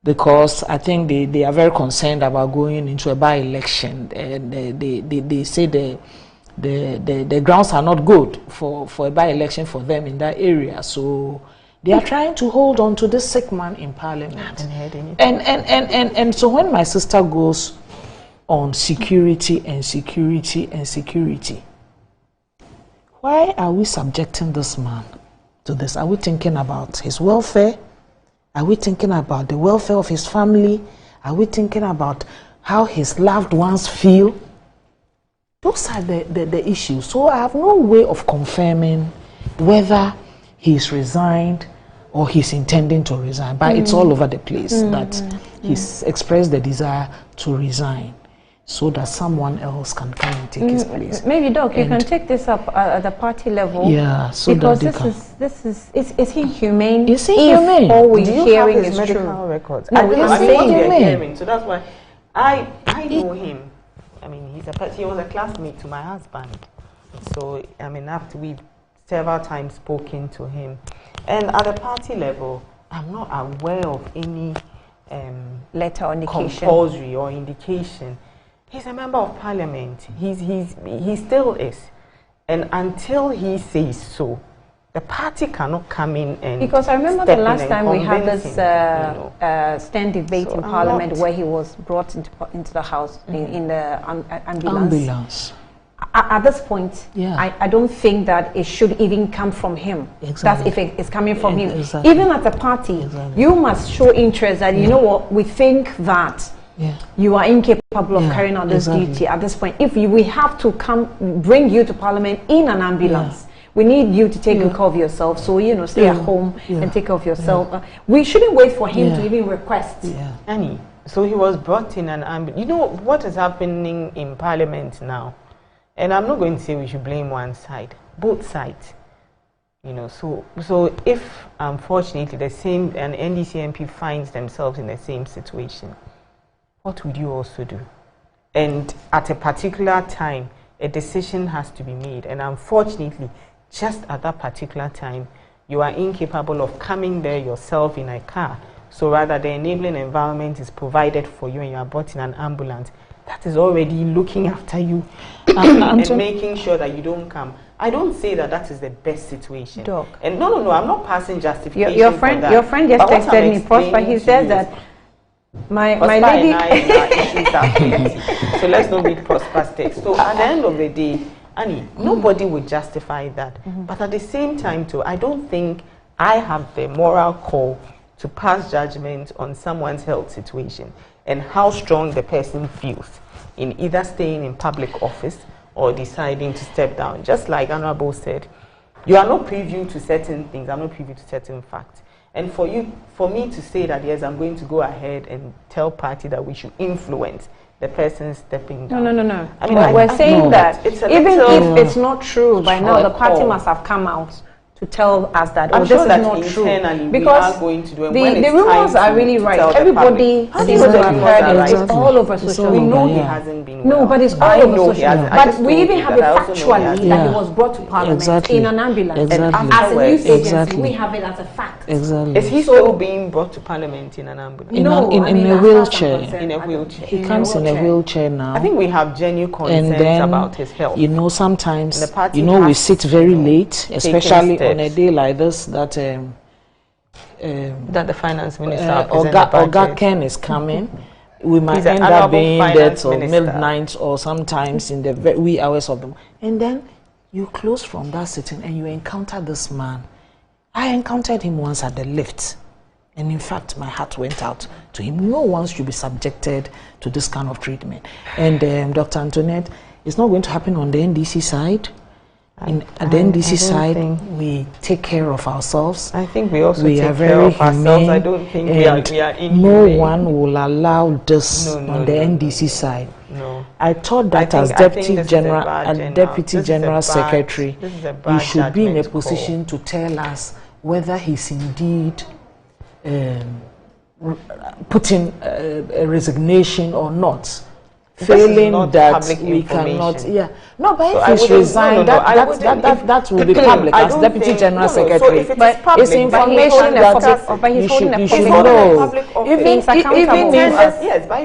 because I think they are very concerned about going into a by-election, and they say the grounds are not good for a by-election for them in that area. So they are trying to hold on to this sick man in parliament. And so when my sister goes on security and security and security, why are we subjecting this man to this? Are we thinking about his welfare? Are we thinking about the welfare of his family? Are we thinking about how his loved ones feel? Those are the issues. So I have no way of confirming whether he's resigned or he's intending to resign. But it's all over the place that he's expressed the desire to resign, so that someone else can come and take his place. Maybe, Doc, you can take this up at the party level. Yeah, so because is he humane? Is he humane? All we're hearing is medical records. No, I mean, they're hearing, so that's why I know him. I mean, he was a classmate to my husband. So I mean, after we several times spoken to him, and at the party level, I'm not aware of any letter or indication, compulsory or indication. He's a member of parliament. He still is, and until he says so, the party cannot come in and. Because I remember the last time we had this stand debate in parliament where he was brought into the house in the ambulance. At this point, I don't think that it should even come from him. That's if it's coming from him. Even at a party, you must show interest that, you know what, we think that you are incapable of carrying out this duty at this point. If we have to bring you to parliament in an ambulance, we need you to take care of yourself. So, you know, stay at home and take care of yourself. We shouldn't wait for him to even request. Annie, so he was brought in an ambulance. You know what is happening in parliament now? And I'm not going to say we should blame one side, both sides. You know, so if unfortunately the same an NDC MP finds themselves in the same situation, what would you also do? And at a particular time, a decision has to be made. And unfortunately, just at that particular time, you are incapable of coming there yourself in a car. So rather, the enabling environment is provided for you and you are brought in an ambulance that is already looking after you and making sure that you don't come. I don't say that that is the best situation. Doc. And no, I'm not passing justification your friend just texted me, Prosper. He says that my lady. And I issues are plenty. So let's not read Prosper's text. So at the end of the day, Annie, nobody would justify that. But at the same time, too, I don't think I have the moral call to pass judgment on someone's health situation and how strong the person feels in either staying in public office or deciding to step down. Just like Honorable said, you are not privy to certain things, I'm not privy to certain facts. And for me to say that, yes, I'm going to go ahead and tell party that we should influence the person stepping down. No. I mean, we're saying that even if it's not true, by now the party must have come out to tell us that I'm this sure is that not true, internally because we are going to do, and the rumors are really right. Everybody seems to have heard it. It's all over social media. We know he hasn't been well. No, but it's all over social media. But we even have it factually that he was brought to parliament in an ambulance. As a news agency, we have it as a fact. Is he still being brought to parliament in an ambulance? No, in a wheelchair. In a wheelchair. He comes in a wheelchair now. I think we have genuine concerns about his health. You know, sometimes, we sit very late, especially on a day like this, that the finance minister Oga Ken is coming. We might end up being there till midnight or sometimes in the wee hours of them. And then you close from that sitting and you encounter this man. I encountered him once at the lift. And in fact, my heart went out to him. No one should be subjected to this kind of treatment. And Dr. Antoinette, it's not going to happen on the NDC side. At the NDC side, we take care of ourselves. I think we also take care of ourselves. I don't think we are inhumane. No one will allow this on the NDC side. No. I thought that as Deputy General Secretary, you should be in a position to tell us whether he's indeed putting a resignation or not. Failing that we cannot, no, but if he's resigned, that will be public as Deputy General Secretary. But it's information that you should know. Even if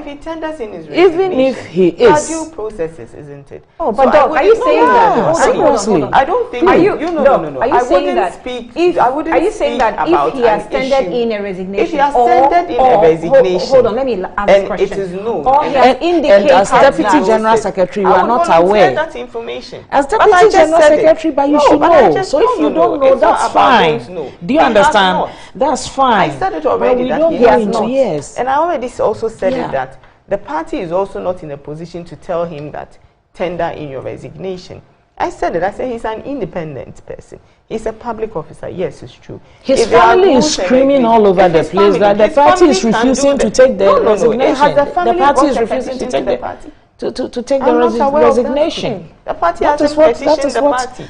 he tenders in his resignation, even if he is, due processes, isn't it? Oh, but Doc, are you saying that? Seriously, I don't think. Are you? No. Are you saying that? Are you saying that if he has tendered in a resignation, if he has tendered in a resignation, hold on, let me ask this question. It is known, or he has indicated as Deputy General Secretary, we are not aware. That information. As Deputy General Secretary, but you should know. So if you don't know, that's fine. Do you understand? That's fine. I said it already that he has not. And I already also said it that the party is also not in a position to tell him that tender in your resignation. I said it. I said he's an independent person. He's a public officer. Yes, it's true. His family is screaming all over the place that the party is refusing to take the resignation. The party is refusing to take the party. To take the resignation. The party has petitioned the party.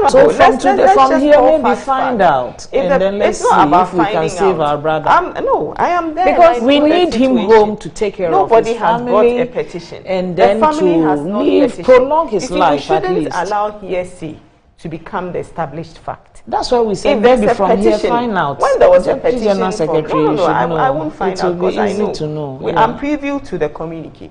So from here, maybe find out, and then let's see if we can save our brother. No, I am there. Because we need him home to take care of his family. Nobody has brought a petition. And then to prolong his life at least. We shouldn't allow hearsay to become the established fact. That's why we say maybe from here find out. When there was a petition, General Secretary, I won't find out because I know. I'm privy to the communique.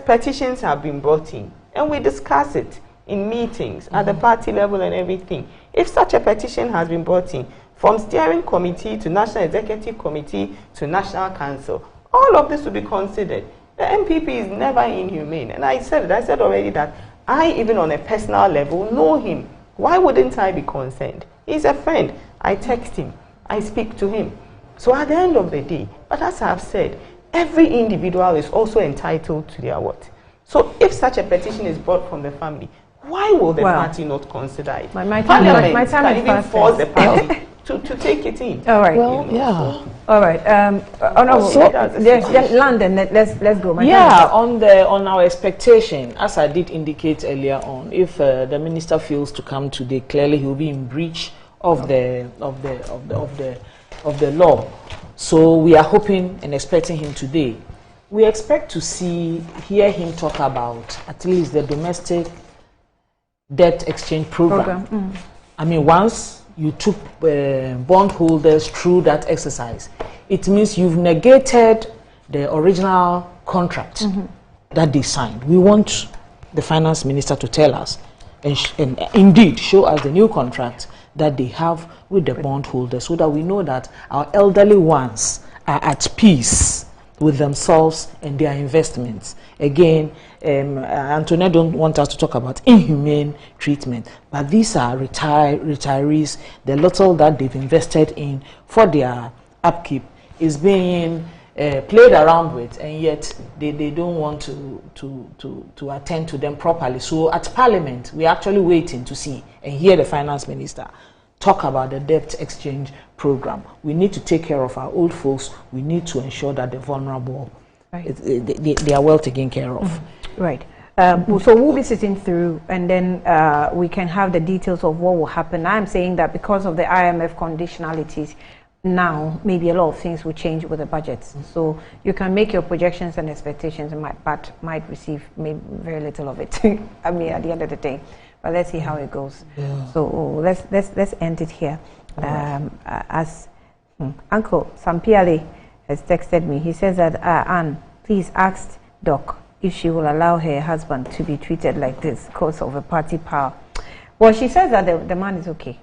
Petitions have been brought in, and we discuss it in meetings at the party level and everything. If such a petition has been brought in, from steering committee to National Executive Committee to National Council, all of this will be considered. The MPP is never inhumane, and I said already that I, even on a personal level, know him. Why wouldn't I be concerned? He's a friend. I text him. I speak to him. So at the end of the day, but as I've said, every individual is also entitled to their what. So if such a petition is brought from the family, why will the party not consider it? My time can even force the party to take it in. All right. All right. London, let's go. On our expectation, as I did indicate earlier on, if the minister fails to come today, clearly he will be in breach of the law. So we are hoping and expecting him today. We expect to hear him talk about at least the domestic debt exchange program. I mean, once you took bondholders through that exercise, it means you've negated the original contract that they signed. We want the finance minister to tell us and indeed show us the new contract that they have with the bondholders, so that we know that our elderly ones are at peace with themselves and their investments. Again, Antonia don't want us to talk about inhumane treatment, but these are retirees. The little that they've invested in for their upkeep is being played around with, and yet they don't want to attend to them properly. So at Parliament, we're actually waiting to see and hear the finance minister talk about the debt exchange program. We need to take care of our old folks. We need to ensure that the vulnerable, they are well taken care of. Right. So we'll be sitting through, and then we can have the details of what will happen. I'm saying that because of the IMF conditionalities, now maybe a lot of things will change with the budgets. So you can make your projections and expectations, but might receive maybe very little of it. I mean, at the end of the day. But let's see how it goes. So let's end it here. As Uncle Sampiale has texted me, he says that Anne, please ask Doc if she will allow her husband to be treated like this because of a party power. Well, she says that the man is okay.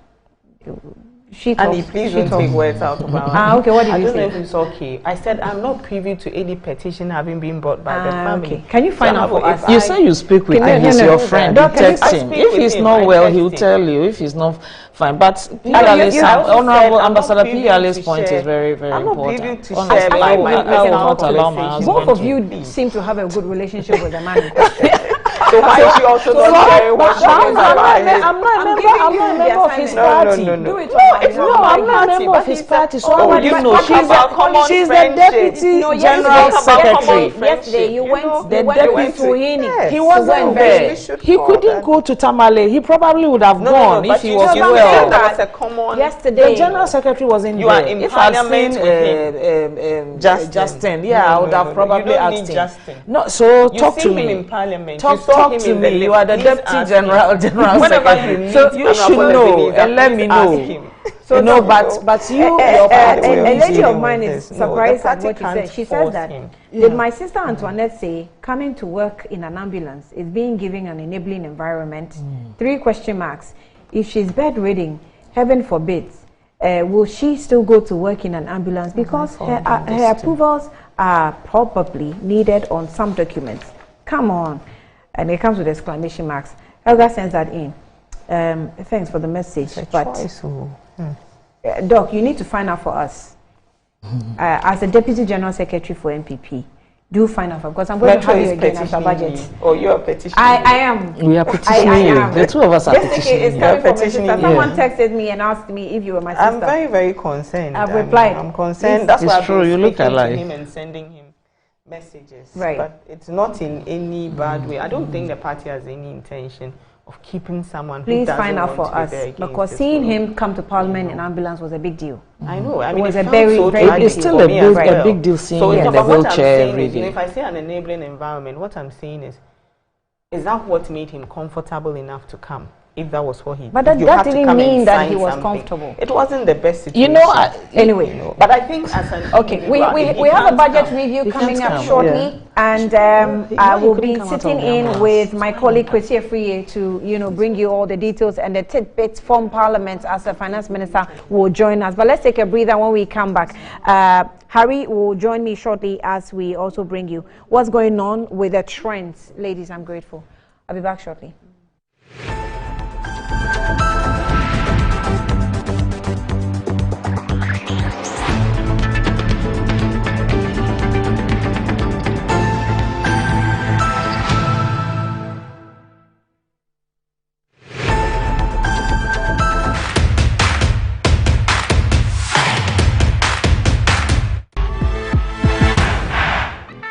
Annie, please don't take words out about okay, what did you say? I don't know if it's okay. I said I'm not privy to any petition having been brought by the family. Okay. Can you find out for us? You say you speak with him, he's your friend. You text him. If he's not well, he'll tell you. If he's not fine. But Honorable Ambassador P.Ali's point is very, very important. I will not allow my husband. Both of you seem to have a good relationship with the man in question. So why is she also not sharing what she is about him? I'm not a member of his party. No. I'm not a member of his party. So Oh, you know, she's the deputy general secretary. Yesterday you went The deputy to Hini. He wasn't there. He couldn't go to Tamale. He probably would have gone if he was well. There was a common. Yesterday The general secretary wasn't You there. are in If I'd parliament seen Justin, yeah, I would have probably you don't asked need him. Justin. No, so You talk see to him me. in parliament. Talk to me. You are the deputy general secretary. So you should know and let me know. So no, but you, your party, a lady of mine is surprised at what you said. She says that did my sister Antoinette say coming to work in an ambulance is being given an enabling environment? 3 question marks. If she's bedridden, heaven forbid, will she still go to work in an ambulance? Because her approvals are probably needed on some documents. Come on. And it comes with exclamation marks. Helga sends that in. Thanks for the message. Doc, you need to find out for us. As the Deputy General Secretary for NPP, do find out for, because I'm going to have you again after budget. Oh, you're petitioning. I am. We are petitioning you. The two of us are petitioning you. Someone texted me and asked me if you were my sister. I'm very, very concerned. I've replied. I'm concerned. That's why I've been speaking to him and sending him messages. Right. But it's not in any bad way. I don't think the party has any intention of keeping someone. Please who find out want for to be us, because seeing him come to Parliament in ambulance was a big deal. I know. I mean, it was it a very, so very big It's still a big deal seeing him in the wheelchair every day. If I say an enabling environment, what I'm saying is that what made him comfortable enough to come? If that was what he did. But that didn't mean that he was comfortable. It wasn't the best situation. Anyway. But I think as an okay, we have a budget review coming up shortly, and I will be sitting in with my colleague Kwesi Afriye to bring you all the details and the tidbits from Parliament as the Finance Minister will join us. But let's take a breather when we come back. Harry will join me shortly as we also bring you what's going on with the trends. Ladies, I'm grateful. I'll be back shortly.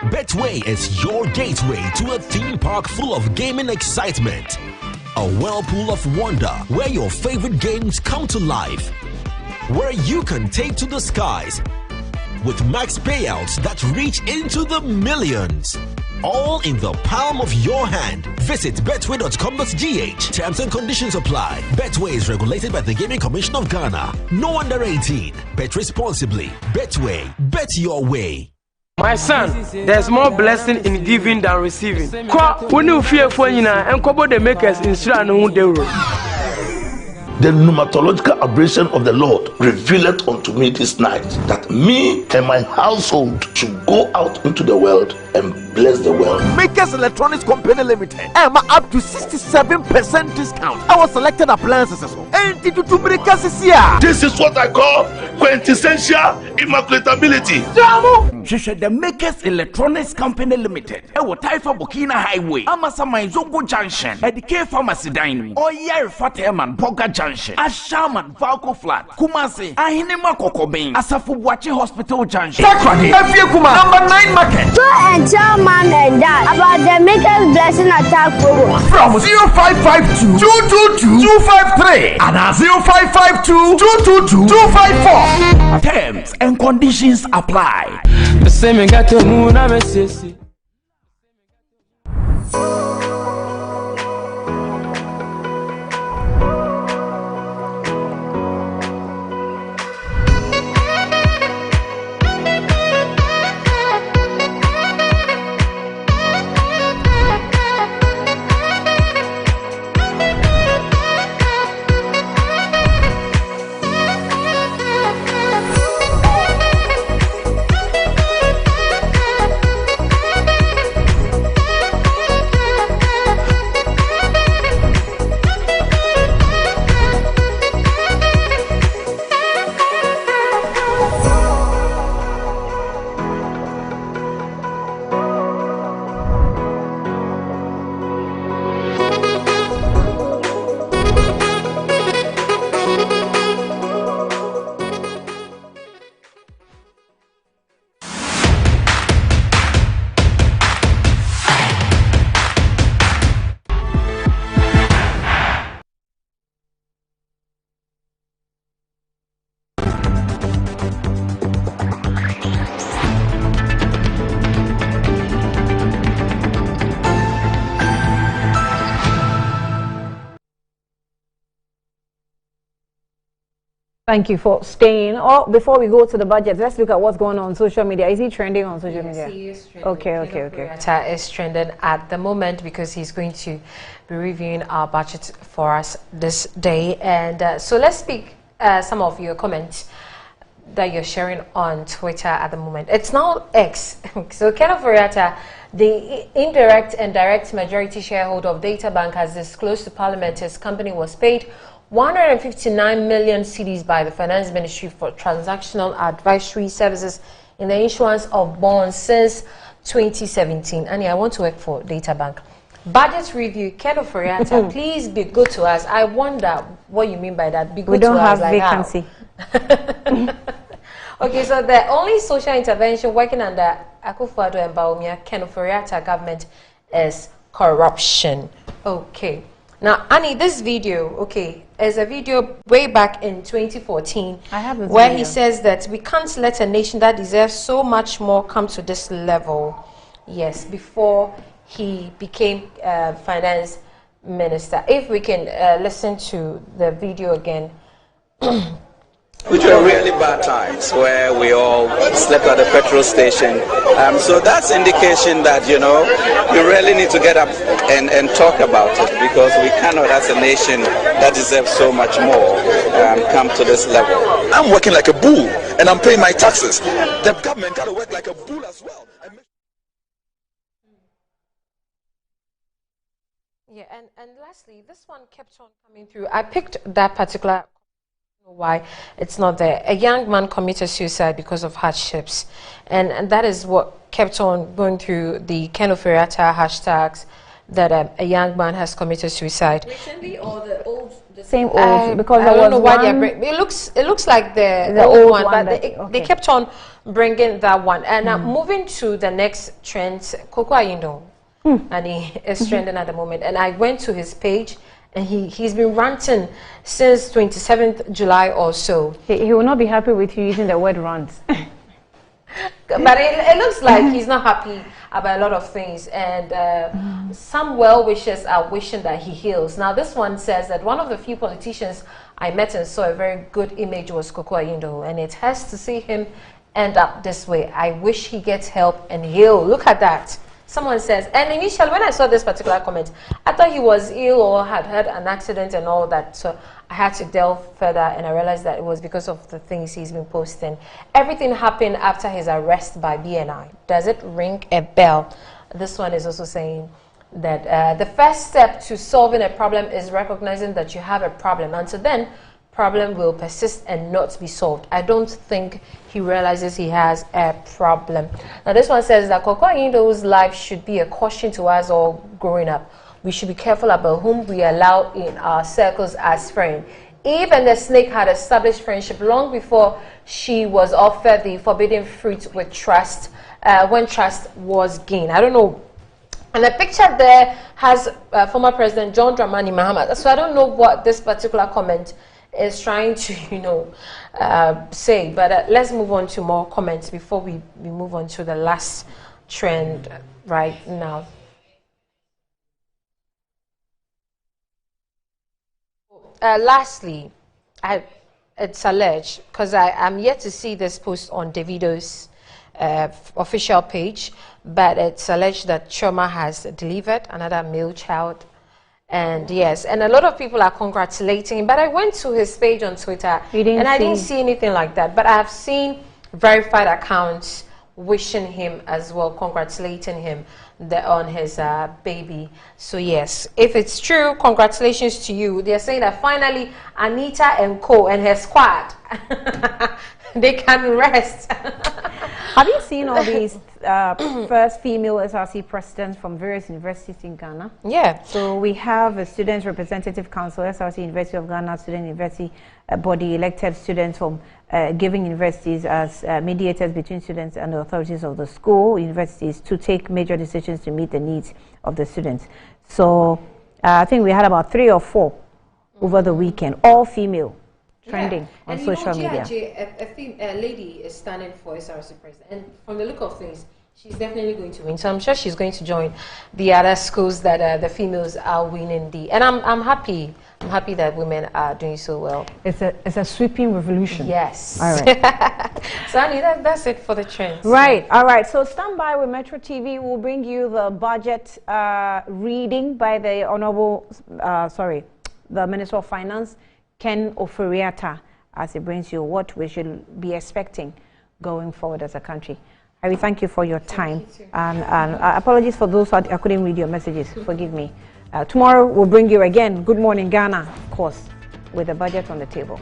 Betway is your gateway to a theme park full of gaming excitement. A whirlpool of wonder where your favorite games come to life. Where you can take to the skies with max payouts that reach into the millions. All in the palm of your hand. Visit betway.com.gh. Terms and conditions apply. Betway is regulated by the Gaming Commission of Ghana. No under 18. Bet responsibly. Betway. Bet your way. My son, there's more blessing in giving than receiving. When you fear for you now, and Kobo the makers in The pneumatological aberration of the Lord revealed unto me this night that me and my household should go out into the world and bless the world. Makers Electronics Company Limited. Up to 67% discount. Our selected appliances. This is what I call quintessential immaculatability. The Makers Electronics Company Limited. Taifa Burkina Highway. Amasama Zongo Junction. Edike Pharmacy Dining. Oyer Fateman Boga Junction. Ashaman Valco Flat. Kumasi. Ahinema Kokobin. Asafu Bwachi Hospital Junction. Sakrani. Number 9 Market. Tell mom and dad about the Makers Blessing Attack program. From 0552 222 253 and 0552 222 254. Terms and conditions apply. The same got to move na mesesi. Thank you for staying. Oh, before we go to the budget, let's look at what's going on social media. Is he trending on social media? He is trending. Okay. Is trending at the moment because he's going to be reviewing our budget for us this day. And so let's speak some of your comments that you're sharing on Twitter at the moment. It's now X. So Kenneth Foriata, the indirect and direct majority shareholder of DataBank, has disclosed to Parliament his company was paid 159 million cedis by the Finance Ministry for transactional advisory services in the issuance of bonds since 2017. Annie, I want to work for DataBank. Budget review, Kenneth Foriata, please be good to us. I wonder what you mean by that. Be good to us. We don't have vacancy. Okay, so the only social intervention working under Akufo-Addo and Bawumia Kenneth Foriata government is corruption. Okay. Now, Annie, this video, is a video way back in 2014 where he says that we can't let a nation that deserves so much more come to this level. Yes, before he became finance minister. If we can listen to the video again. Which were really bad times where we all slept at the petrol station. So that's indication that, you really need to get up and talk about it, because we cannot, as a nation that deserves so much more, come to this level. I'm working like a bull and I'm paying my taxes. The government got to work like a bull as well. Yeah, and lastly, this one kept on coming through. I picked that particular. Why it's not there. A young man committed suicide because of hardships, and that is what kept on going through the Kenneth Foriata hashtags, that a young man has committed suicide. Recently, or the same old? Because I don't know why it looks like the old one, but they kept on bringing that one. And moving to the next trend, Koko Ayindo, and he is trending at the moment. And I went to his page. And he's been ranting since 27th July or so. He will not be happy with you using the word rant. But it looks like he's not happy about a lot of things. And some well-wishers are wishing that he heals. Now, this one says that one of the few politicians I met and saw a very good image was Koko Ayindo. And it has to see him end up this way. I wish he gets help and heal. Look at that. Someone says, and initially when I saw this particular comment, I thought he was ill or had had an accident and all that. So I had to delve further, and I realized that it was because of the things he's been posting. Everything happened after his arrest by BNI. Does it ring a bell? This one is also saying that the first step to solving a problem is recognizing that you have a problem. And so then problem will persist and not be solved. I don't think he realizes he has a problem. Now this one says that Koko Ayindo's life should be a caution to us all growing up. We should be careful about whom we allow in our circles as friends. Eve and the snake had established friendship long before she was offered the forbidden fruit with trust, when trust was gained. I don't know. And the picture there has former President John Dramani Mahama. So I don't know what this particular comment is trying to, say. But let's move on to more comments before we move on to the last trend right now. Lastly, it's alleged, because I'm yet to see this post on Davido's official page, but it's alleged that Chioma has delivered another male child. And yes, and a lot of people are congratulating him. But I went to his page on Twitter, and I didn't see anything like that. But I have seen verified accounts wishing him as well, congratulating him on his baby. So yes, if it's true, congratulations to you. They're saying that finally Anita and Co and her squad, they can rest. Have you seen all these first female SRC presidents from various universities in Ghana? Yeah. So we have a Students Representative Council, SRC University of Ghana, Student University body, elected students from giving universities as mediators between students and the authorities of the school, universities, to take major decisions to meet the needs of the students. So I think we had about 3 or 4 over the weekend, all female. Trending on social media. A lady is standing for SRC president, and from the look of things, She's definitely going to win. So I'm sure she's going to join the other schools that the females are winning the. And I'm happy. I'm happy that women are doing so well. It's a sweeping revolution. Yes. All right. So Annie, that's it for the trends. Right. All right. So stand by with Metro TV. We'll bring you the budget reading by the Honorable, the Minister of Finance, Ken Oforiatta, as it brings you what we should be expecting going forward as a country. I thank you for your time. And apologies for those I couldn't read your messages. Forgive me. Tomorrow we'll bring you again Good Morning Ghana, of course, with the budget on the table.